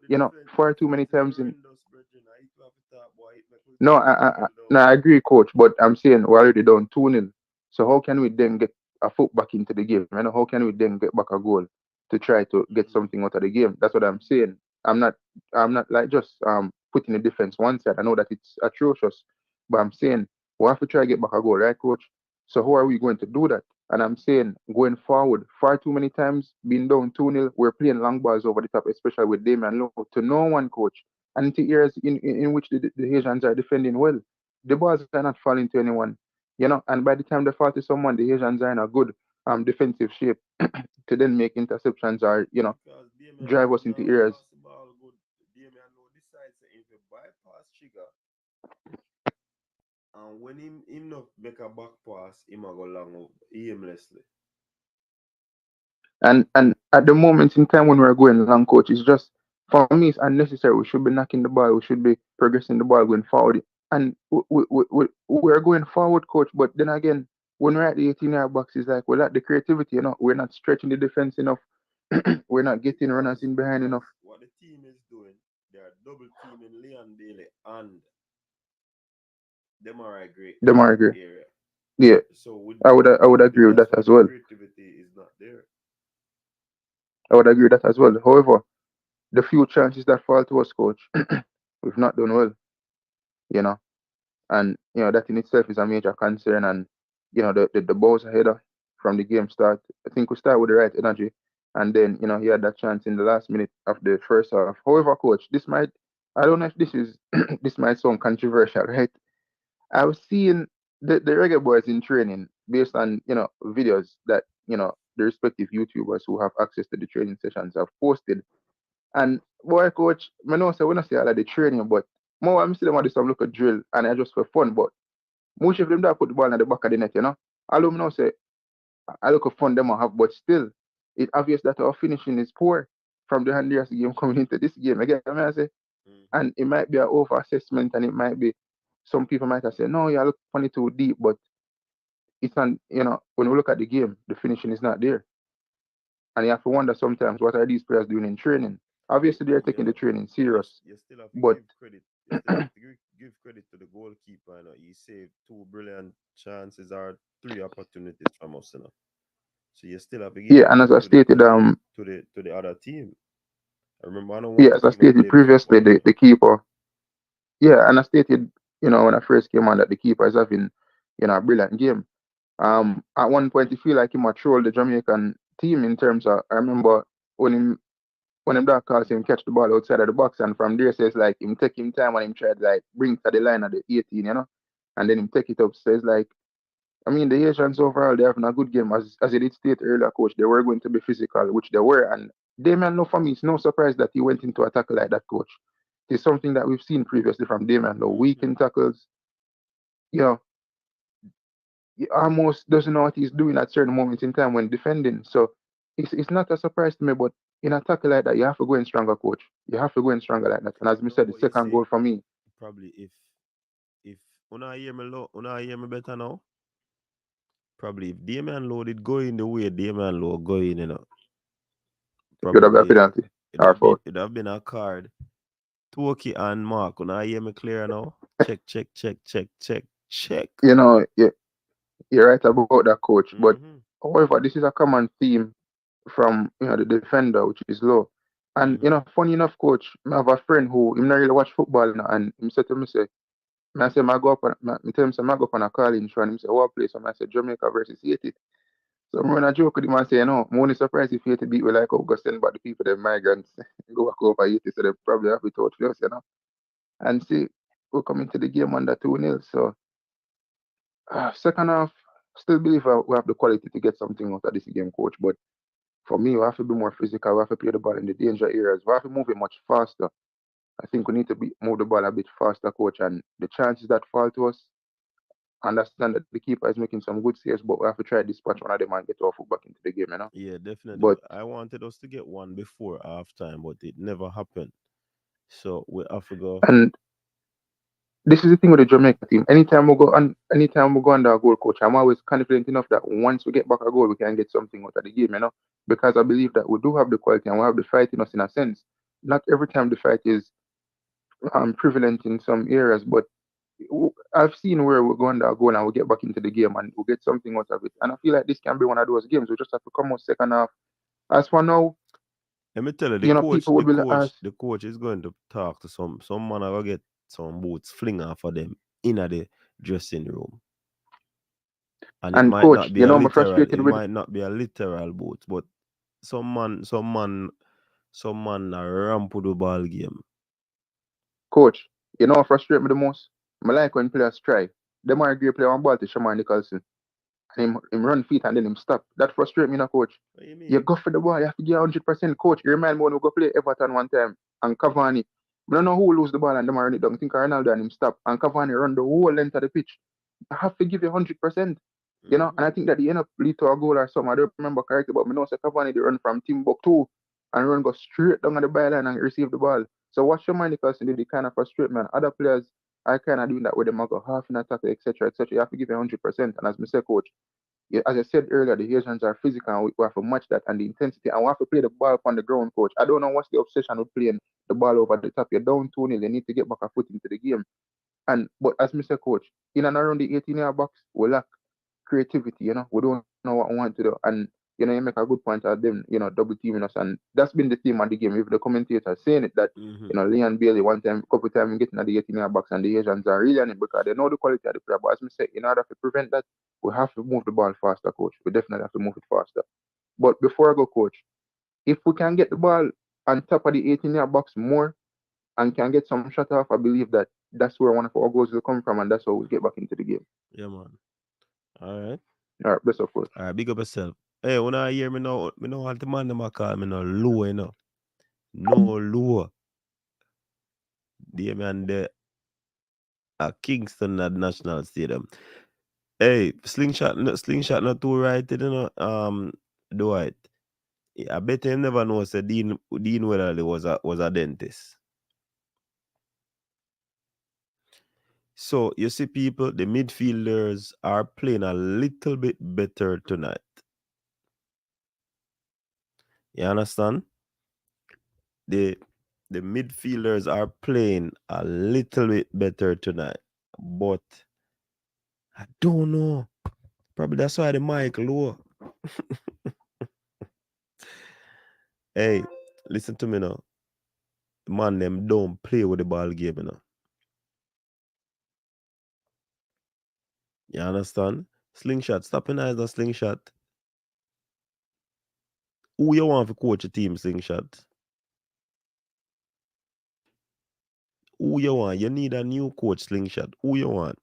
Far too many defense is times in. horrendous, brethren. I have to talk, boy. It make me No, feel a little no, down. I agree, coach, but I'm saying we're already down 2-0. So how can we then get a foot back into the game? How can we then get back a goal to try to get Mm-hmm. something out of the game? That's what I'm saying. I'm not like just putting the defense one side. I know that it's atrocious, but I'm saying we have to try to get back a goal, right, coach? So how are we going to do that? And I'm saying going forward, far too many times being down 2-0, we're playing long balls over the top, especially with Damian Lowe, to no one, coach, and into areas in which the Haitians are defending well. The balls are not falling to anyone, and by the time they fall to someone, the Haitians are in a good defensive shape to then make interceptions or, Because Damian drive Love us into now areas. pass the ball good. Damian Love decides that if you bypass Trigger and when him not make a back pass, him a go long aimlessly. And at the moment in time when we're going long, coach, it's just, for me, it's unnecessary. We should be knocking the ball. We should be progressing the ball going forward. And we're going forward, coach. But then again, when we're at the 18-yard box, it's like we lack the creativity. We're not stretching the defense enough. We're not getting runners in behind Because enough. what the team is doing, they are double teaming Leon Bailey and great Them in are that agree. area. Yeah, So I would agree with that's that why as the well. creativity is not there. I would agree with that as well. However, the few chances that fall to us, coach, we've not done well. You know. And that in itself is a major concern. And the balls header from the game start. I think we start with the right energy, and then he had that chance in the last minute of the first half. However, coach, this might I don't know if this is this might sound controversial, right? I was seeing the Reggae Boys in training based on videos that the respective YouTubers who have access to the training sessions have posted. And boy, coach, I know say we not say all of the training, but more I'm see them do some look at drill and I just for fun. But most of them that put the ball in the back of the net. Although I know say I look at fun them I have, but still, it obvious that our finishing is poor from the Honduras game coming into this game. Again, I say, Mm-hmm. and it might be an over assessment, and it might be some people might have said, no, you look funny too deep, but it's on, when we look at the game, the finishing is not there. And you have to wonder sometimes what are these players doing in training? Obviously, they're taking Yeah, the training you, serious, you still have to but give credit. You still have to give credit to the goalkeeper. He saved two brilliant chances or three opportunities from us. So you still have to give yeah, and credit as I to the stated, other team. I remember I don't yeah, want as to I even stated play the previously, football, the keeper, yeah, and I stated, when I first came on that the keeper is having, a brilliant game. At one point, he feel like he might troll the Jamaican team in terms of. I remember when him that calls him catch the ball outside of the box, and from there says like him take him time and him tried like bring to the line of the 18, and then him take it up. Says like, I mean, the Asians overall they having a good game as you did state earlier, coach. They were going to be physical, which they were, and Damian, no for me, it's no surprise that he went into a tackle like that, coach. It's something that we've seen previously from Damian, no weak hmm in tackles. You know, he almost doesn't know what he's doing at certain moments in time when defending. So it's not a surprise to me, but in a tackle like that, you have to go in stronger, coach. You have to go in stronger like that. And as we No, said, the but you second see, goal for me, probably if una hear me better now, probably if Damian Low did go in the way Damian Low going, it would have been a probably penalty or foul. it'd have been a card. Toki and Mark, una hear me clear now? Check, check, check, check, check, check. You're right about that, coach. But Mm-hmm. however, this is a common theme from the defender, which is low. And Mm-hmm. funny enough, coach, I have a friend who him not really watch football now, and him said to me, say, I say, I go up on, me tell him, say, I go up on a calling show, and him say, what place? And I said, Jamaica versus Haiti. So when I joke with him, I say, I'm only surprised if Haiti beat we like how go send back the people, the migrants, go back over Haiti, so they probably have it out for us. And see, we come into the game under 2-0. So, second half, still believe we have the quality to get something out of this game, coach. But for me, we have to be more physical. We have to play the ball in the danger areas. We have to move it much faster. I think we need to move the ball a bit faster, coach. And the chances that fall to us, understand that the keeper is making some good saves, but we have to try to dispatch one of them and get our foot back into the game. Yeah, definitely. But I wanted us to get one before halftime, but it never happened. So we have to go. and this is the thing with the Jamaica team. Anytime we go under a goal, coach, I'm always confident enough that once we get back a goal, we can get something out of the game. Because I believe that we do have the quality and we have the fight in us in a sense. Not every time the fight is prevalent in some areas, but I've seen where we go under a goal and we get back into the game and we get something out of it. And I feel like this can be one of those games. We just have to come out second half. As for now, Let me tell you, people would be ask, the coach is going to talk to some man. I go get some boots, fling off of them in the dressing room, and it and might coach, not be a I'm literal. frustrated It with might not be a literal boot, but some man a ramp with the ball game. coach. What frustrate me the most? I like when players try. Them are a great player on ball to Shaman Nicholson. And him run feet and then him stop. That frustrate me, coach. What you You mean? go for the ball, you have to get 100%. Coach, you remind me when we go play Everton one time and Cavani. I don't know who lose the ball and them run it down. I think Ronaldo and him stop. And Cavani run the whole length of the pitch. I have to give you 100%. And I Mm-hmm. think that he end up lead to a goal or something. I don't remember correctly, but I know say Cavani they run from Timbuktu and run go straight down at the byline and receive the ball. So what's your mind because they kind of frustrate man. Other players are kind of doing that with them. I go half an attack, etc., etc. You have to give you 100%. And as I said, coach, yeah, as I said earlier, the Asians are physical and we have to match that and the intensity and we have to play the ball on the ground, coach. I don't know what's the obsession with playing the ball over the top. You're down 2-0, you need to get back a foot into the game. And but as Mr. Coach, in and around the 18-yard box, we lack creativity. We don't know what we want to do. And you make a good point of them, double teaming us. And that's been the theme of the game. If the commentator saying it that, Mm-hmm. Leon Bailey one time, couple times getting at the 18-yard box and the Asians are really on it because they know the quality of the player. But as I say, in order to prevent that, we have to move the ball faster, coach. We definitely have to move it faster. But before I go, coach, if we can get the ball on top of the 18-yard box more, and can get some shot off, I believe that that's where one of our goals will come from, and that's how we'll get back into the game. Yeah, man. All right. All right, best of course. All right, big up yourself. Hey, when I hear me know what the man them a call me no low, you know. No low. The man there at Kingston at National Stadium. Hey, slingshot not too right, you know. Dwight. I bet him never know say Dean Weatherly was a dentist. So you see, people, the midfielders are playing a little bit better tonight. You understand? The midfielders are playing a little bit better tonight. But I don't know. Probably that's why the mic low. Hey, listen to me now. Man, them don't play with the ball game, you know. You understand? Slingshot. Stop your eyes on slingshot. Who you want to coach a team, slingshot? Who you want? You need a new coach, slingshot. Who you want?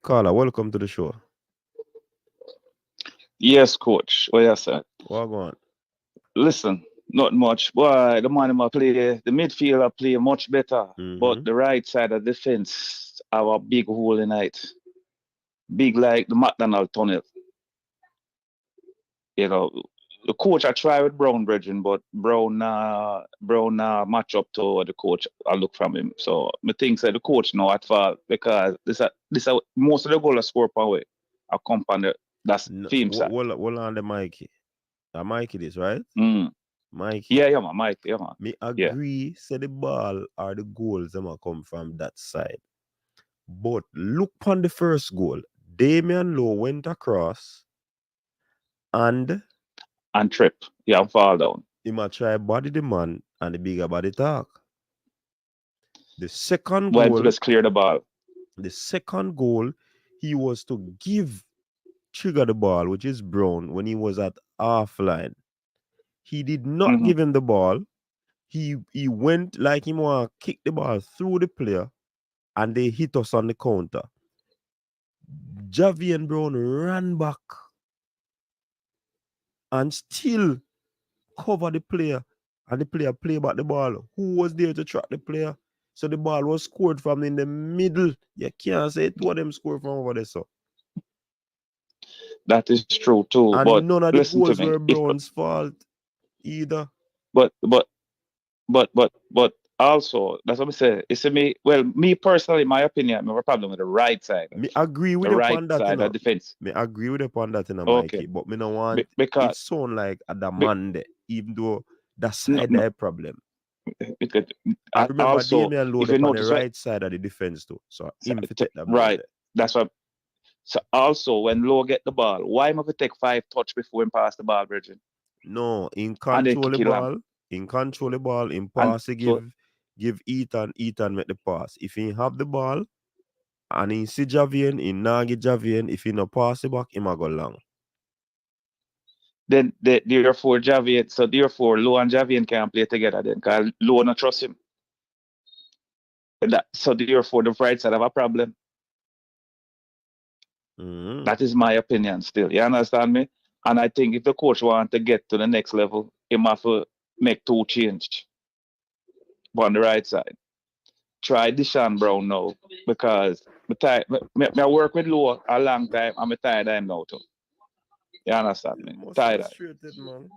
Carla, welcome to the show. Yes, coach. What you said? What on? Listen, not much. Boy, the man I play, the midfielder play much better. But the right side of defense have a big hole in it. Big like the McDonald tunnel. You know, the coach I try with Brown Bridging, but Brown match up to what the coach I look from him. So I think the coach now at fault because this most of the goal are scored per way. I come on that's team side. Hold on the Mikey. Mikey this, right? Mikey. Yeah, man, Mikey, yeah, man. Me agree, say the ball or the goals them come from that side. But look on the first goal. Damian Lowe went across and trip. Yeah, fall down. He might try body the man and the bigger body talk. The second Why goal, just clear the ball. The second goal, he was to give Trigger the ball, which is Brown, when he was at half line. He did not give him the ball. He went like he want to kick the ball through the player, and they hit us on the counter. Javi and Brown ran back and still cover the player, and the player play back the ball. Who was there to track the player? So the ball was scored from in the middle. You can't say two of them scored from over there, so. That is true too. And but none of the listen goals to me. were Brown's fault either. But also, that's what I say. It's me personally, my opinion, I have a problem with the right side. Me agree with the you right on that, side of defense. Me agree with you on that, Okay. Mikey. But me no want because it sound like a demand, even though that side no. a problem. Because I remember also, Damian Lowe on the right side of the defense too. So him to take that ball right. there. That's what. So also, when Lowe get the ball, why must he take 5 touch before him pass the ball, Virgin? No, in control the ball, in pass he give Ethan make the pass. If he have the ball and he see Javian, he not get Javian. If he no pass it back, he might go long. Then therefore Javian, so therefore Lowe and Javian can't play together then, because Lowe not trust him. So therefore the right side have a problem. That is my opinion still. You understand me? And I think if the coach want to get to the next level, he must make 2 changes on the right side. Try Deshaun Brown now, because I work with Lowe a long time and I'm tired of him now too. You understand me? Tired of frustrated, man.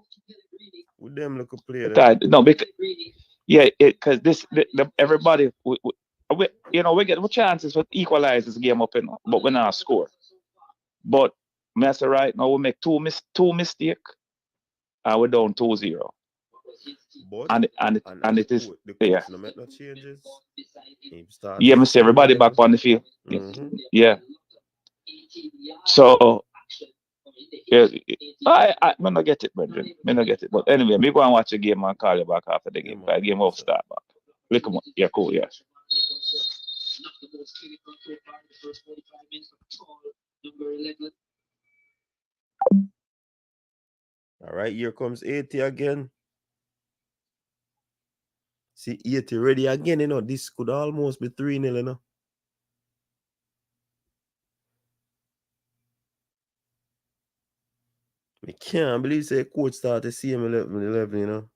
With them look a player. Tired. No, because because everybody we get chances to equalize this game up, but we not score. But Master right now we make two mistakes and we're down 2-0. And it is the coach no make no changes. Yeah, I see everybody back on the field. Yeah. So yeah, I not get it, Brendan. I not get it. But anyway, me go and watch the game and call you back after the game. The game off start back. Look, come on. Yeah, cool, yeah. All right, here comes 80 again. See, 80 ready again, you know. This could almost be 3-0, you know. I can't believe say coach started the same 11, you know.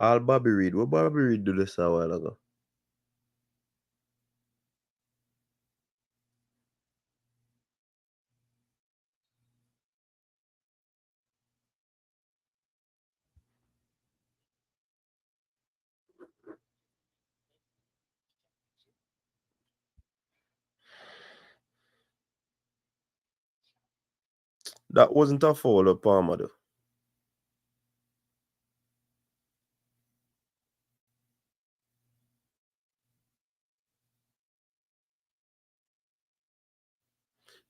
All Bobby Reed. What Bobby Reed do this a while ago? That wasn't a foul of Palmer though.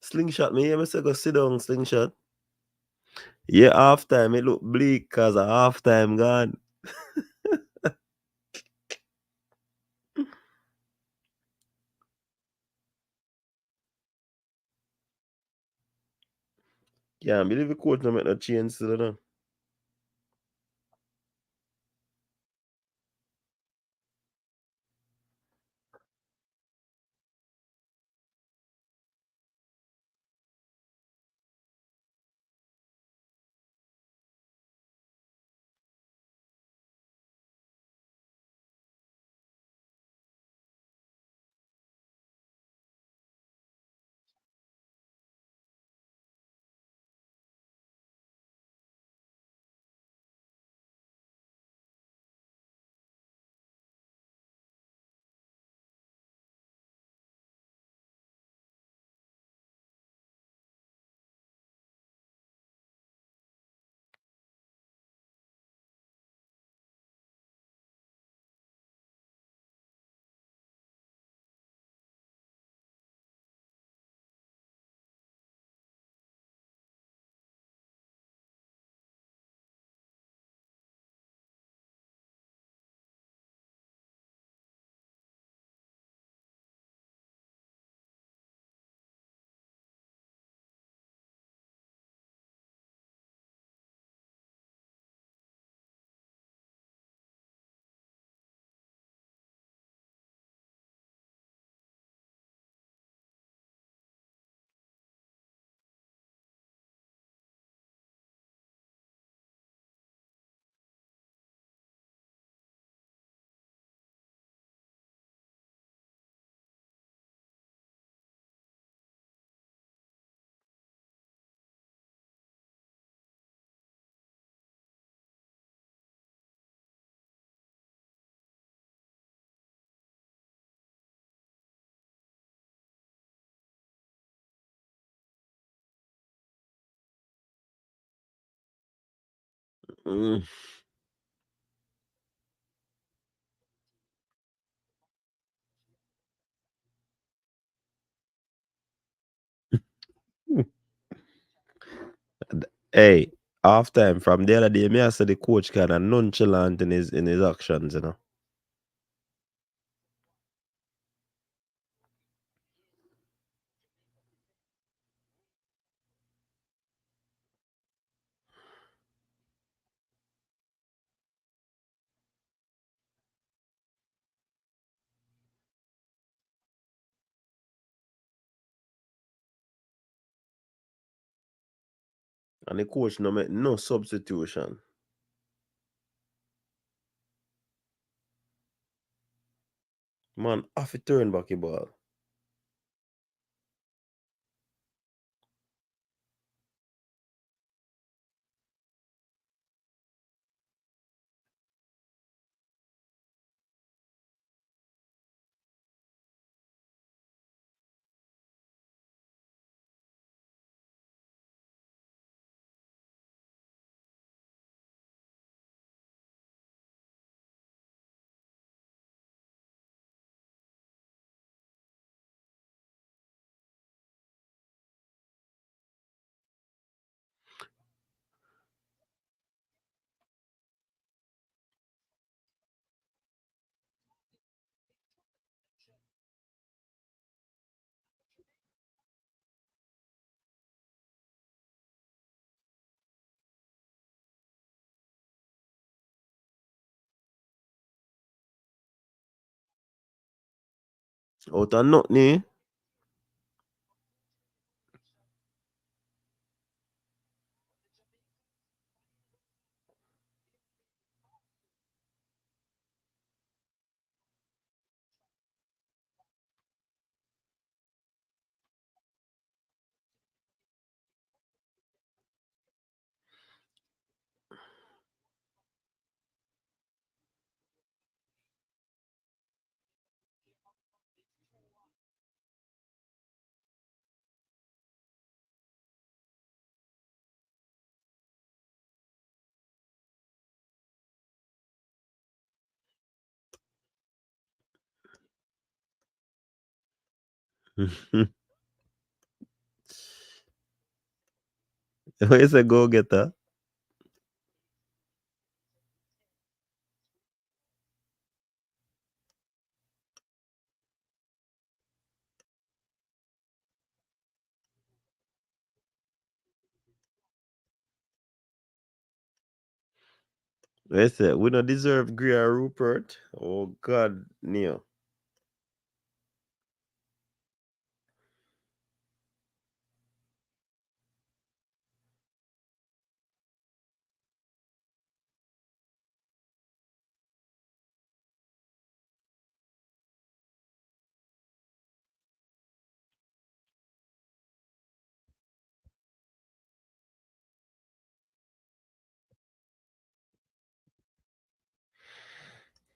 Slingshot, me hear me say go sit down, slingshot. Yeah, half time it look bleak cause a half time gone. Can't believe the coach no make no change still, though. Mm. Hey, half time from the other day, me I said the coach kind of nonchalant in his actions, you know. And the coach no make no substitution. Man, half a turn back the ball. Out of nothing, eh? What is a go getter? What is it? We don't deserve Greer Rupert. Oh God, Neo.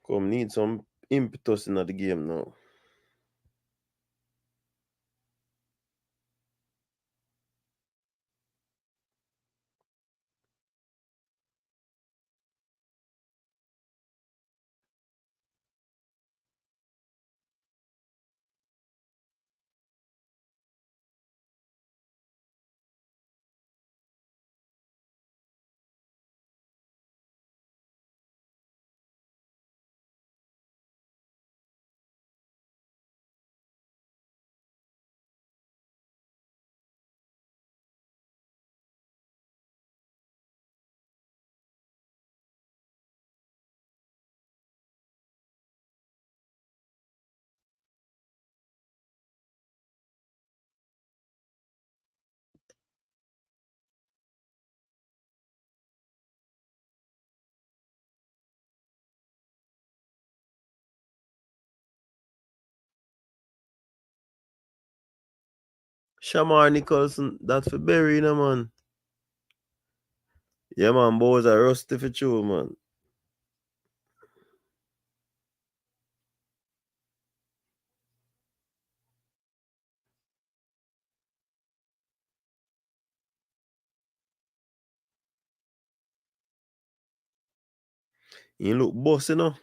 Come need some impetus in the game now. Shamar Nicholson, that's for Berry, no man. Yeah, man, boys are rusty for true, man. He look boss, you know.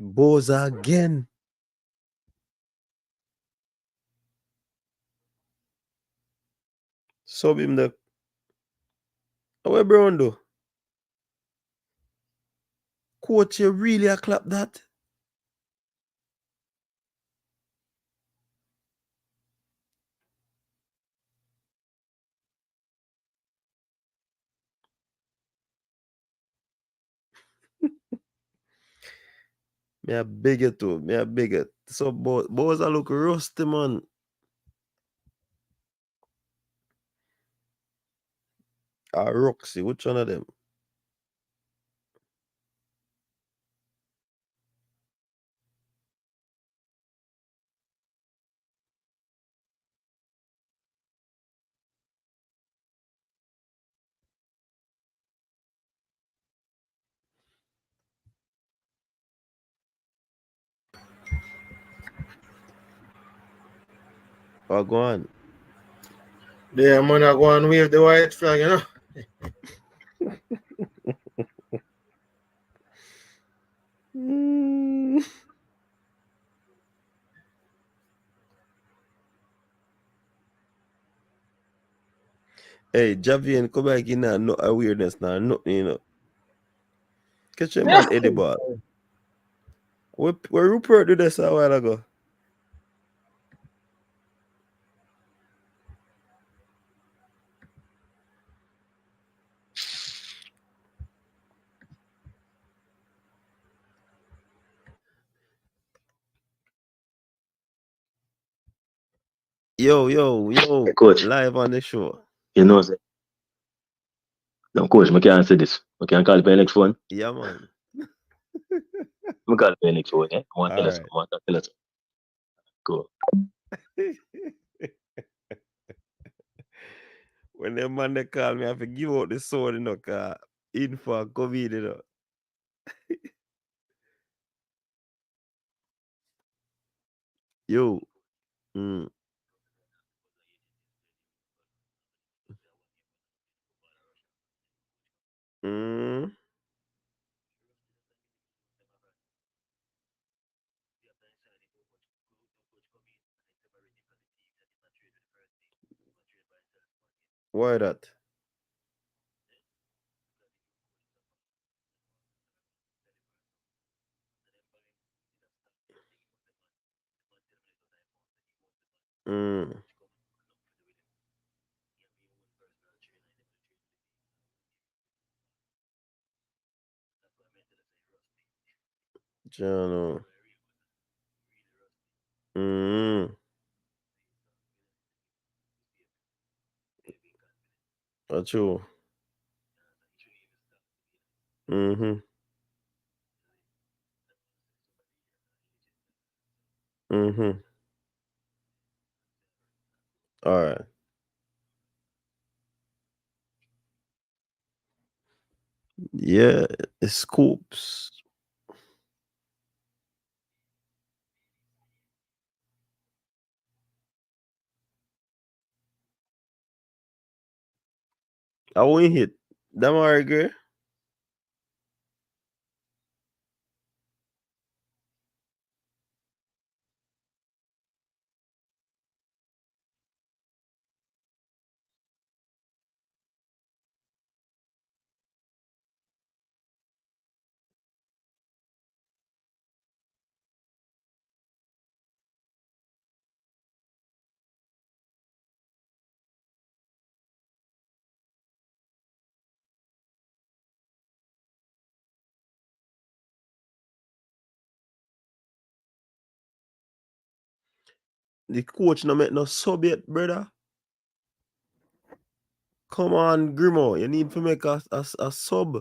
Boza again. Sub him the. How Brown do? Coach, you really a clap that? Me a beg you too. Me a beg you. So Boza look rusty, man. Roxy, which one of them? Oh, go on. The man are go and wave the white flag, you know. Hey, Javian, come back in now. No awareness now. Nothing, you know. Catch your man Eddie Ball. Where Rupert did this a while ago? Yo, Hey, coach, live on the show. you know, say, no, coach, I can't say this. I can call it by next phone. Yeah, man. I call it by next phone, eh? I want to All tell us. right. I want to tell us. Cool. When them man they call me, I have to give out the sword, you know, cause in for COVID, you know. Yo. Mm. Mm. Why that? Mm. Jano. Mm. Acho. Mm-hmm. Mm-hmm. All right. Yeah, it's scoops. I won't hit. Them are agree. The coach no make no sub yet, brother. Come on, Grimo. You need to make a sub.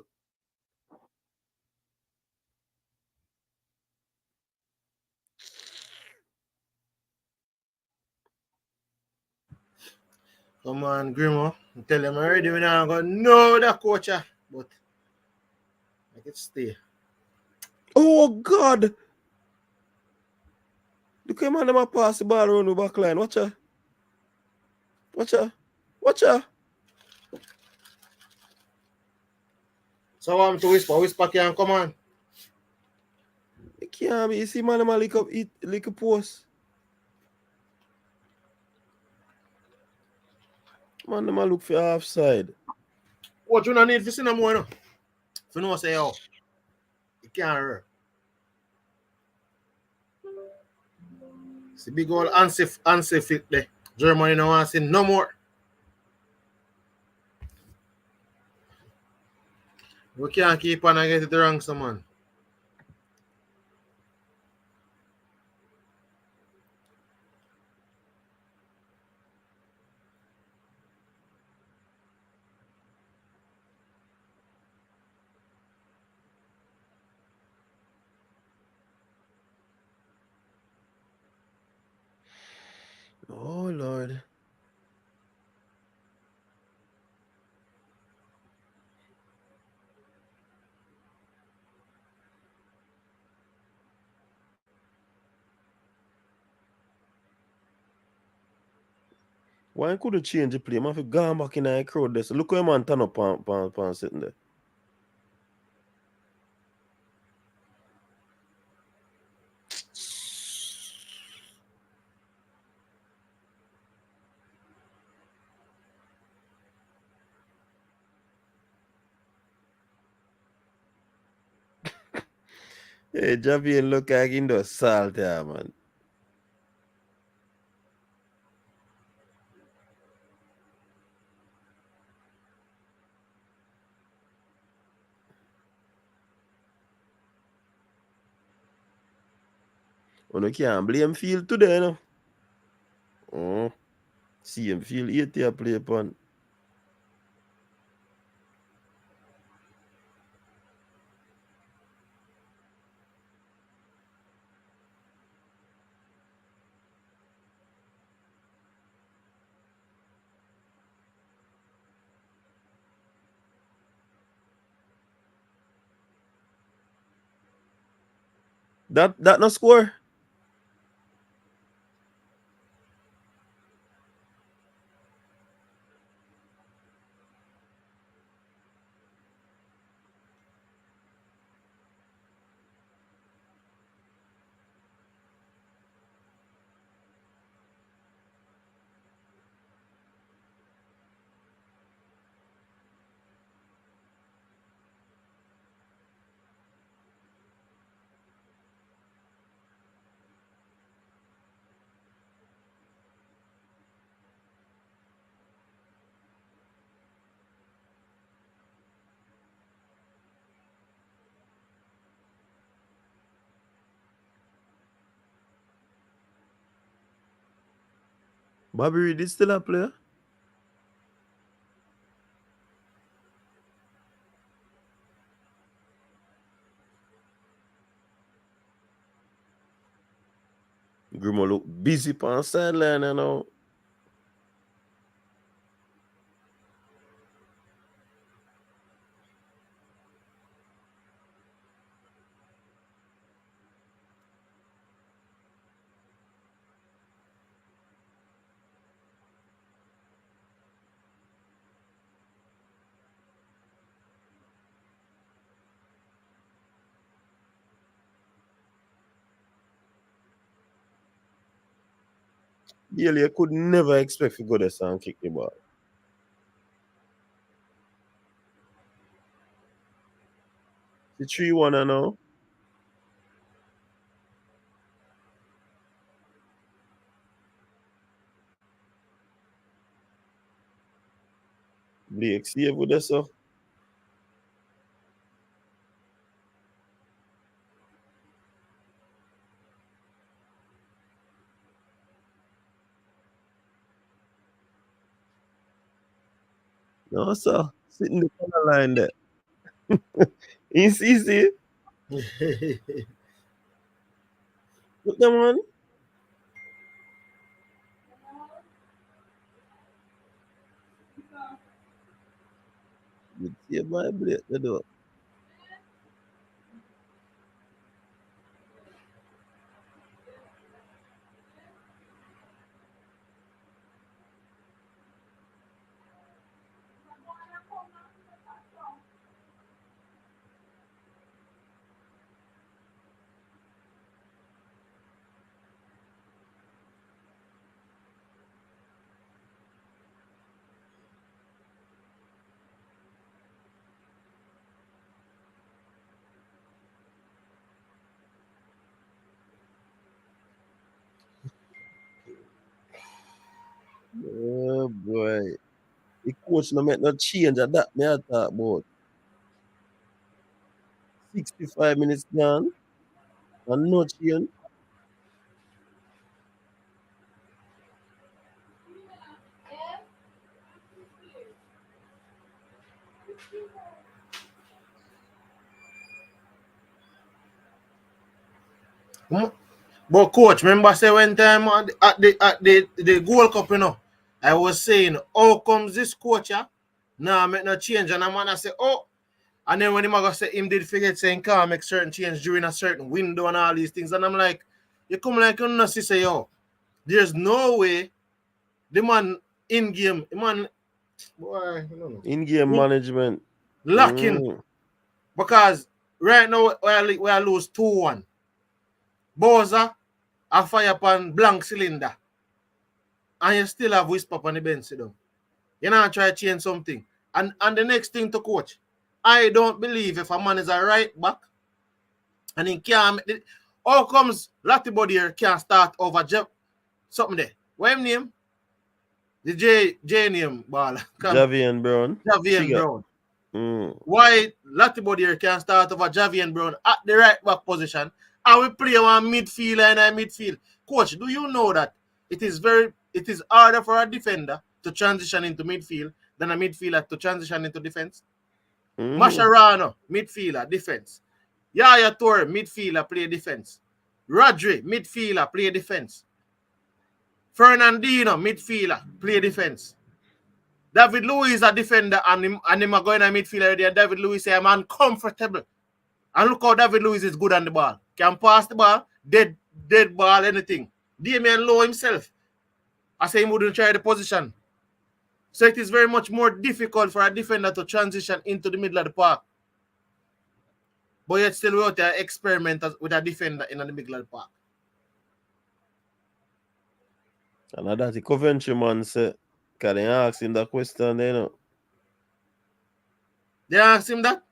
Come on, Grimo. Tell them already we not gonna know that coach, but make it stay. Oh God. Look at man, them a pass the ball around the back line. Watch her. Watch her. Watch her. So I'm to whisper can come on. You can't be. You see man, them a lick a post. Man, them a look for offside. What you not need to see no more, no? If you know say, oh, it can't hurt. It's a big old unsafe there. Germany no want to see no more. We can't keep on and get it wrong, someone. Oh Lord. Why could you change the play? Man, if you gone back in the crowd there. So look how man turn up on sitting there. Hey, Javier look like in the salt there, man. You can't blame field today, no? Oh, see him field 80 play upon. That no score. Bobby Reed is still a player. Grimo look busy on sideline, you know. Really, you could never expect to go there and kick the ball. The 3-1 now. Blake save with this, so. No, sir. Sitting the corner line there. It's easy. Look them on. You see my Blake the door. Oh boy. The coach no make no change at that me I talk about. 65 minutes gone and no change. But coach, remember say one time at the Gold Cup, you know, I was saying, how comes this coach nah make no change? And a man I say, oh, and then when him go say him did forget saying can't make certain change during a certain window and all these things. And I'm like, you come like you know, say yo, there's no way the man in game, man, boy, I don't know. In-game management. Lacking. Because right now we are lose 2-1. Boza a fire upon blank cylinder. And you still have whisper on the bench, you know. You know, try to change something. And the next thing to coach, I don't believe if a man is a right back and he can't, how comes Latibody here can't start over something there? What him name? The J name, ball. Javian Brown. Javian Brown. Why Latibody here can't start over Javian Brown at the right back position? And we play one midfielder in a midfield. Coach, do you know that it is harder for a defender to transition into midfield than a midfielder to transition into defense? Mascherano, midfielder, defense. Yaya Toure, midfielder, play defense. Rodri, midfielder, play defense. Fernandino, midfielder, play defense. David Luiz, a defender, and him are going to midfielder there. David Luiz say, I'm uncomfortable. And look how David Luiz is good on the ball. Can pass the ball, dead ball, anything. Damian Lowe himself, I say he wouldn't try the position. So it is very much more difficult for a defender to transition into the middle of the park. But yet still we out there experiment with a defender in the middle of the park. And that the Coventry man said, can they ask him that question, you know? They asked him that?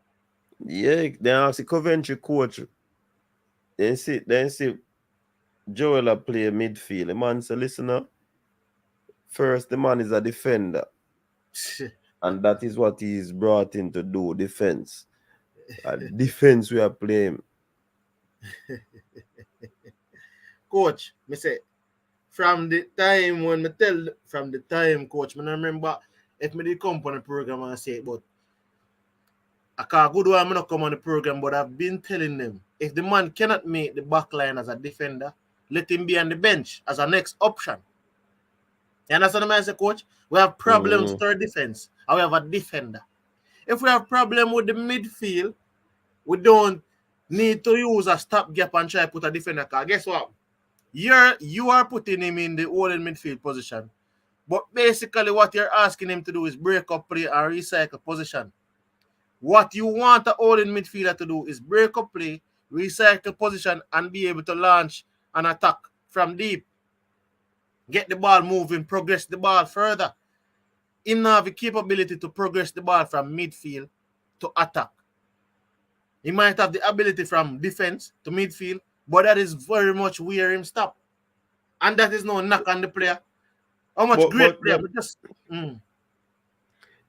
Yeah, they asked the Coventry coach. Then see Joel play midfield. The man said, listen up. First, the man is a defender. And that is what he is brought in to do, defense. Defense we are playing. Coach, me say, from the time, coach, I remember if me did come on the program and say it, but I can't good one, I not come on the program, but I've been telling them, if the man cannot make the back line as a defender, let him be on the bench as a next option. You understand what I say, coach? We have problems with our defense, and we have a defender. If we have problem with the midfield, we don't need to use a stopgap and try to put a defender. Because guess what? You are putting him in the holding midfield position. But basically what you're asking him to do is break up play and recycle position. What you want a holding midfielder to do is break up play, recycle position, and be able to launch an attack from deep. Get the ball moving, progress the ball further. Him have the capability to progress the ball from midfield to attack. He might have the ability from defense to midfield, but that is very much where him stop. And that is no knock on the player. How much great player.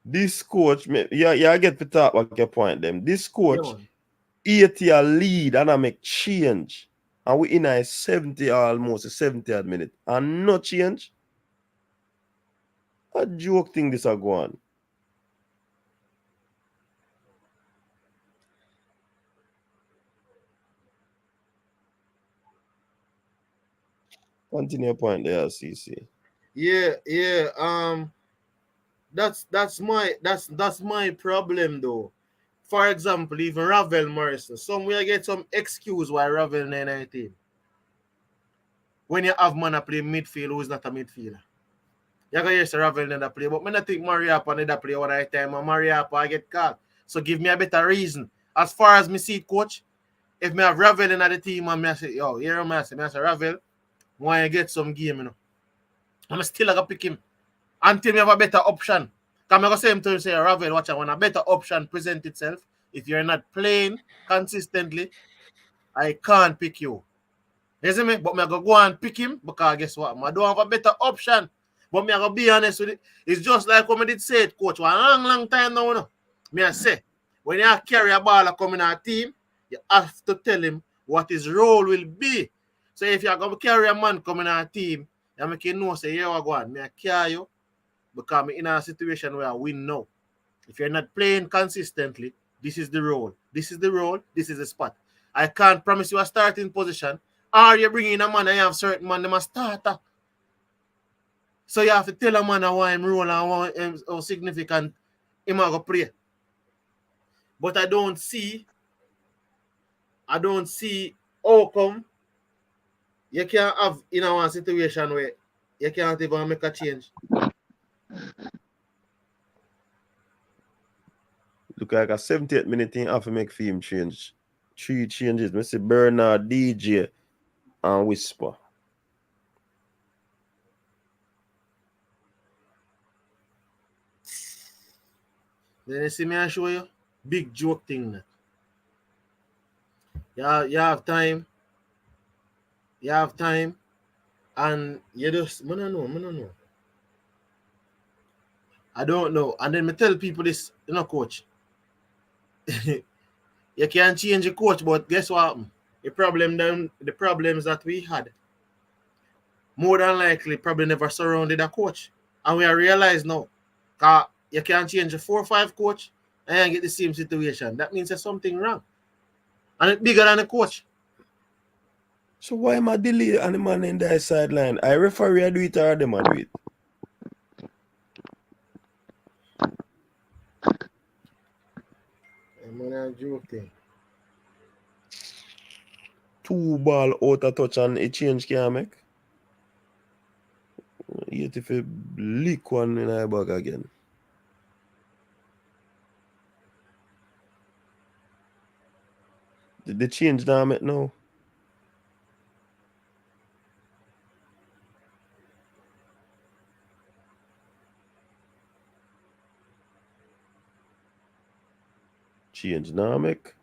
This coach, I get to talk about your point them. This coach, 80 a lead and I make change. And we in a 70 almost a 70th minute. And no change. A joke thing this are going. Continue your point there, CC. Yeah. That's my problem though. For example, even Ravel Morrison. Somewhere get some excuse why Ravel 919. When you have man play midfield who is not a midfielder. You can hear Ravel never play, but I don't think Mariapa never play one at a time and Mariapa get called. So give me a better reason. As far as me see it, coach, if me have Ravel in the team and I say, yo, here I say Ravel, why you get some game, you know. I'm still gonna pick him until we have a better option. Because I'm going to say him to say, Ravel, watch out, when a better option present itself, if you're not playing consistently, I can't pick you. You see me? But I'm going to go and pick him because guess what? I don't have a better option. But I'm going to be honest with it. It's just like what I did say it, coach, for a long time now. No? I say, when you carry a ball coming in a team, you have to tell him what his role will be. So if you're going to carry a man coming in a team, you make him know, say, here I go on, I carry you. Because I'm in a situation where I win now. If you're not playing consistently, this is the role. This is the role. This is the spot. I can't promise you a starting position. Or you bring in a man and you have certain man, them a starter. So you have to tell a man how I'm role and how significant him going to play. But I don't see how come you can't have in a situation where you can't even make a change. Look like a 78 minute thing have to make film change. 3 changes. I see Bernard, DJ, and Whisper. Then you see me I show you big joke thing. You have time. You have time. And you just I don't know. I don't know. And then me tell people this, coach. You can change the coach, but guess what? The problems that we had, more than likely, probably never surrounded a coach. And we are realize now, because you can't change a 4 or 5 coach and get the same situation. That means there's something wrong. And it's bigger than the coach. So why am I delay on the man in the sideline? I referee do it or them I do it. I'm a joke thing. 2 ball out of touch and a change can make. Yet if you leak one in the bag again. Did they change now make now? Change now make.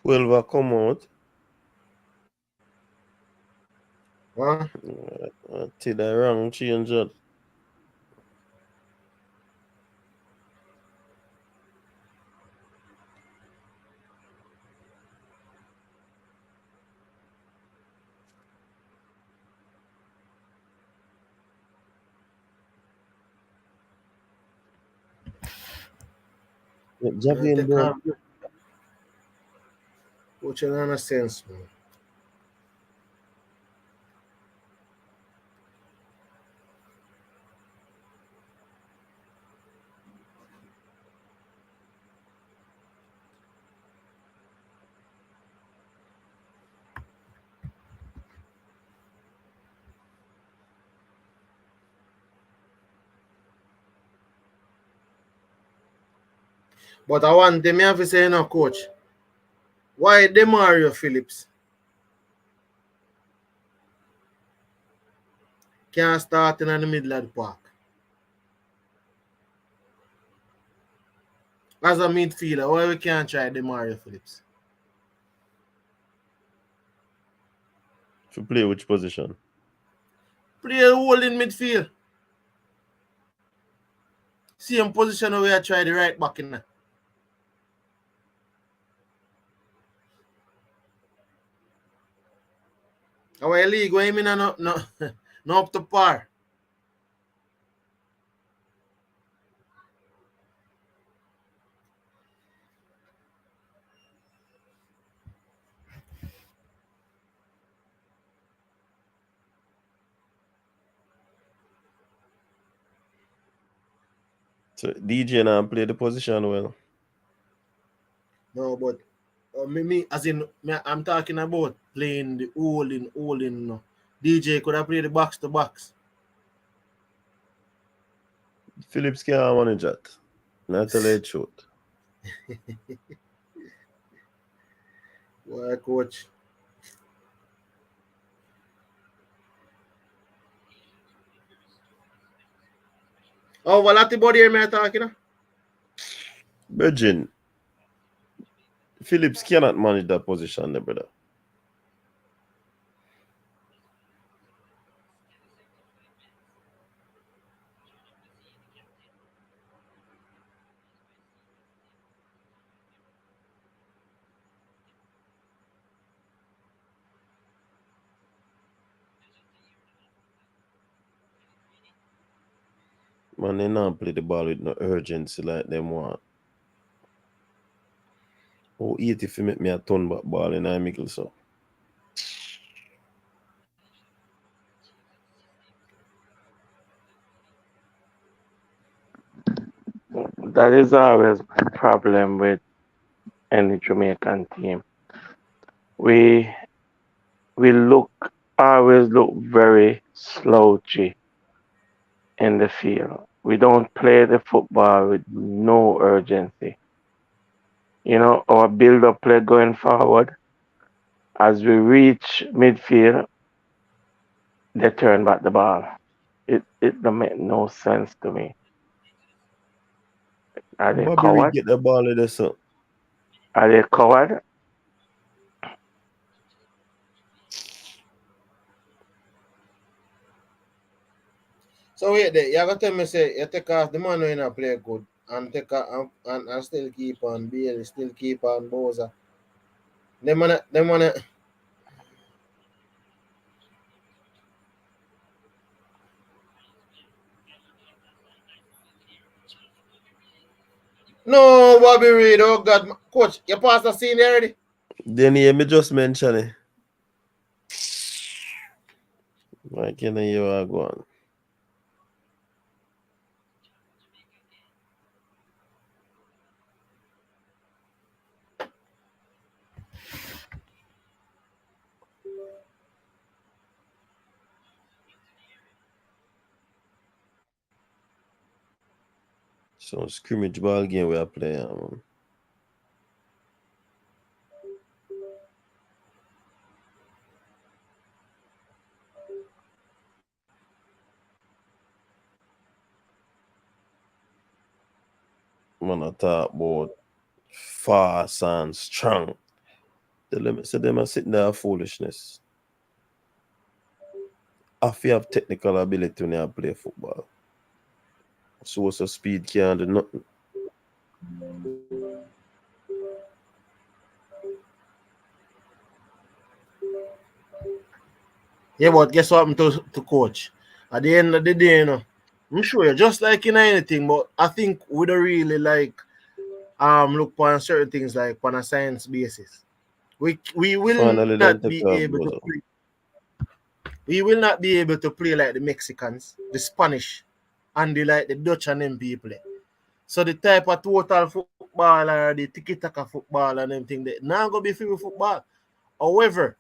Twelve come out. Huh? I did the wrong change that. Javian Brown. Coach, you don't understand, man. But I want them have to say, coach, why Demario Phillips can't start in the middle of the park? As a midfielder, why we can't try Demario Phillips? To play which position? Play a hole in midfield. Same position where I try the right back in there. Our league, why you mean no up to par? So DJ now play the position well. No, but me as in I'm talking about playing the hole in. No. DJ could have played the box to box. Phillips can't manage that. Not tell the truth. Why, coach? Oh, well, that's the body here, me talking. Virgin, Phillips cannot manage that position, there, brother. Man, they not play the ball with no urgency like them want. Oh, 80 if you make me a turn back ball in a middle, so. That is always a problem with any Jamaican team. We always look very slouchy in the field. We don't play the football with no urgency. You know, our build up play going forward, as we reach midfield, they turn back the ball. It don't make no sense to me. Are they Bobby Reed coward? get the ball in there, so. Are they coward? So wait there, you gotta tell me say you take off the man who not play good and take and still keep on Bailey, still keep on Boza. Them wanna No, Bobby Reed, oh God, coach, you passed the scene already. Then hear me just mention it. Like, you know, you are going. So, scrimmage ball game we are playing, man. Man, I talk about fast and strong. The limit, so them are sitting there foolishness. If you have technical ability when you play football. So speed can't do nothing. Yeah, but guess what happened to coach? At the end of the day, you know, I'm sure just like in anything, but I think we don't really like look on certain things like on a science basis. We will Finally, then not take be off, able to brother. play. We will not be able to play like the Mexicans, the Spanish, and the Dutch and them people. So the type of total football or the tiki-taka football and them thing, they now gonna be free football. However,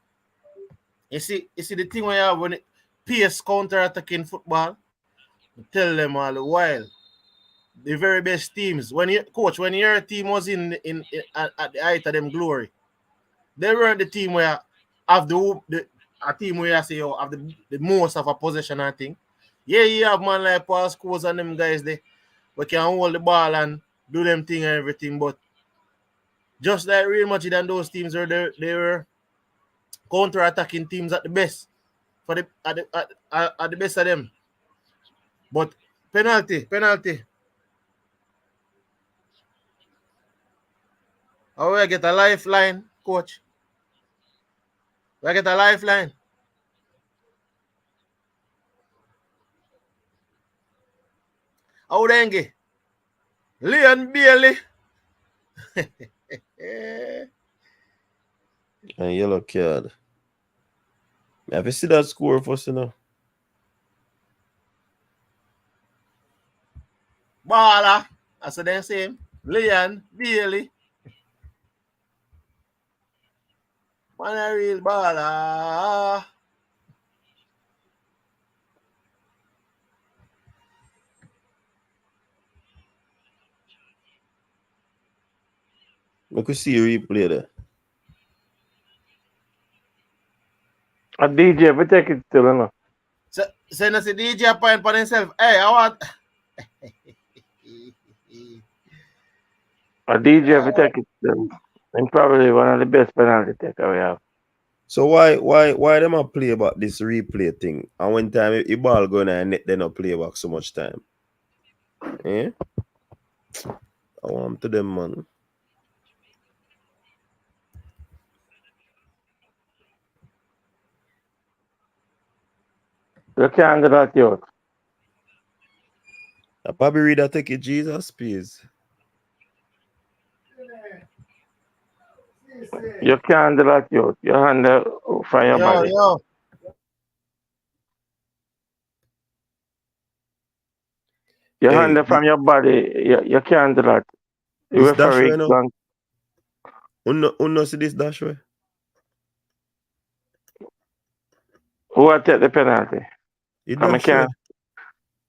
you see the thing where you have when it PS counter-attacking football, tell them all the while. The very best teams. When your team was in at the height of them glory, they weren't the team where have the a team where I say you have the most of a possession and thing. Yeah, you have man like Paul Scholes and them guys there we can hold the ball and do them thing and everything, but just like Real Madrid and those teams they were counter-attacking teams at the best for at the best of them. But penalty. How we get a lifeline, coach? We get a lifeline. How dengue? Leon Bailey. And yellow card. Have you seen that score first, you know? Baller. That's what they say. Leon Bailey. Man, a real baller. We could see a replay there. A DJ, we take it still, you know. So no see DJ point for himself. Hey, I want A DJ, we take it still. And probably one of the best penalty taker we have. So why them a play about this replay thing? And when time the ball going and net they not play back so much time. Eh? I want to them, man. You can't do that, youth. Bobby Reader take it, Jesus, please. You can't do that, youth. Your hand from your body. Yo. Your Hey, hand from your body. You can't do that. You this dash referee way now. don't. Uno see this dash way. Who will take the penalty? It I dash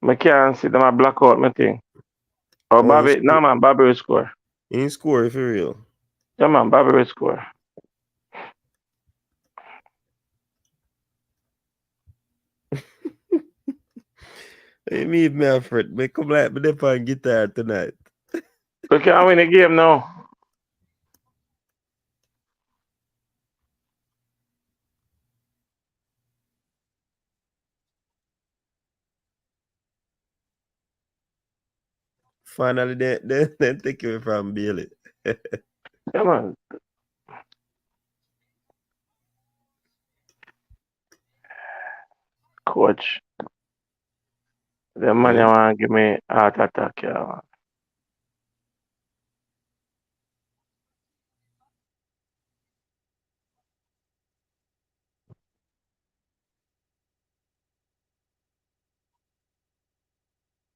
way. can't see them a black out my thing. Oh, Oh, Bobby, no man, Bobby will score. He ain't score for real. Yeah man, Bobby will score. Hey, me Alfred. Me come like me dey on guitar tonight. We can't win the game now. Finally, they take away from Bailey. Yeah man. Coach. The man you want to give me heart attack, yeah, man.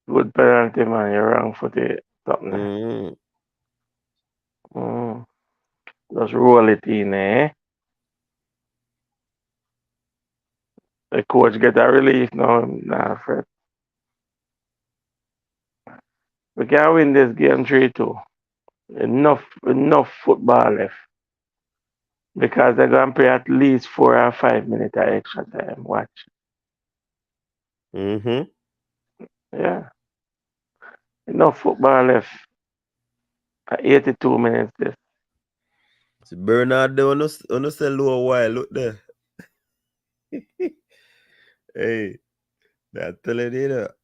Good penalty, man. You're wrong for the something there. Just roll it in, eh? The coach get a relief now. Nah, Fred. We can win this game 3-2. Enough football left. Because they're going to play at least 4 or 5 minutes of extra time. Watch. Yeah. Enough football left. 82 minutes left. See Bernard there on us a low while. Look there. Hey, that telling you that.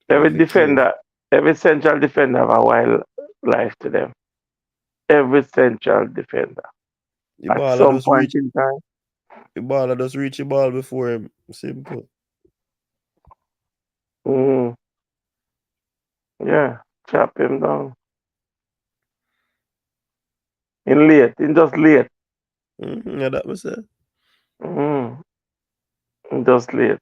Every defender, every central defender have a wild life to them. Every central defender. The At ball some just point reach. in time. The ball just reach the ball before him. Simple. Yeah. Chop him down. In late. In just late. Yeah, that was it. In just late.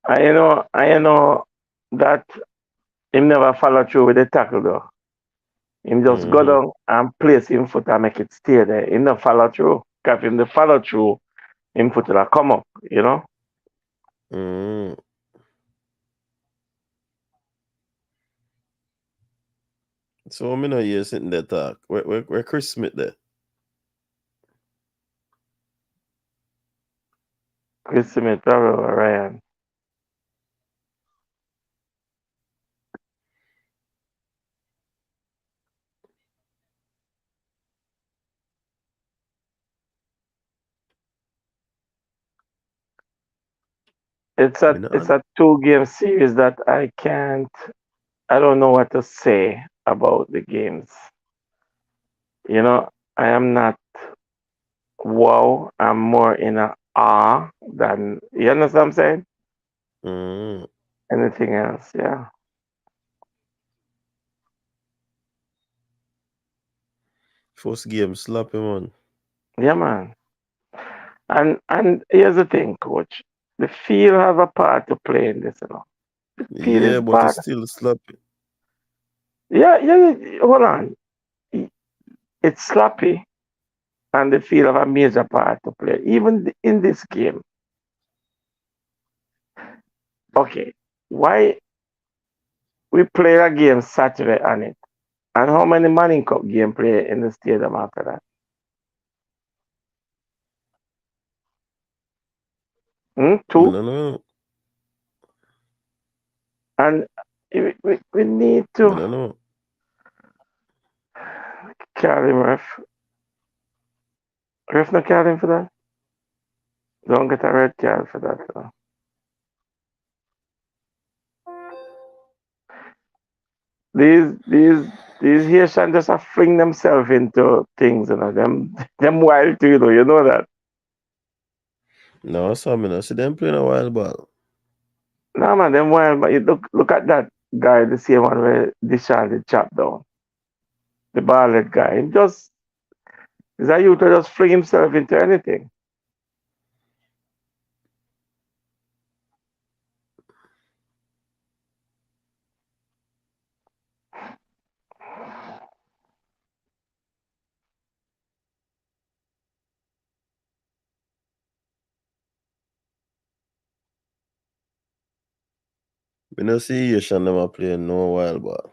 I know that him never follow through with the tackle though. Him just go down and place him foot and make it stay there. Him not follow through. Because if him the follow through, him foot will come up, you know? So I'm not here sitting there talk. Where Chris Smith there? Chris Smith, probably Ryan. It's a 2-game series that I don't know what to say about the games. You know, I am not wow. I'm more in a awe than, you understand what I'm saying? Anything else, yeah. First game, slap him on. Yeah, man. And here's the thing, coach. The field have a part to play in this, you know. The field is But bad. it's still sloppy. Yeah, hold on. It's sloppy, and the field have a major part to play. Even in this game. Okay, why we play a game Saturday on it? And how many Manning Cup game play in the stadium after that? Two. No. And we need to No. carry him, ref. Ref not carry him for that. Don't get a red card for that. These Haitians just fling themselves into things, them wild too, you know that. No, so I mean, I see them playing a wild ball. No man, them wild, but you look at that guy, the same one where this child did chop down. The bald guy. He just is a youth to just fling himself into anything. We no see Asian them a playing no wild ball.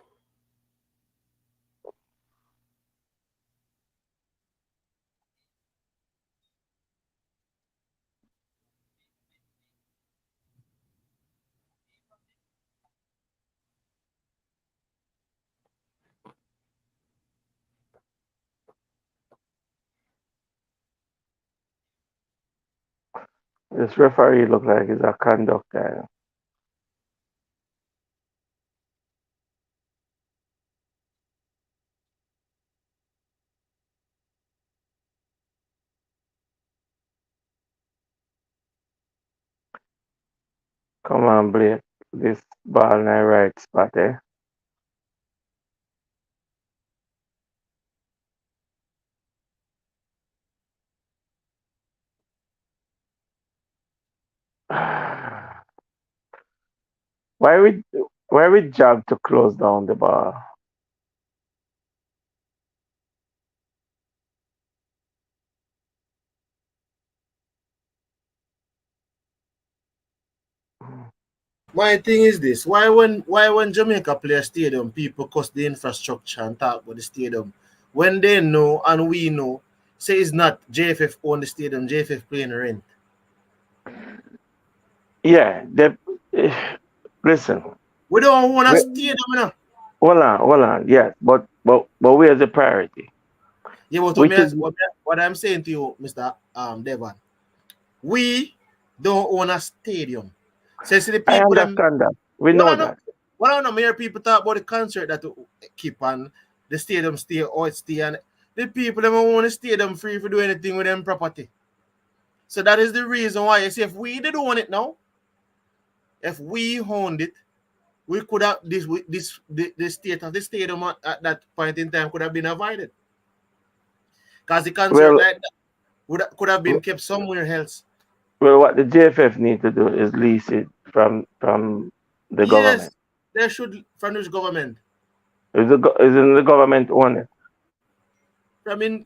This referee look like he's a conductor. Come on, Blake. This ball in the right spot, eh? Why we jog to close down the ball? My thing is this: why when Jamaica play a stadium, people cuss the infrastructure and talk about the stadium when they know and we know, say it's not JFF own the stadium, JFF paying rent. Yeah, listen. We don't own a We, stadium, you know. hold on, yes, but where's the priority? Yeah, but Which is what I'm saying to you, Mr. Devon, we don't own a stadium. So see the I people them understand that. We what know I know that. what I know more people talk about the concert that to keep on the stadium stay or it stay and the people them own the stadium free for do anything with them property. So that is the reason why you see if we did own it now, if we owned it, we could have the state of the stadium at that point in time could have been avoided. Because the concert Well, like that could have been kept somewhere else. well, what the JFF need to do is lease it from the Yes, government. they should from this government. Is in the government own it? I mean,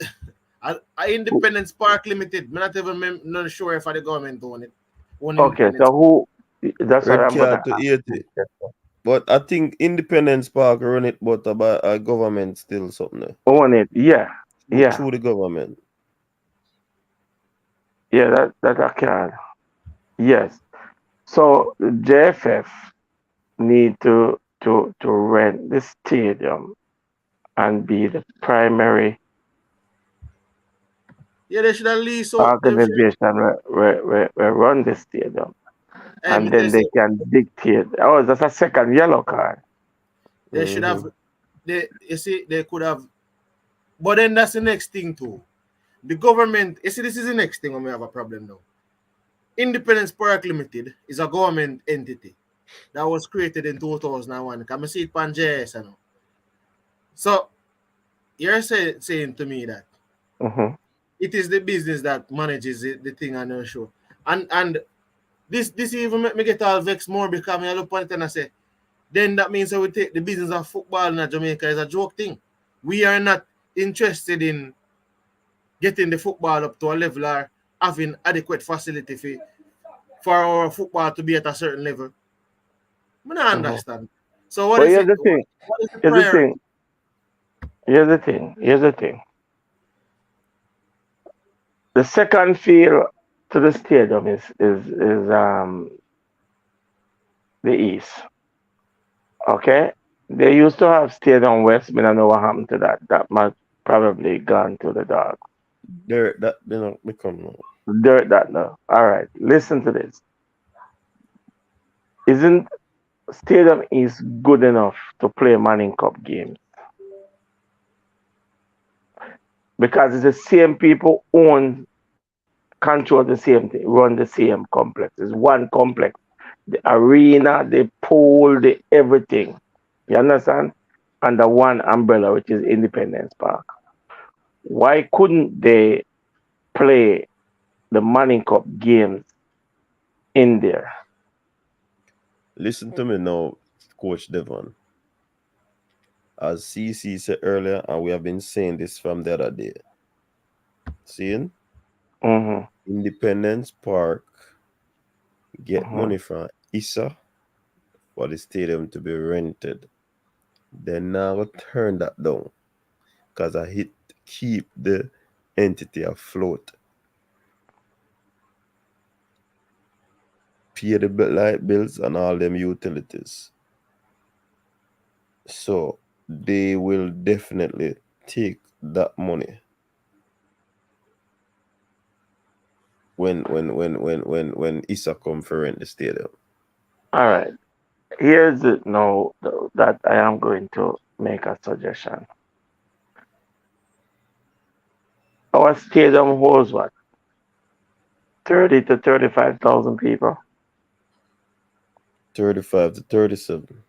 Independence Park Limited. I'm not even not sure if the government own it. Own Okay, Independence. so who? That's what Red I'm gonna card to ask 80. you. But I think Independence Park run it, but about a government still something there. Own it? Yeah, yeah, Through the government. yeah. That I can. Yes. So the JFF need to rent the stadium and be the primary Yeah, they should at least so they should. organization where run the stadium, Hey, and me tell you, then they say, can dictate. Oh, that's a second yellow card. they should have. Mm-hmm. You see, they could have. But then that's the next thing too. The government. You see, this is the next thing when we have a problem now. Independence Park Limited is a government entity that was created in 2001. Can I see it on JS, you know? So you're saying to me that Mm-hmm. it is the business that manages the thing on your show. And this even make me get all vexed more because I look at it and I say, then that means that we take the business of football in Jamaica as a joke thing. We are not interested in getting the football up to a level or having adequate facility for our football to be at a certain level. I don't Mm-hmm. understand. So what But is here's it? the thing. What is the Here's the priority? thing. Here's the thing. Here's the thing. The second field to the stadium is the east. Okay, they used to have Stadium West, but I don't know what happened to that. That might probably gone to the dog. That they not become no. Dirt that now. All right, listen to this. Isn't Stadium East good enough to play Manning Cup games? Because it's the same people own, control the same thing, run the same complex. It's one complex. The arena, the pool, the everything. You understand? Under one umbrella, which is Independence Park. Why couldn't they play the Manning Cup games in there? Listen to me now, Coach Devon. As CC said earlier, and we have been saying this from the other day. Seeing Mm-hmm. Independence Park get Mm-hmm. money from ISA for the stadium to be rented. Then now turn that down because I hit keep the entity afloat. Pay the light bills and all them utilities. So they will definitely take that money when ISA come for rent the stadium. All right. Here's it now that I am going to make a suggestion. Our stadium holds what? 30 to 35,000 people. 35 to 37.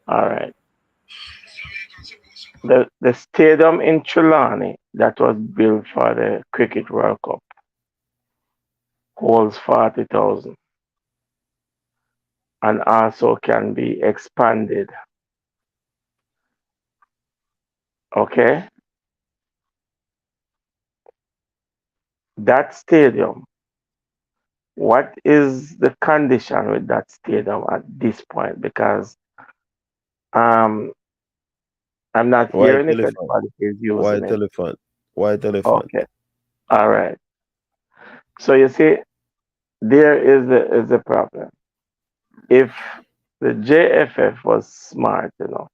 All right. The stadium in Trelawney that was built for the Cricket World Cup holds 40,000 and also can be expanded. Okay? That stadium, what is the condition with that stadium at this point? Because um, I'm not White hearing if elephant. anybody is using White it. elephant. White elephant. Okay. All right. So you see, there is the problem. If the JFF was smart enough,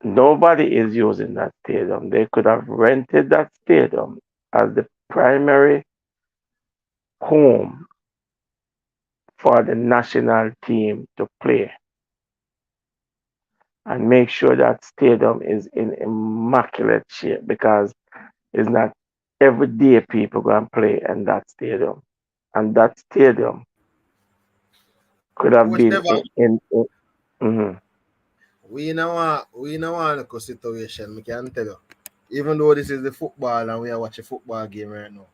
nobody is using that stadium. They could have rented that stadium as the primary home for the national team to play and make sure that stadium is in immaculate shape because it's not every day people go and play in that stadium. And that stadium could have Coach been Devon, mhm. we know a local situation, we can tell you. Even though this is the football and we are watching football game right now.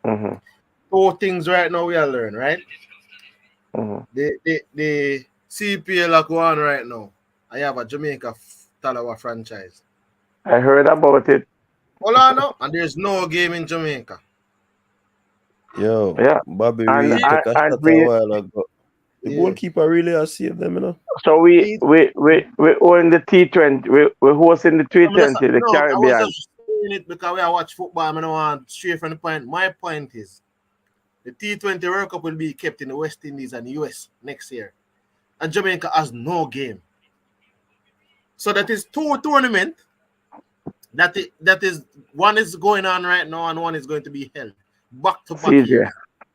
Mm-hmm. Two things right now we are learning, right? Mm-hmm. The CPL are going on right now. I have a Jamaica Talawa franchise. I heard about it. Hold on now, and there's no game in Jamaica. Yo, Yeah, Bobby and Reed He, took a and shot a we while ago. The yeah, goalkeeper really has saved them, you know. so he, we own the T20. We hosting the T20, the no, I was Caribbean. just saying it because we are watch football. I don't want straight from the point. My point is the T20 World Cup will be kept in the West Indies and US next year. And Jamaica has no game. So that is two tournaments that is one is going on right now and one is going to be held back to back CJ. years.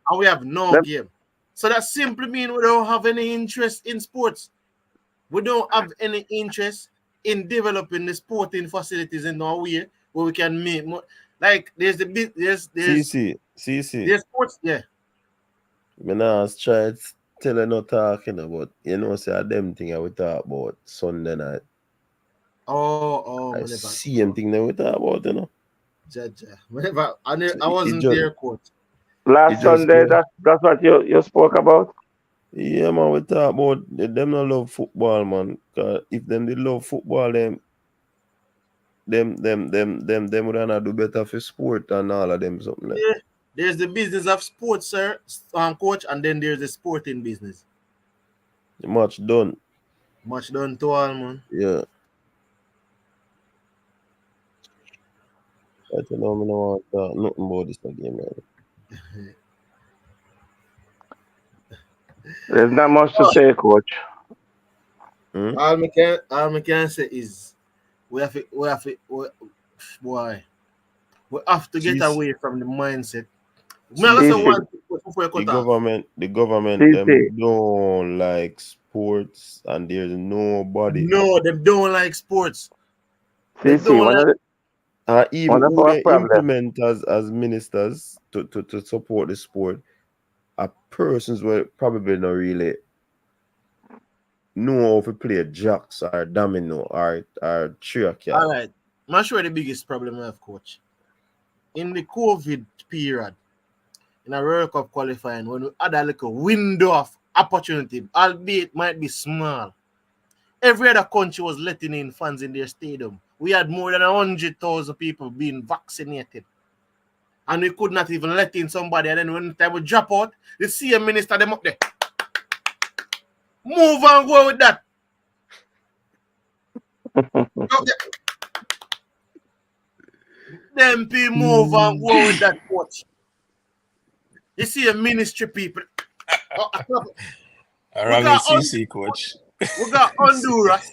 And we have no Let, game. So that simply means we don't have any interest in sports. We don't have any interest in developing the sporting facilities in our way where we can make more. Like there's the bit CC. there's sports, yeah. Me now try to tell you no talking about, you know, say them thing I we talk about Sunday night. Oh, I whenever. see him thing that we talk about, you know. Jaja. Whenever So I it wasn't just there, coach. it last just Sunday, go. that's what you spoke about. Yeah, man, we talk about them not love football, man. 'Cause if them they love football, them would not do better for sport and all of them something like. Yeah. There's the business of sports, sir, coach, and then there's the sporting business. The match done. Much done to all, man. Yeah. I don't know, I don't want to talk nothing about this game, man. There's not much to say, coach. All me can say is we have to get away from the mindset. Me also say one thing before you cut off. The government them don't like sports, and there's nobody. No, them don't like sports. Even who they implement as ministers to support the sport are persons who probably not really know how to play jacks or domino or trick. All right. I'm not sure the biggest problem I have, coach. In the COVID period, in a World Cup qualifying, when we had a little window of opportunity, albeit might be small, every other country was letting in fans in their stadium. We had more than 100,000 people being vaccinated. And we could not even let in somebody. And then when the time we drop out, the CM minister them up there. Move and go with that. Them people move and go with that, coach. You see a ministry people. Around CC, coach. We got Honduras,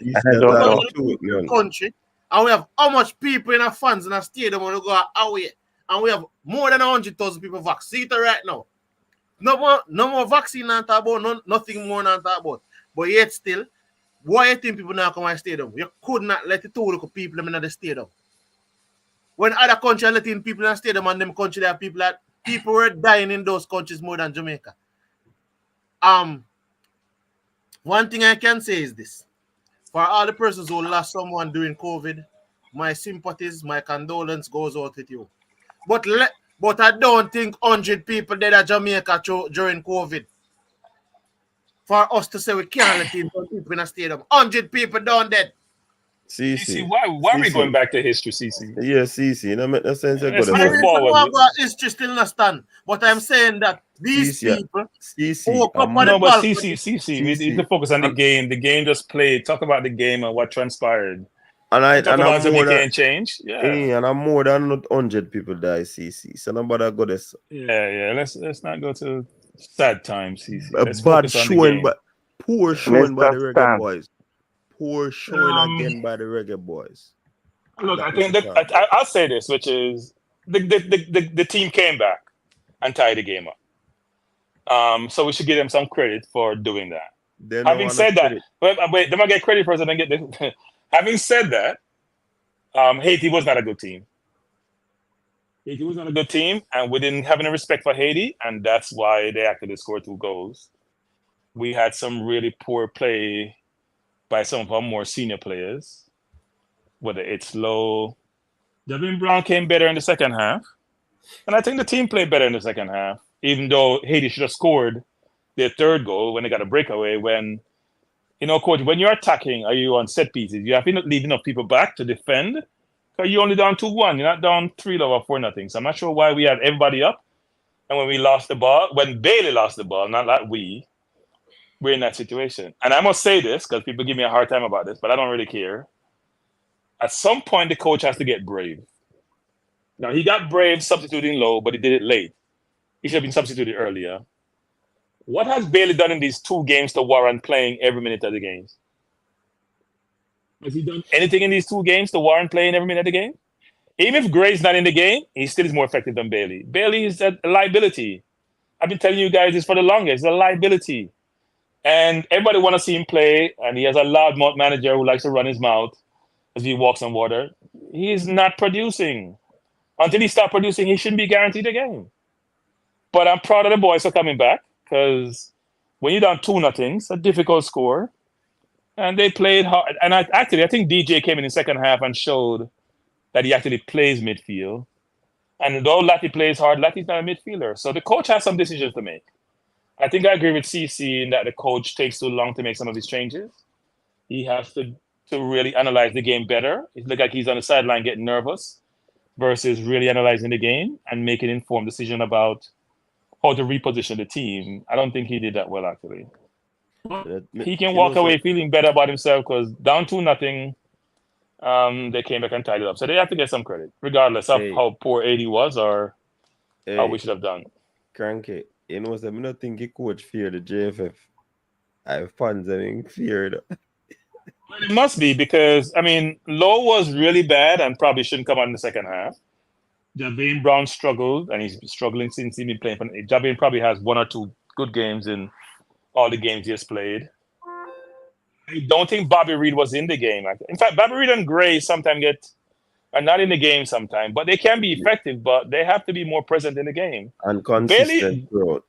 country, and we have how much people in our fans in our stadium when we go away, and we have more than 100,000 people vaccinated right now. No more vaccine to talk about, nothing more to talk about. But yet still, why you think people now come to the stadium? You could not let the two local people in the stadium. When other countries let in people in the stadium, and them countries there are people were dying in those countries more than Jamaica. One thing I can say is this. For all the persons who lost someone during COVID, my sympathies, my condolence goes out with you. But I don't think 100 people dead at Jamaica during COVID. For us to say we can't let in people in a stadium. 100 people down dead. CC, why are we going back to history, CC? Yeah, CC. No make no sense. Let's move forward. History still not stand. But I'm saying that these people CC. No, but CC, we need to focus on the game. The game just played. Talk about the game and what transpired. And talk about something can change. Yeah. And I'm more than 100 people die, CC. So nobody go this. Yeah. Let's not go to sad times, CC. Let's bad showing, but poor showing by the Reggae Boyz. Poor showing again by the Reggae Boyz. Look, I think that I'll say this, which is the team came back and tied the game up. So we should give them some credit for doing that. Having said that, wait, them I get credit first and then get this. Having said that, Haiti was not a good team. Haiti was not a good team, and we didn't have any respect for Haiti, and that's why they actually scored 2 goals. We had some really poor play by some of our more senior players, whether it's low. Devin Brown came better in the second half, and I think the team played better in the second half, even though Haiti should have scored their 3rd goal when they got a breakaway. When, coach, when you're attacking, are you on set pieces? You have to leave enough people back to defend, because you're only down 2-1. You're not down 3-0 or 4-0. So I'm not sure why we had everybody up, and when we lost the ball, when Bailey lost the ball, not like we're in that situation. And I must say this, because people give me a hard time about this, but I don't really care. At some point, the coach has to get brave. Now, he got brave substituting low, but he did it late. He should have been substituted earlier. What has Bailey done in these 2 games to warrant playing every minute of the games? Has he done anything in these 2 games to warrant playing every minute of the game? Even if Gray's not in the game, he still is more effective than Bailey. Bailey is a liability. I've been telling you guys this for the longest. It's a liability. And everybody want to see him play, and he has a loudmouth manager who likes to run his mouth as he walks on water. He is not producing. Until he starts producing, he shouldn't be guaranteed a game. But I'm proud of the boys for coming back, because when you're down 2-0, it's a difficult score. And they played hard. And I think DJ came in the second half and showed that he actually plays midfield. And though Latty plays hard, Latty's not a midfielder. So the coach has some decisions to make. I think I agree with CC in that the coach takes too long to make some of his changes. He has to really analyze the game better. It looks like he's on the sideline getting nervous versus really analyzing the game and making an informed decision about how to reposition the team. I don't think he did that well, actually. He can walk away feeling better about himself, because down 2-0, They came back and tied it up. So they have to get some credit, regardless of how poor 80 was or how we should have done. Cranky. You know, so I don't think he coach fear the JFF. I have fans having feared. It must be because, I mean, Lowe was really bad and probably shouldn't come out in the second half. Javane Brown struggled, and he's struggling since he's been playing. Javane probably has 1 or 2 good games in all the games he has played. I don't think Bobby Reed was in the game. In fact, Bobby Reed and Gray sometimes are not in the game sometimes, but they can be effective, but they have to be more present in the game. And consistent growth.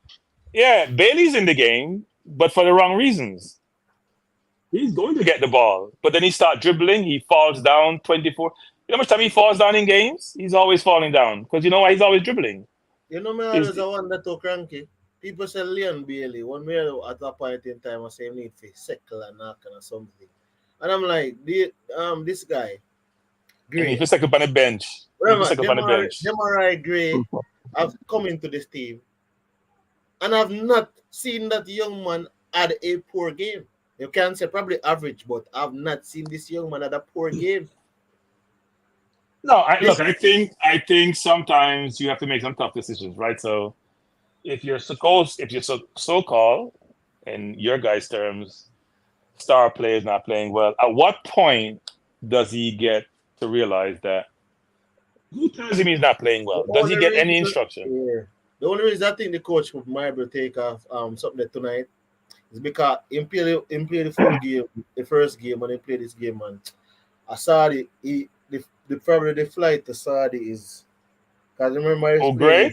Yeah, Bailey's in the game, but for the wrong reasons. He's going to get the ball, but then he starts dribbling. He falls down 24. You know how much time he falls down in games? He's always falling down because you know why? He's always dribbling. You know, me always wonder to Cranky. People say Leon Bailey. One way at that point in time, I say need for circle and knock or something. And I'm like, this guy, Gray. He's second on the bench. Demarai Gray have come into this team, and I've not seen that young man had a poor game. You can say probably average, but I've not seen this young man had a poor game. No, I think sometimes you have to make some tough decisions, right? So if you're so-called, in your guys' terms, star player is not playing well, at what point does he get to realize that? Who tells him he's not playing well? Does he get any instruction? Yeah. The only reason I think the coach would maybe take off something tonight is because he played the full game, the first game, and he played this game, man. I saw probably the flight to Saudi is because remember Gray?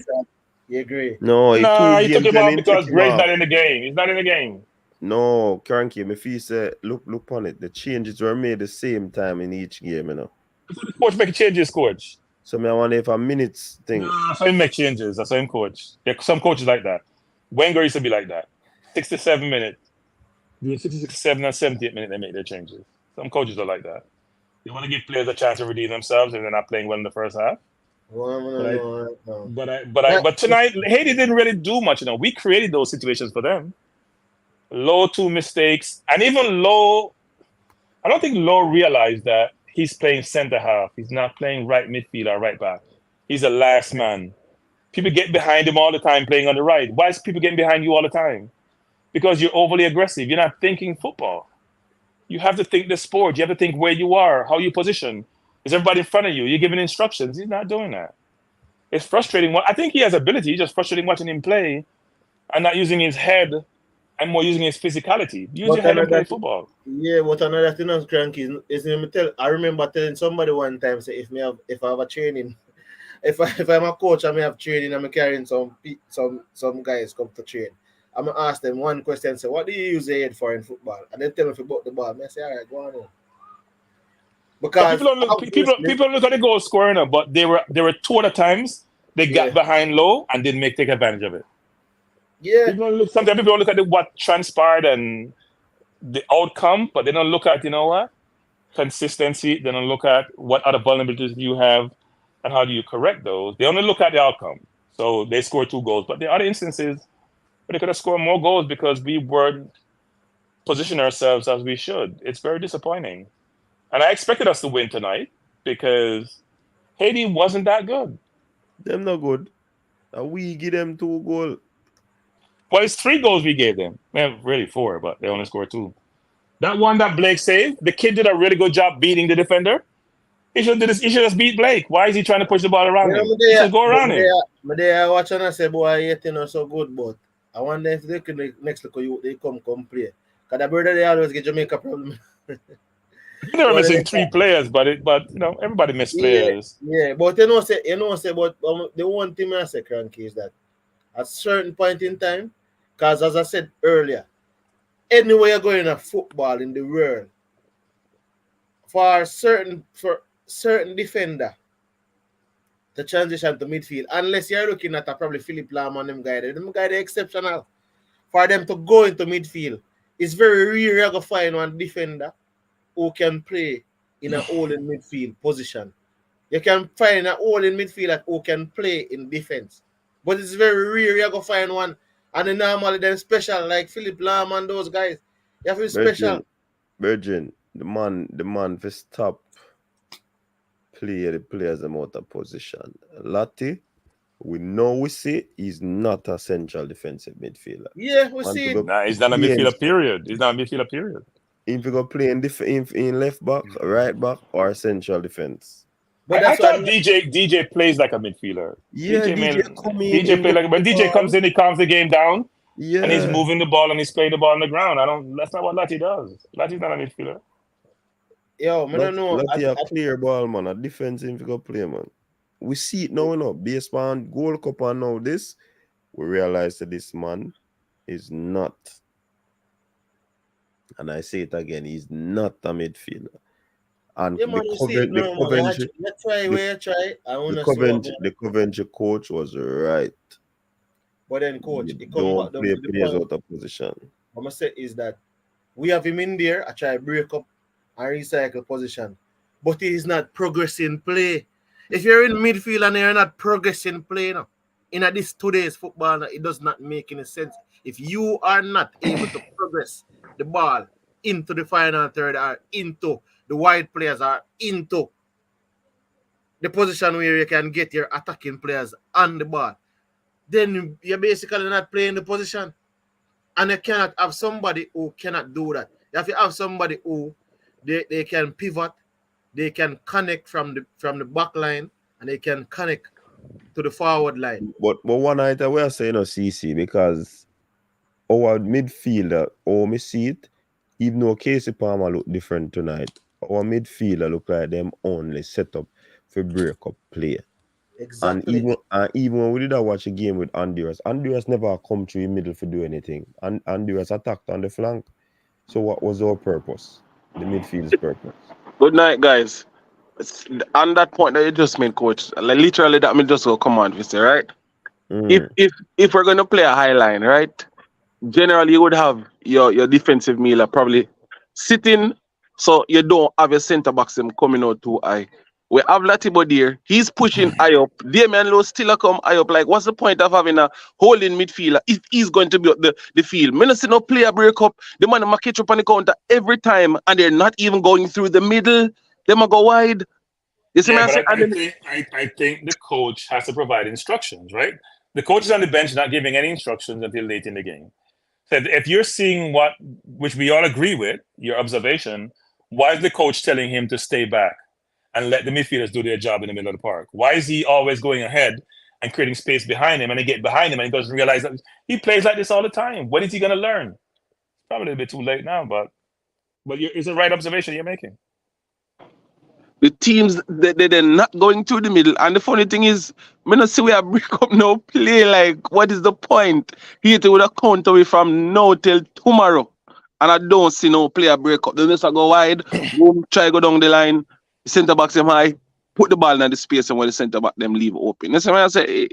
Yeah, Gray. No, he took him out because Gray's not in the game. He's not in the game. No, Cranky, my feel say look on it. The changes were made the same time in each game, you know. So the coach make changes, coach. So I wonder if a minutes thing. No, so he make changes. That's same coach. There are some coaches like that. Wenger used to be like that. 67 minutes. 67 and 78 minutes they make their changes. Some coaches are like that. They want to give players a chance to redeem themselves if they're not playing well in the first half. But tonight, Haiti didn't really do much. You know, we created those situations for them. Lowe 2 mistakes, and even Lowe. I don't think Lowe realized that he's playing center half. He's not playing right midfield or right back. He's a last man. People get behind him all the time playing on the right. Why is people getting behind you all the time? Because you're overly aggressive. You're not thinking football. You have to think the sport. You have to think where you are, how you position. Is everybody in front of you? You're giving instructions. He's not doing that. It's frustrating. I think he has ability. It's just frustrating watching him play and not using his head and more using his physicality. Use your head and play football. Yeah, what another thing is Cranky is I remember telling somebody one time, say if I have a training, if I'm a coach, I may have training, I'm carrying some guys come to train. I'm gonna ask them one question, say, what do you use the head for in football? And they tell me about the ball. I say, all right, go on in. Because people look at the goal scoring, but there were 2 other times they got behind Low and didn't take advantage of it. Yeah. Sometimes people don't look at what transpired and the outcome, but they don't look at, you know what? Consistency. They don't look at what other vulnerabilities you have and how do you correct those. They only look at the outcome. So they scored 2 goals. But there are other instances where they could have scored more goals because we weren't positioning ourselves as we should. It's very disappointing. And I expected us to win tonight because Haiti wasn't that good. Them not good. We give them 2 goals. Well, it's 3 goals we gave them. Well, really 4, but they only scored 2. That one that Blake saved, the kid did a really good job beating the defender. He should just beat Blake. Why is he trying to push the ball around him? He should go around him. But they are watching and say, boy, Haiti not so good, but I wonder if they can next look you they come play. Because the brother they always get Jamaica problem. They were missing 3 players, but you know, everybody missed players. Yeah, but but the one thing I say, Cranky, is that at a certain point in time, because as I said earlier, anywhere you're going in football in the world, for certain defender to transition to midfield, unless you're looking at probably Philip Lam and them guy, they're exceptional. For them to go into midfield, it's very rare you're going to find one defender who can play in an all in midfield position. You can find an all in midfield who can play in defense. But it's very rare you're going to find one. And then normally they're special, like Philip Lam and those guys. You have to be special. Virgin, the man for stop play the players out of position. Lottie, we see he's not a central defensive midfielder. Yeah, we see it. Nah, he's not a midfielder, period. He's not a midfielder, period. If you go play in left back, right back, or central defense. But I thought DJ plays like a midfielder. Yeah, DJ play like when DJ comes in, he calms the game down. Yeah. And he's moving the ball and he's playing the ball on the ground. That's not what Lottie does. Lottie's not a midfielder. Yo, I don't know. Lottie a clear ball, man. A defensive go play, man. We see it now, based on Gold Cup and now this, we realize that this man is not, and I say it again, he's not a midfielder. And yeah, man, the Coventry coach was right. But then, coach, you don't play players out of position. What I'm say is that we have him in there. I try to break up and recycle position, but he is not progressing play. If you're in midfield and you're not progressing play, in this today's football, it does not make any sense. If you are not able to progress the ball into the final third or into the wide players or into the position where you can get your attacking players on the ball, then you're basically not playing the position. And you cannot have somebody who cannot do that. You have to have somebody who they can pivot, they can connect from the back line, and they can connect to the forward line. But one night we are saying CC because our midfielder, me see it, even though Casey Palmer look different tonight, our midfielder look like them only set up for break up play. Exactly. And even when we did watch a game with Honduras never come through the middle for do anything. And Honduras attacked on the flank. So what was our purpose? The midfield's purpose. Good night, guys. On that point that you just made, coach, like literally that means just go come on, you say, right? If we're gonna play a high line, right? Generally you would have your defensive midfielder probably sitting, so you don't have your centre backs them coming out too high. We have Latibo there. He's pushing high up. Damian Lowe still come high up. Like, what's the point of having a holding midfielder if he's going to be up the field? I don't see no player break up. The man will catch up on the counter every time, and they're not even going through the middle. They might go wide. You see, I think the coach has to provide instructions, right? The coach is on the bench not giving any instructions until late in the game. So if you're seeing which we all agree with, your observation, why is the coach telling him to stay back and let the midfielders do their job in the middle of the park? Why is he always going ahead and creating space behind him, and they get behind him and he doesn't realize that he plays like this all the time? When is he going to learn? Probably a bit too late now, but it's the right observation you're making. The teams, they're not going through the middle. And the funny thing is, I don't see we have break up no play. Like, what is the point? He would have count away from now till tomorrow. And I don't see no player break up. They just go wide, boom, try go down the line. The centre backs them high, put the ball in the space, and when the centre back them leave open. That's why I say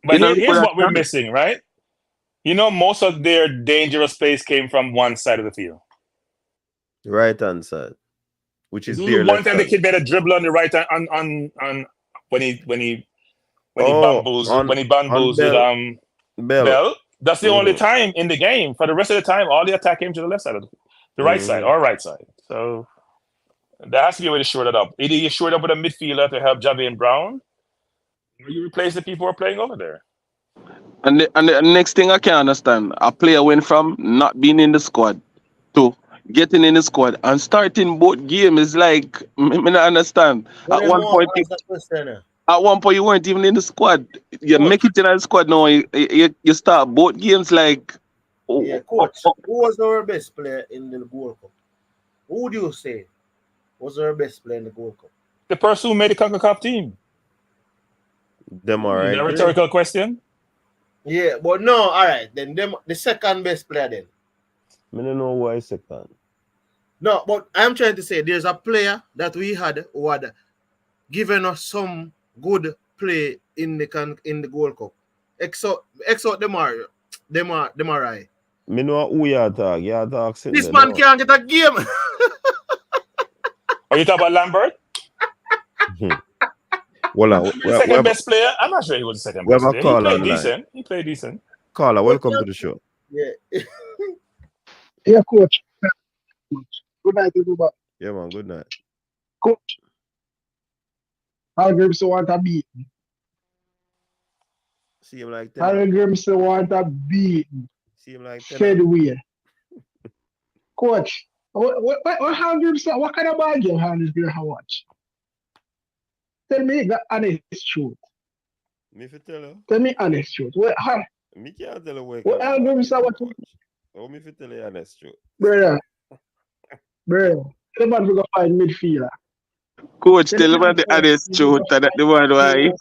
But here's what we're missing, right? Most of their dangerous plays came from one side of the field, right hand side, which is there. One time the kid made a dribble on the right hand on when he bamboos with Bell. That's the only time in the game. For the rest of the time, all the attack came to the left side of the right side or right side. So there has to be a way to shore that up. Either you shore it up with a midfielder to help Javier Brown, or you replace the people who are playing over there. And the next thing I can understand, a player went from not being in the squad to getting in the squad and starting both games is like, I don't understand. At one point, you weren't even in the squad. You make it in the squad now, you start both games like... Yeah, coach, who was our best player in the Gold Cup? Who do you say was our best player in the Gold Cup? The person who made the Concacaf team. Them all right. A rhetorical question? Yeah, but no, all right. Then the second best player then. I don't know why second. No, but I'm trying to say there's a player that we had who had given us some good play in the Gold Cup. Except them are right. Me know who you talk. You talk. This man can't get a game. Are you talking about Lambert? Well, second best player. I'm not sure he was the second best player. He played decent. Carla, welcome to the show. Yeah. Yeah, coach. Good night, everybody. Yeah, man. Good night. Coach, Algorithm still want to beat. See him like 10. Algorithm still want to beat. See him like 10. Fedway. Coach, what Algorithm say? What kind of ball game Algorithm going to watch? Tell me the honest truth. Me fi tell you. Tell me honest truth. Me can't tell you what Algorithm say what you... Oh, me fi tell you honest truth. Brother. The man will go find midfielder. Coach, tell him the honest truth that the one why.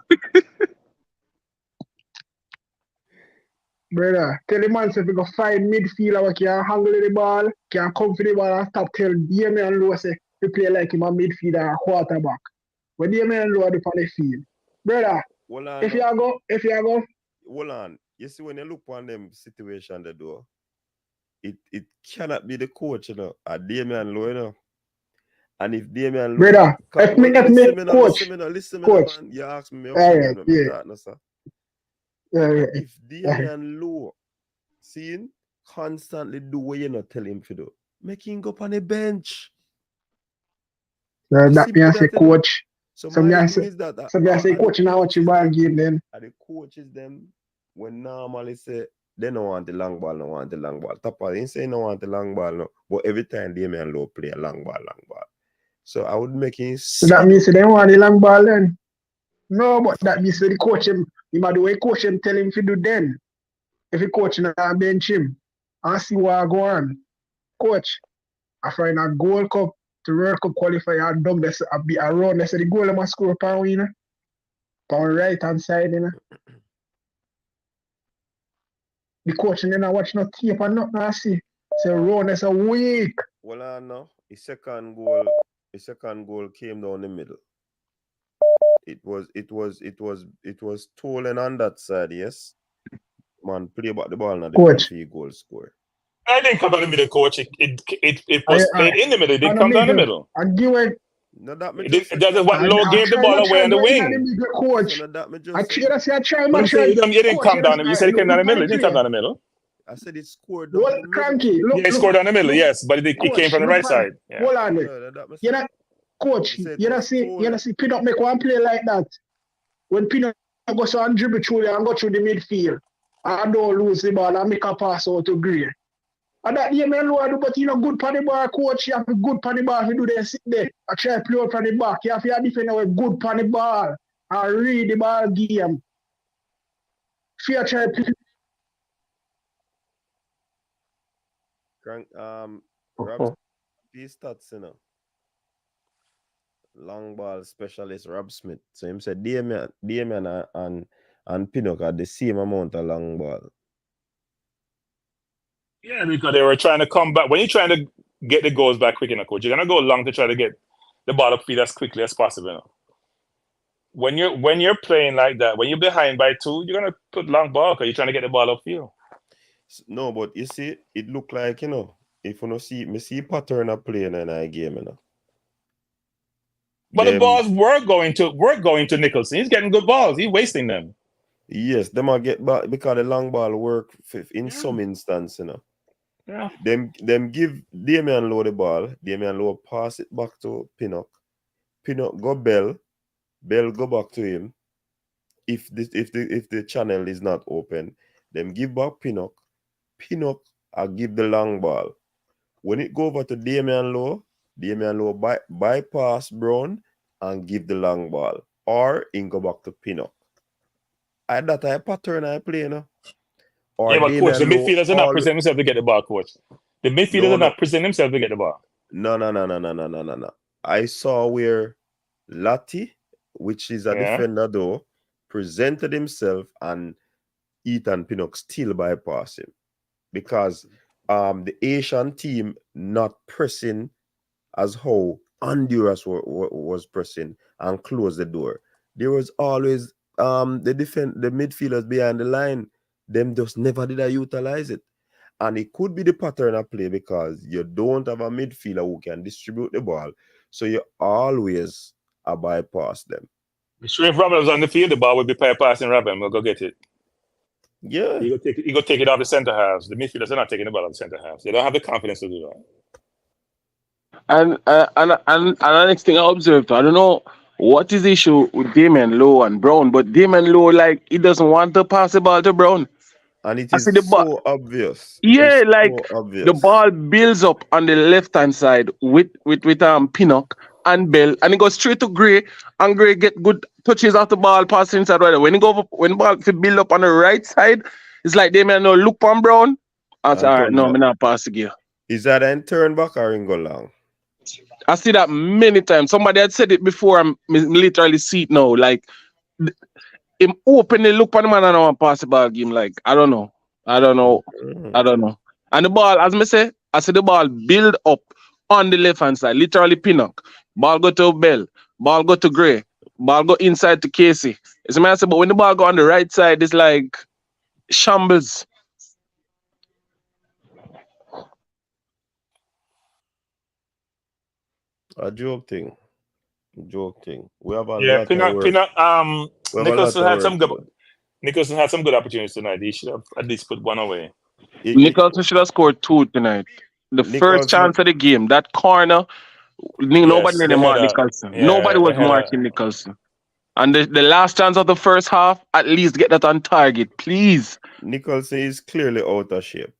Brother, tell the man if we go find midfielder who can handle the ball, can come for the ball and stop tell Damian Lowe say he play like him a midfielder or quarterback. When Damian Lowe do on the field. Brother, if you go. Hold on. You see when you look on them situation they do, it cannot be the coach, you know, or Damian Lowe, you know. And if Damian Lowe, brother, if me coach, listen, coach. man. You ask me All right, yeah. Sir. If Damian Lowe seeing constantly do what you not tell him to do, make him go up on the bench. That me say coach. So me my say, thing is that so me say coach now watch your ball game then. And the coaches them when normally say they don't want the long ball, no want the long ball. Tapa didn't say no want the long ball, no. But every time Damian Lowe play a long ball. So I would make him. So that means they want the long ball then. No, but that means the coach him might do way coach him tell him to do then. If he coach now bench him and see what go on. Coach, I find a Gold Cup to World Cup qualifier and dog that's a bit around. They say the goal must score upon winner. On right hand side, you know. The coach and then I watch no tape and nothing I see. So run as a week. Well, I know his second goal came down the middle. It was stolen on that side, yes. Man, play back the ball now the goal score. I didn't come down the middle, coach. It was played in the middle. It didn't come down the middle. I give it. No, that me just Lowe gave the ball away on the wing. Coach, so that me just I try my it didn't come down. You said it came down the middle. It didn't come down the middle. I said it scored down the middle. Cranky. It scored down the middle, yes, but it came from the right side. Yeah. Hold on. You know, coach, you know see Pinot make one play like that. When Pinot goes and dribble through and go through the midfield, I don't lose the ball and make a pass out to Gray. And that Damian Lowe do, but you know, good for the ball, coach. You have to good for the ball. If you do that, sit there. I try to play out from the back. You have to defend with good for the ball and read the ball game. If you try to play. Rob stats, you know. Long ball specialist Rob Smith. So him said Damian and Pinnock had the same amount of long ball. Yeah, because they were trying to come back. When you're trying to get the goals back quick enough, coach, you're gonna go long to try to get the ball upfield as quickly as possible. You know? When you're playing like that, when you're behind by 2, you're gonna put long ball because you're trying to get the ball upfield. No, but you see, it look like, you know, if you don't see pattern of playing in a game, you know. But the balls were going to Nicholson. He's getting good balls. He's wasting them. Yes, them will get back because the long ball work in some instance, you know. Yeah. Them give Damian Lowe the ball. Damian Lowe pass it back to Pinnock. Pinnock go Bell go back to him. If the channel is not open, them give back Pinnock. Pinnock give the long ball. When it go over to Damian Lowe bypass Brown and give the long ball. Or in go back to Pinnock. That type of pattern I play, you know. Or yeah, but coach, the midfielders are not presenting themselves to get the ball, coach. The midfielders are not presenting themselves to get the ball. No. I saw where Latti, which is a defender though, presented himself and Ethan Pinnock still bypassed him. Because the Asian team not pressing as how Honduras was pressing and closed the door. There was always the midfielders behind the line, them just never did I utilize it. And it could be the pattern of play because you don't have a midfielder who can distribute the ball. So you always bypass them. Sure, if Robin was on the field, the ball would be bypassing Robin. We'll go get it. Yeah. You go take it off the center halves. The midfielders are not taking the ball off the center halves. They don't have the confidence to do that. And the next thing I observed, I don't know what is the issue with Damien Lowe and Brown? But Damien Lowe, like, he doesn't want to pass the ball to Brown. And it I see the is ball. so obvious. It Yeah, is like so the obvious. ball builds up on the left hand side with Pinnock and Bell, and it goes straight to Gray, and Gray get good touches off the ball, pass inside right. When the ball to build up on the right side, it's like they may not look on Brown. I say, And all right, turn no, back. I'm not pass again. Is that then turn back or in go long? I see that many times. Somebody had said it before. I'm literally see it now. Like him openly look on the man and I want pass the ball game. Like I don't know. And the ball, as me say, I see the ball build up on the left hand side, literally Pinnock. Ball go to Bell, ball go to Gray, ball go inside to Casey. It's me I say, but when the ball go on the right side, it's like shambles. A joke thing. We have a Yeah, lot of work. Nicholson had some good opportunities tonight. He should have at least put one away. Nicholson should have scored 2 tonight. The first chance of the game, that corner, nobody Yes, did mark Nicholson. yeah, Nobody was they had marking Nicholson. And the last chance of the first half, at least get that on target, please. Nicholson is clearly out of shape.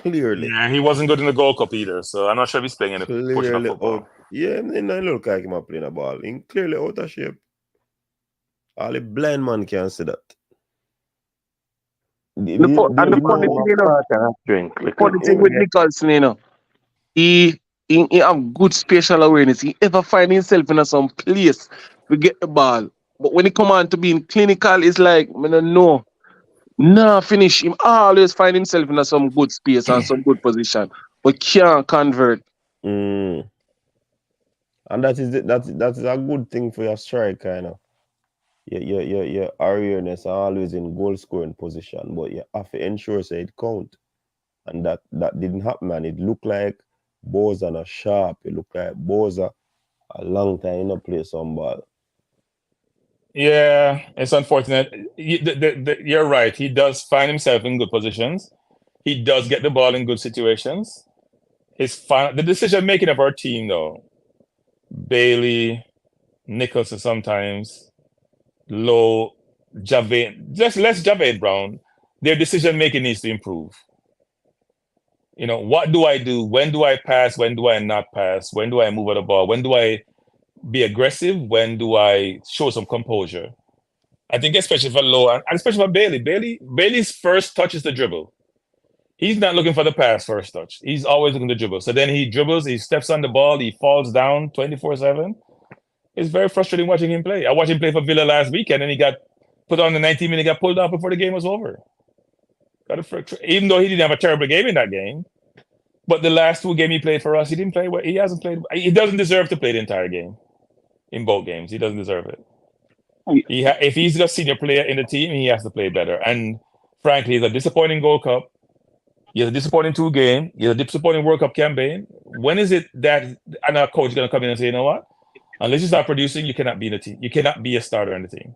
Clearly. Yeah, he wasn't good in the Gold Cup either, so I'm not sure if he's playing any portion of football. Yeah, and I look like him playing a ball. He's clearly out of shape. Only blind man can see that. The funny thing with Nicholson, you know, he have good spatial awareness. He ever find himself in some place to get the ball. But when he come on to being clinical, it's like, I don't know. Nah, finish him. Always find himself in some good space and some good position, but can't convert. And that is a good thing for your strike, kind of. Your awareness are always in goal scoring position, but you have to ensure say it count. And that didn't happen, man. It looked like Boza not sharp. It looked like Boza a long time in a play some ball. Yeah, it's unfortunate. You're right. He does find himself in good positions. He does get the ball in good situations. The decision making of our team, though, Bailey, Nicholson sometimes, Low, Javed, less Javed Brown, their decision making needs to improve. You know, what do I do? When do I pass? When do I not pass? When do I move on the ball? When do I be aggressive? When do I show some composure? I think especially for Low and especially for Bailey. Bailey's first touch is the dribble. He's not looking for the pass first touch. He's always looking to dribble. So then he dribbles, he steps on the ball, he falls down 24/7. It's very frustrating watching him play. I watched him play for Villa last weekend and he got put on the 19 minute, got pulled off before the game was over. Even though he didn't have a terrible game in that game, but the last 2 games he played for us, he didn't play well. He hasn't played. He doesn't deserve to play the entire game in both games. He doesn't deserve it. If he's a senior player in the team, he has to play better. And frankly, he's a disappointing Gold Cup. He has a disappointing 2 game. He has a disappointing World Cup campaign. When is it that another coach is going to come in and say, you know what? Unless you start producing, you cannot be in the team. You cannot be a starter in the team.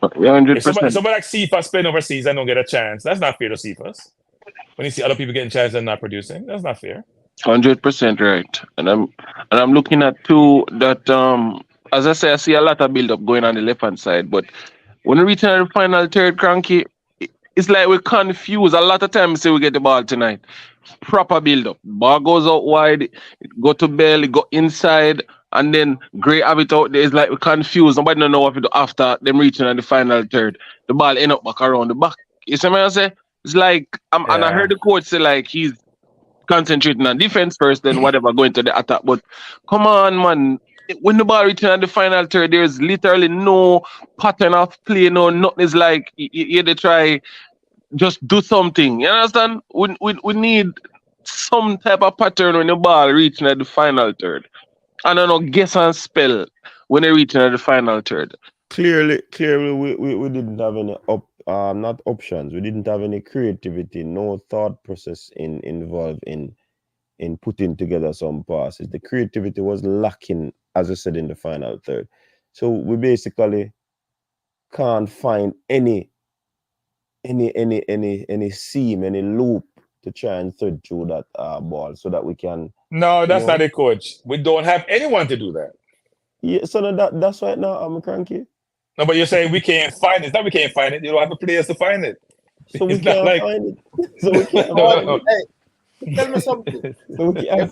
100%. If somebody like Cephas playing overseas and don't get a chance, that's not fair to Cephas. When you see other people getting chances and not producing, that's not fair. 100% right. And I'm looking at too that as I say, I see a lot of build up going on the left hand side. But when we reach the final third, Cranky, it's like we're confused. A lot of times say we get the ball tonight. Proper build up. Ball goes out wide, it go to Bell, it go inside, and then Gray have it out there. It's like we're confused. Nobody don't know what to do after them reaching on the final third. The ball end up back around the back. You see what I say? It's like and I heard the coach say like he's concentrating on defense first, then whatever going to the attack. But come on, man. When the ball reaching on the final third, there's literally no pattern of play, no nothing. Is like you they try just do something. You understand? We need some type of pattern when the ball reaching at the final third. I don't know, guess and spell when they reaching at the final third. Clearly, we didn't have any not options. We didn't have any creativity, no thought process involved in putting together some passes. The creativity was lacking, as I said, in the final third. So we basically can't find any seam, any loop to try and thread through that ball so that we can. No, that's not it, coach. We don't have anyone to do that. Yeah, so that's right now I'm cranky. No, but you're saying we can't find it. It's not we can't find it. You don't have the players to find it. So we It's not can't like find it. So we can't no, find no. it. Hey, tell me something. So we can't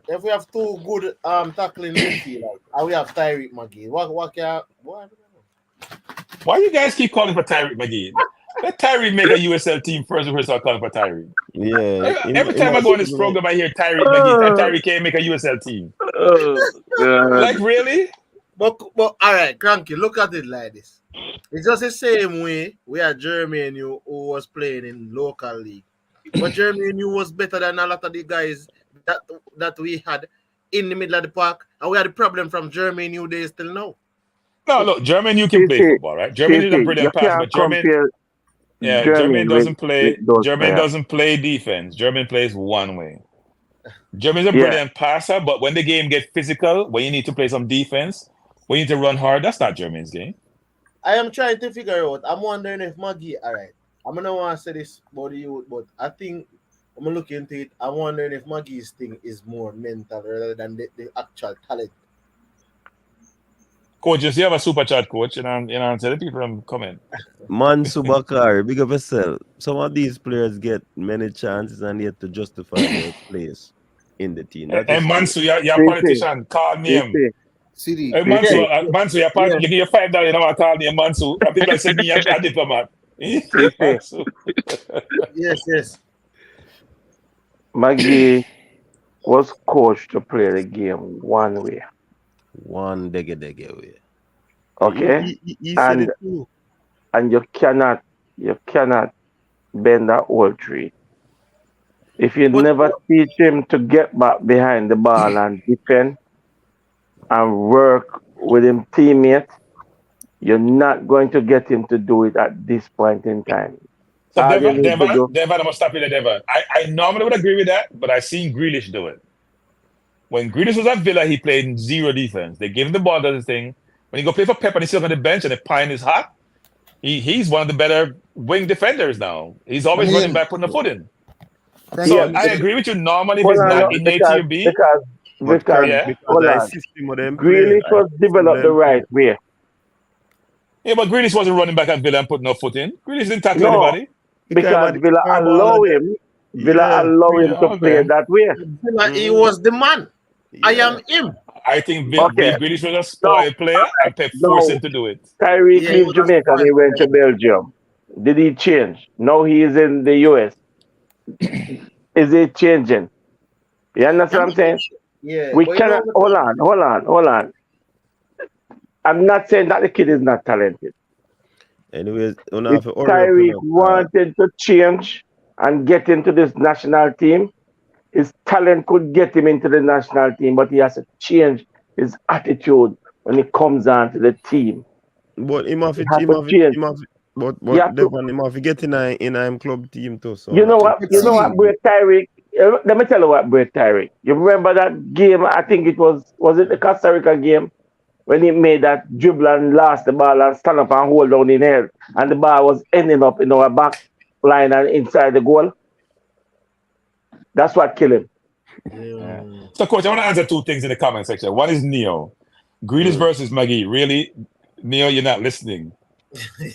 If we have two good tackling midfielders, and we have Tyreek McGee, what? Why you guys keep calling for Tyreek McGee? Let Tyreek make a USL team first before we start calling for Tyreek. Yeah. Every time I go on this program, I hear Tyreek McGee. Tyreek can't make a USL team. Oh, God. Like really? But all right, Cranky, look at it like this. It's just the same way we had Jeremy who was playing in local league. But Jeremy was better than a lot of the guys that we had in the middle of the park. And we had a problem from Jeremy days till now. No, look, Jeremy can play football, right? Jeremy is a brilliant passer, but Jeremy doesn't play. Jeremy doesn't play defense. Jeremy plays one way. Jeremy's a brilliant passer, but when the game gets physical, when you need to play some defense, when you need to run hard, that's not Jeremy's game. I am trying to figure out. I'm wondering if Maggie, all right, I'm going to want to say this about you, but I think I'm going to look into it. I'm wondering if Maggie's thing is more mental rather than the actual talent. Coaches, you have a super chat, coach, and I'm telling people I'm coming. Mansu Bakari, big up yourself. Some of these players get many chances and yet to justify their place in the team. And Mansu, you're a politician. Call name. CD. Hey, Mansu, you're you give you $5, you know what I call name Mansu. And people say me a diplomat. Yes. Maggie was coached to play the game one way. One dege way. Okay? He said it too. And you cannot bend that whole tree. If you never teach him to get back behind the ball and defend and work with him teammates, you're not going to get him to do it at this point in time. So Devon, I must stop you there, Devon. I normally would agree with that, but I've seen Grealish do it. When Grealish was at Villa, he played zero defense. They gave him the ball, does his thing. When he go play for Pep and he's still on the bench and the pine is hot, he's one of the better wing defenders now. He's always running back, putting a foot in. So I agree with you. Normally, if it's not innate to your B. Because Grealish was developed the right way. Yeah, but Grealish wasn't running back at Villa and putting no foot in. Grealish didn't tackle anybody. Because Villa allow him to play that way. Villa, he was the man. Yeah. I am him. I think Grealish was a spoiled player and Pep forced him to do it. Tyreek left Jamaica and he went to Belgium. Did he change? Now he is in the US. Is it changing? You understand what I'm saying? Yeah. We cannot. Hold on. I'm not saying that the kid is not talented. Anyways, if Tyreek wanted to change and get into this national team, his talent could get him into the national team, but he has to change his attitude when he comes on to the team. But he must get in a club team too. So you know what, Brett Tyreek. Let me tell you what, Brett Tyreek. You remember that game? I think it was it the Costa Rica game when he made that dribble and lost the ball and stand up and hold down in air, and the ball was ending up in our back line and inside the goal. That's what killed him. Yeah. So, coach, I want to answer two things in the comment section. One is Neo. Grealish versus Maggie. Really? Neo, you're not listening.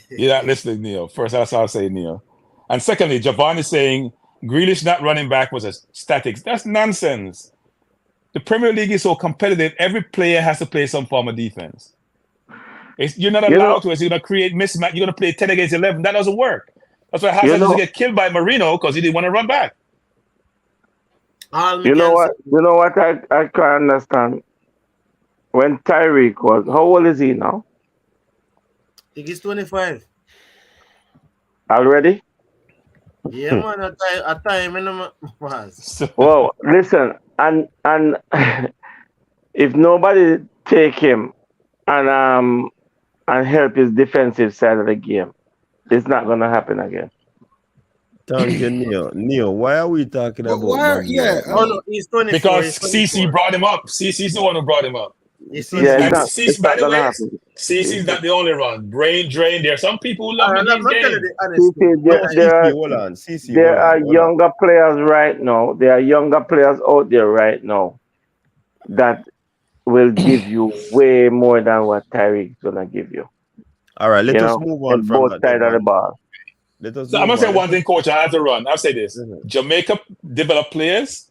You're not listening, Neo. First, that's how I say Neo. And secondly, Javon is saying Grealish not running back was a statics. That's nonsense. The Premier League is so competitive. Every player has to play some form of defense. You're not allowed to. It's going to create mismatch. You're going to play 10 against 11. That doesn't work. That's why Hazard doesn't get killed by Marino because he didn't want to run back. You know what I can't understand? When Tyreek was, how old is he now? I think he's 25. Already? Yeah, man, a time in the Well, listen, and if nobody take him and help his defensive side of the game, it's not gonna happen again. Thank you, Neo. Why are we talking about? He's 24. Because CC brought him up. CC's the one who brought him up. CC's not the only one. Brain drain. There are some people who love these games. There are younger players right now. There are younger players out there right now that will give you way more than what Tyreek's gonna give you. All right, let You us know, move on in from both that sides then, of the man. ball. Let us So I'm move gonna say on. one thing, coach. I have to run. I'll say this: Mhm. Jamaica developed players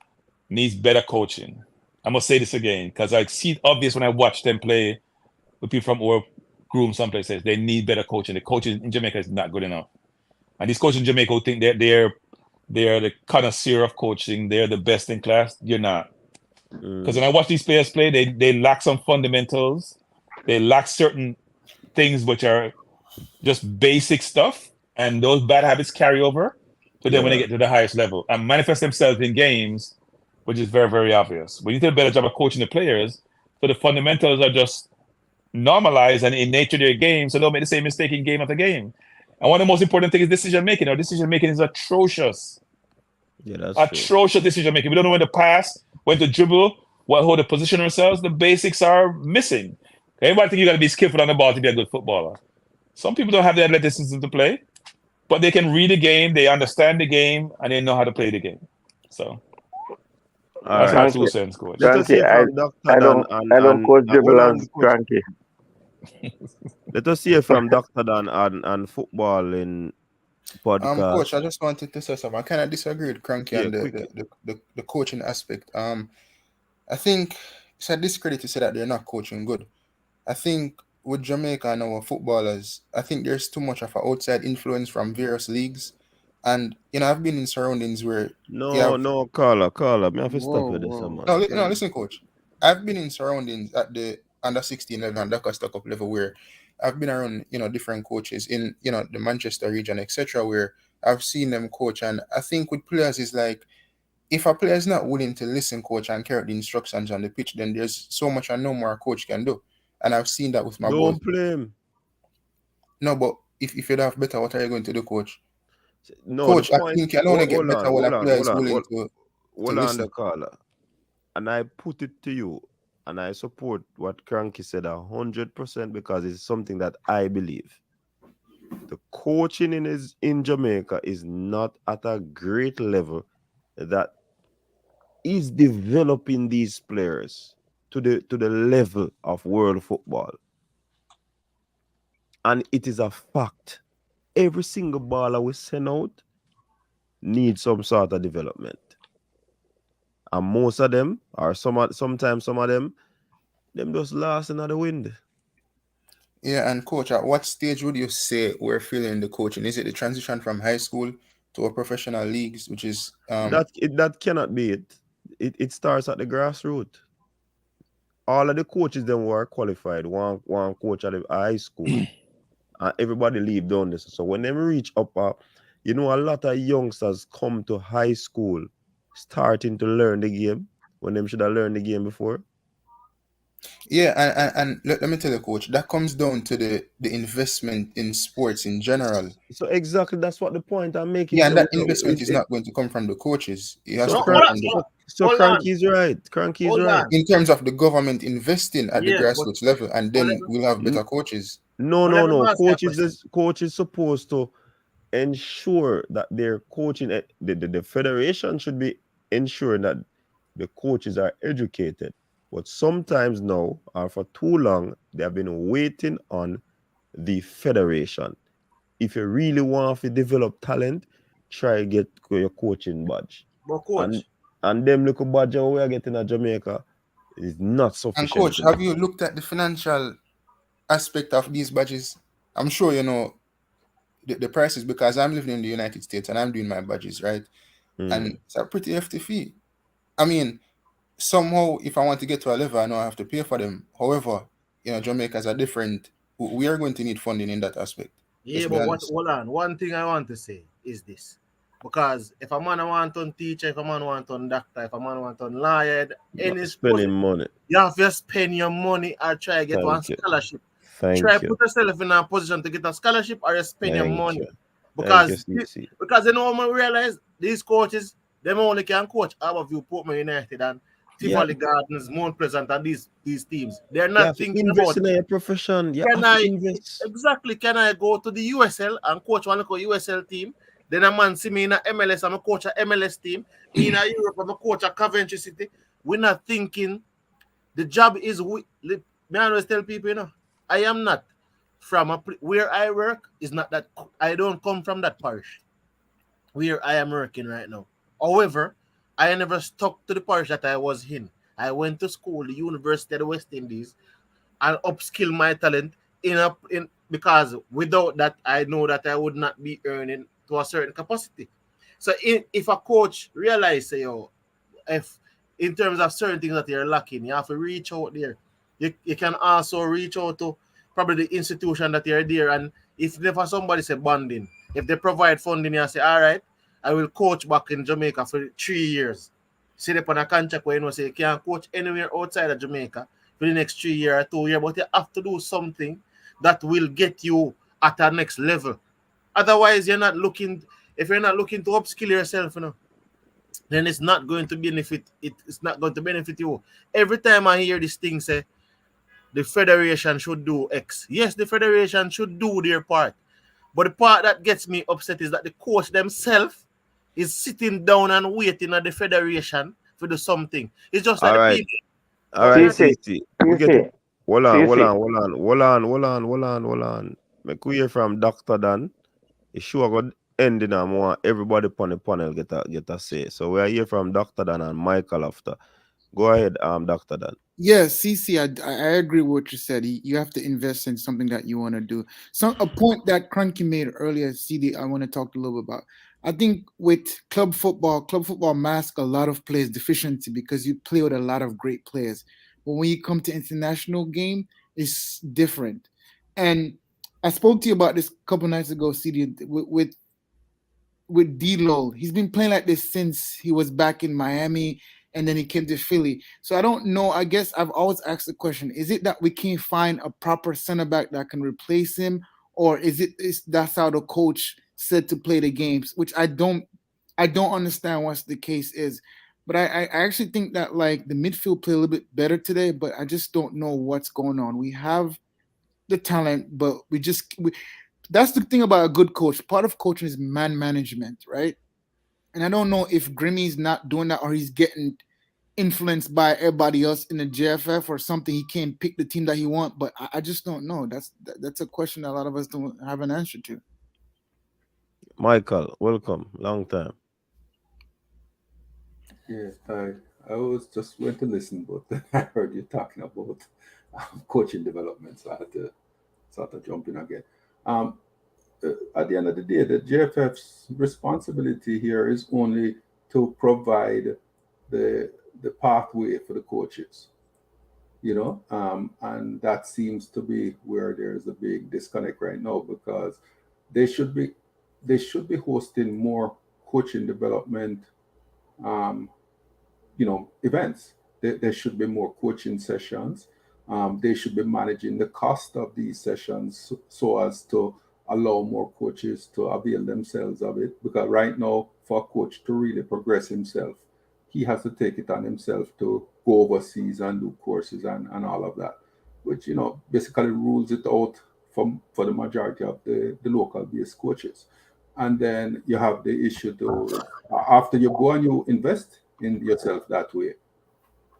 needs better coaching. I'm gonna say this again because I see it obvious when I watch them play with people from our groom some places. They need better coaching. The coaching in Jamaica is not good enough. And these coaches in Jamaica who think they're the connoisseur of coaching, they're the best in class. You're not. Because when I watch these players play, they lack some fundamentals. They lack certain things which are just basic stuff, and those bad habits carry over to them when they Yeah. get to the highest level and manifest themselves in games, which is very, very obvious. We need to do a better job of coaching the players so the fundamentals are just normalized and in nature their game, so they don't make the same mistake in game after game. And one of the most important things is decision making. Our decision making is atrocious. Yeah, that's true. Atrocious decision making. We don't know when to pass, when to dribble, how to position ourselves. The basics are missing. Everybody think you got to be skillful on the ball to be a good footballer. Some people don't have the athleticism to play, but they can read the game, they understand the game, and they know how to play the game. So All that's right. my Cranky, 2 cents, coach. Let us cranky. hear from Dr. I Dan don't coach hold dribble on, as coach. cranky. Let us hear from Dr. Dan and football in podcast. Coach, I just wanted to say something. I kind of disagree with Cranky Yeah, on quick. the coaching aspect. I think it's a discredit to say that they're not coaching good. I think with Jamaica and our footballers, I think there's too much of an outside influence from various leagues. And, I've been in surroundings where you have... No, caller. Me have to stop Whoa, you this, whoa. man. No, listen, coach. I've been in surroundings at the under 16 level and Dakar Stock Up level where I've been around, different coaches in, the Manchester region, etc., where I've seen them coach. And I think with players is like, if a player is not willing to listen, coach, and carry out the instructions on the pitch, then there's so much and no more a coach can do. And I've seen that with my boys. Don't play him. No, but if you have better, what are you going to do, coach? No, Coach, the I point. think you can only get better when a player is willing to Hold on, listen. the caller. And I put it to you, and I support what Cranky said 100% because it's something that I believe. The coaching in Jamaica is not at a great level that is developing these players to the level of world football. And it is a fact. Every single baller we send out needs some sort of development. And most of them, or sometimes some of them just lost in the wind. Yeah, and coach, at what stage would you say we're feeling the coaching? Is it the transition from high school to a professional leagues, which is that cannot be it. It starts at the grassroots. All of the coaches then were qualified. One coach at the high school, and everybody leave down this. So when they reach up, a lot of youngsters come to high school starting to learn the game when them should have learned the game before. Yeah, and let me tell you, coach, that comes down to the investment in sports in general. So exactly, that's what the point I'm making. Yeah, and that investment is not going to come from the coaches. It has to come from the Cranky's right. Cranky's right. in terms of the government investing at the Yeah, grassroots level, and then we'll have better coaches. No. Coach Coach is supposed to ensure that their coaching, the federation should be ensuring that the coaches are educated. But sometimes now, or for too long, they have been waiting on the federation. If you really want to develop talent, try get your coaching badge. But coach, and them little badge we are getting at Jamaica is not sufficient. And coach, have you looked at the financial aspect of these badges? I'm sure you know the prices because I'm living in the United States and I'm doing my badges, right? And it's a pretty hefty fee. I mean, somehow, if I want to get to a level, I know I have to pay for them. However, Jamaica's are different. We are going to need funding in that aspect. yeah, but hold on. One thing I want to say is this. Because if a man want to teacher, if a man want to doctor, if a man want to lawyer, any spending money, you have to spend your money or try to get one scholarship. Try put yourself in a position to get a scholarship or you spend your money. Because you know when we realize these coaches, them only can coach Harborview, Portman United and Tivoli Gardens, Mount Pleasant and these teams. They're not thinking about in your profession. Exactly. Can I go to the USL and coach one local USL team? Then a man see me in a MLS, I'm a coach a MLS team. Me in a Europe, I'm a coach a Coventry City. We're not thinking The job is me always tell people, I am not from where I work is not that I don't come from that parish where I am working right now. However, I never stuck to the parish that I was in. I went to school, the University of the West Indies, and upskill my talent in because without that, I know that I would not be earning to a certain capacity. So if a coach realize, if in terms of certain things that you're lacking, you have to reach out there. You can also reach out to probably the institution that you're there. And if never somebody say bonding, if they provide funding, you say, all right, I will coach back in Jamaica for 3 years. Sit up on a contract where say you can't coach anywhere outside of Jamaica for the next 3 years or 2 years, but you have to do something that will get you at a next level. Otherwise, if you're not looking to upskill yourself, then it's not going to benefit it's not going to benefit you. Every time I hear this thing say the federation should do X, yes, the federation should do their part, but the part that gets me upset is that the coach themselves is sitting down and waiting at the federation to do something. It's just like All the right. people. All right, CC, CC. We get CC, hold on, hold CC. on, hold on, hold on, hold on, hold on, hold on. Make we hear from Dr. Dan. The show got ending and more everybody upon the panel get a say. So we are here from Dr. Dan and Michael after. Go ahead, Dr. Dan. Yes, CC, I agree with what you said. You have to invest in something that you want to do. So a point that Cranky made earlier, CD, I want to talk a little bit about. I think with club football masks a lot of players' deficiency because you play with a lot of great players. But when you come to international game, it's different. And I spoke to you about this a couple nights ago, CD, with D-Lo. He's been playing like this since he was back in Miami and then he came to Philly. So I don't know. I guess I've always asked the question, is it that we can't find a proper center back that can replace him? Or is that's how the coach said to play the games, which I don't understand what the case is. But I actually think that like the midfield play a little bit better today, but I just don't know what's going on. We have the talent, but that's the thing about a good coach. Part of coaching is man management, right? And I don't know if Grimmy's not doing that or he's getting influenced by everybody else in the JFF or something. He can't pick the team that he wants, but I just don't know. That's a question that a lot of us don't have an answer to. Michael, welcome. Long time. Yeah, I was just went to listen, but I heard you talking about coaching development, so I had to sort of jump in again. At the end of the day, the JFF's responsibility here is only to provide the pathway for the coaches, and that seems to be where there's a big disconnect right now because they should be hosting more coaching development events. There should be more coaching sessions. They should be managing the cost of these sessions so as to allow more coaches to avail themselves of it. Because right now, for a coach to really progress himself, he has to take it on himself to go overseas and do courses and all of that, which, basically rules it out for the majority of the local based coaches. And then you have the issue to after you go and you invest in yourself that way,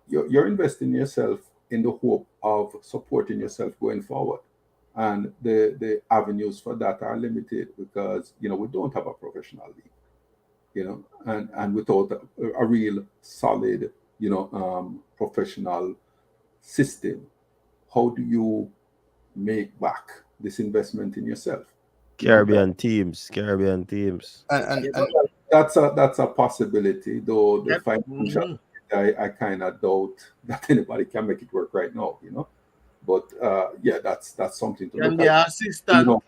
you're investing in yourself in the hope of supporting yourself going forward. And the avenues for that are limited because, we don't have a professional league, and without a real solid, professional system, how do you make back this investment in yourself? Caribbean teams. And That's a possibility, though the financial I kind of doubt that anybody can make it work right now, But that's something to look at. Assistant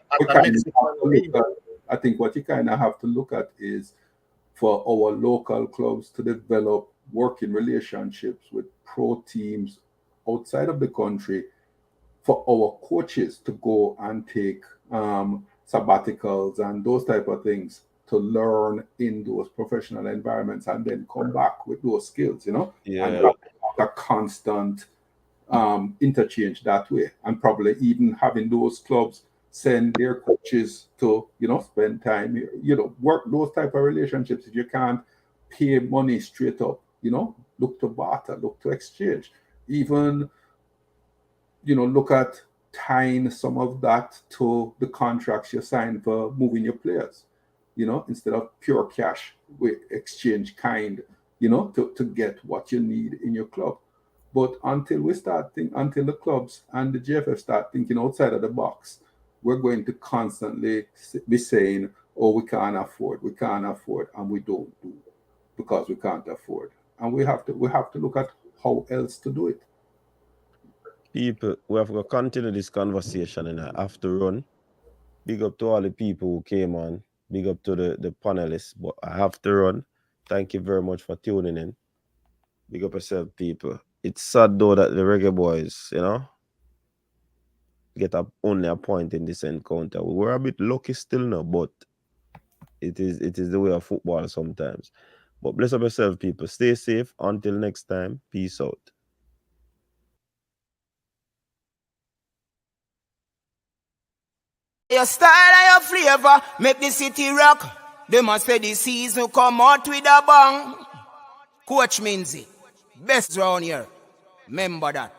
I think what you kind of have to look at is for our local clubs to develop working relationships with pro teams outside of the country, for our coaches to go and take sabbaticals and those type of things to learn in those professional environments and then come back with those skills, and have a constant interchange that way, and probably even having those clubs send their coaches to spend time, work those type of relationships. If you can't pay money straight up, look to barter, look to exchange. Even, look at tying some of that to the contracts you sign for moving your players. Instead of pure cash, we exchange kind, to get what you need in your club. But until the clubs and the JFF start thinking outside of the box, we're going to constantly be saying, oh, we can't afford, and we don't do because we can't afford. And we have to look at how else to do it. People, we have to continue this conversation and I have to run. Big up to all the people who came on. Big up to the panelists, but I have to run. Thank you very much for tuning in. Big up yourself, people. It's sad though that the Reggae Boyz, get only a point in this encounter. We were a bit lucky still now, but it is the way of football sometimes. But bless up yourself, people. Stay safe. Until next time, peace out. Your style and your flavor make the city rock. They must say the season come out with a bang. Coach Minzy, best round here. Remember that.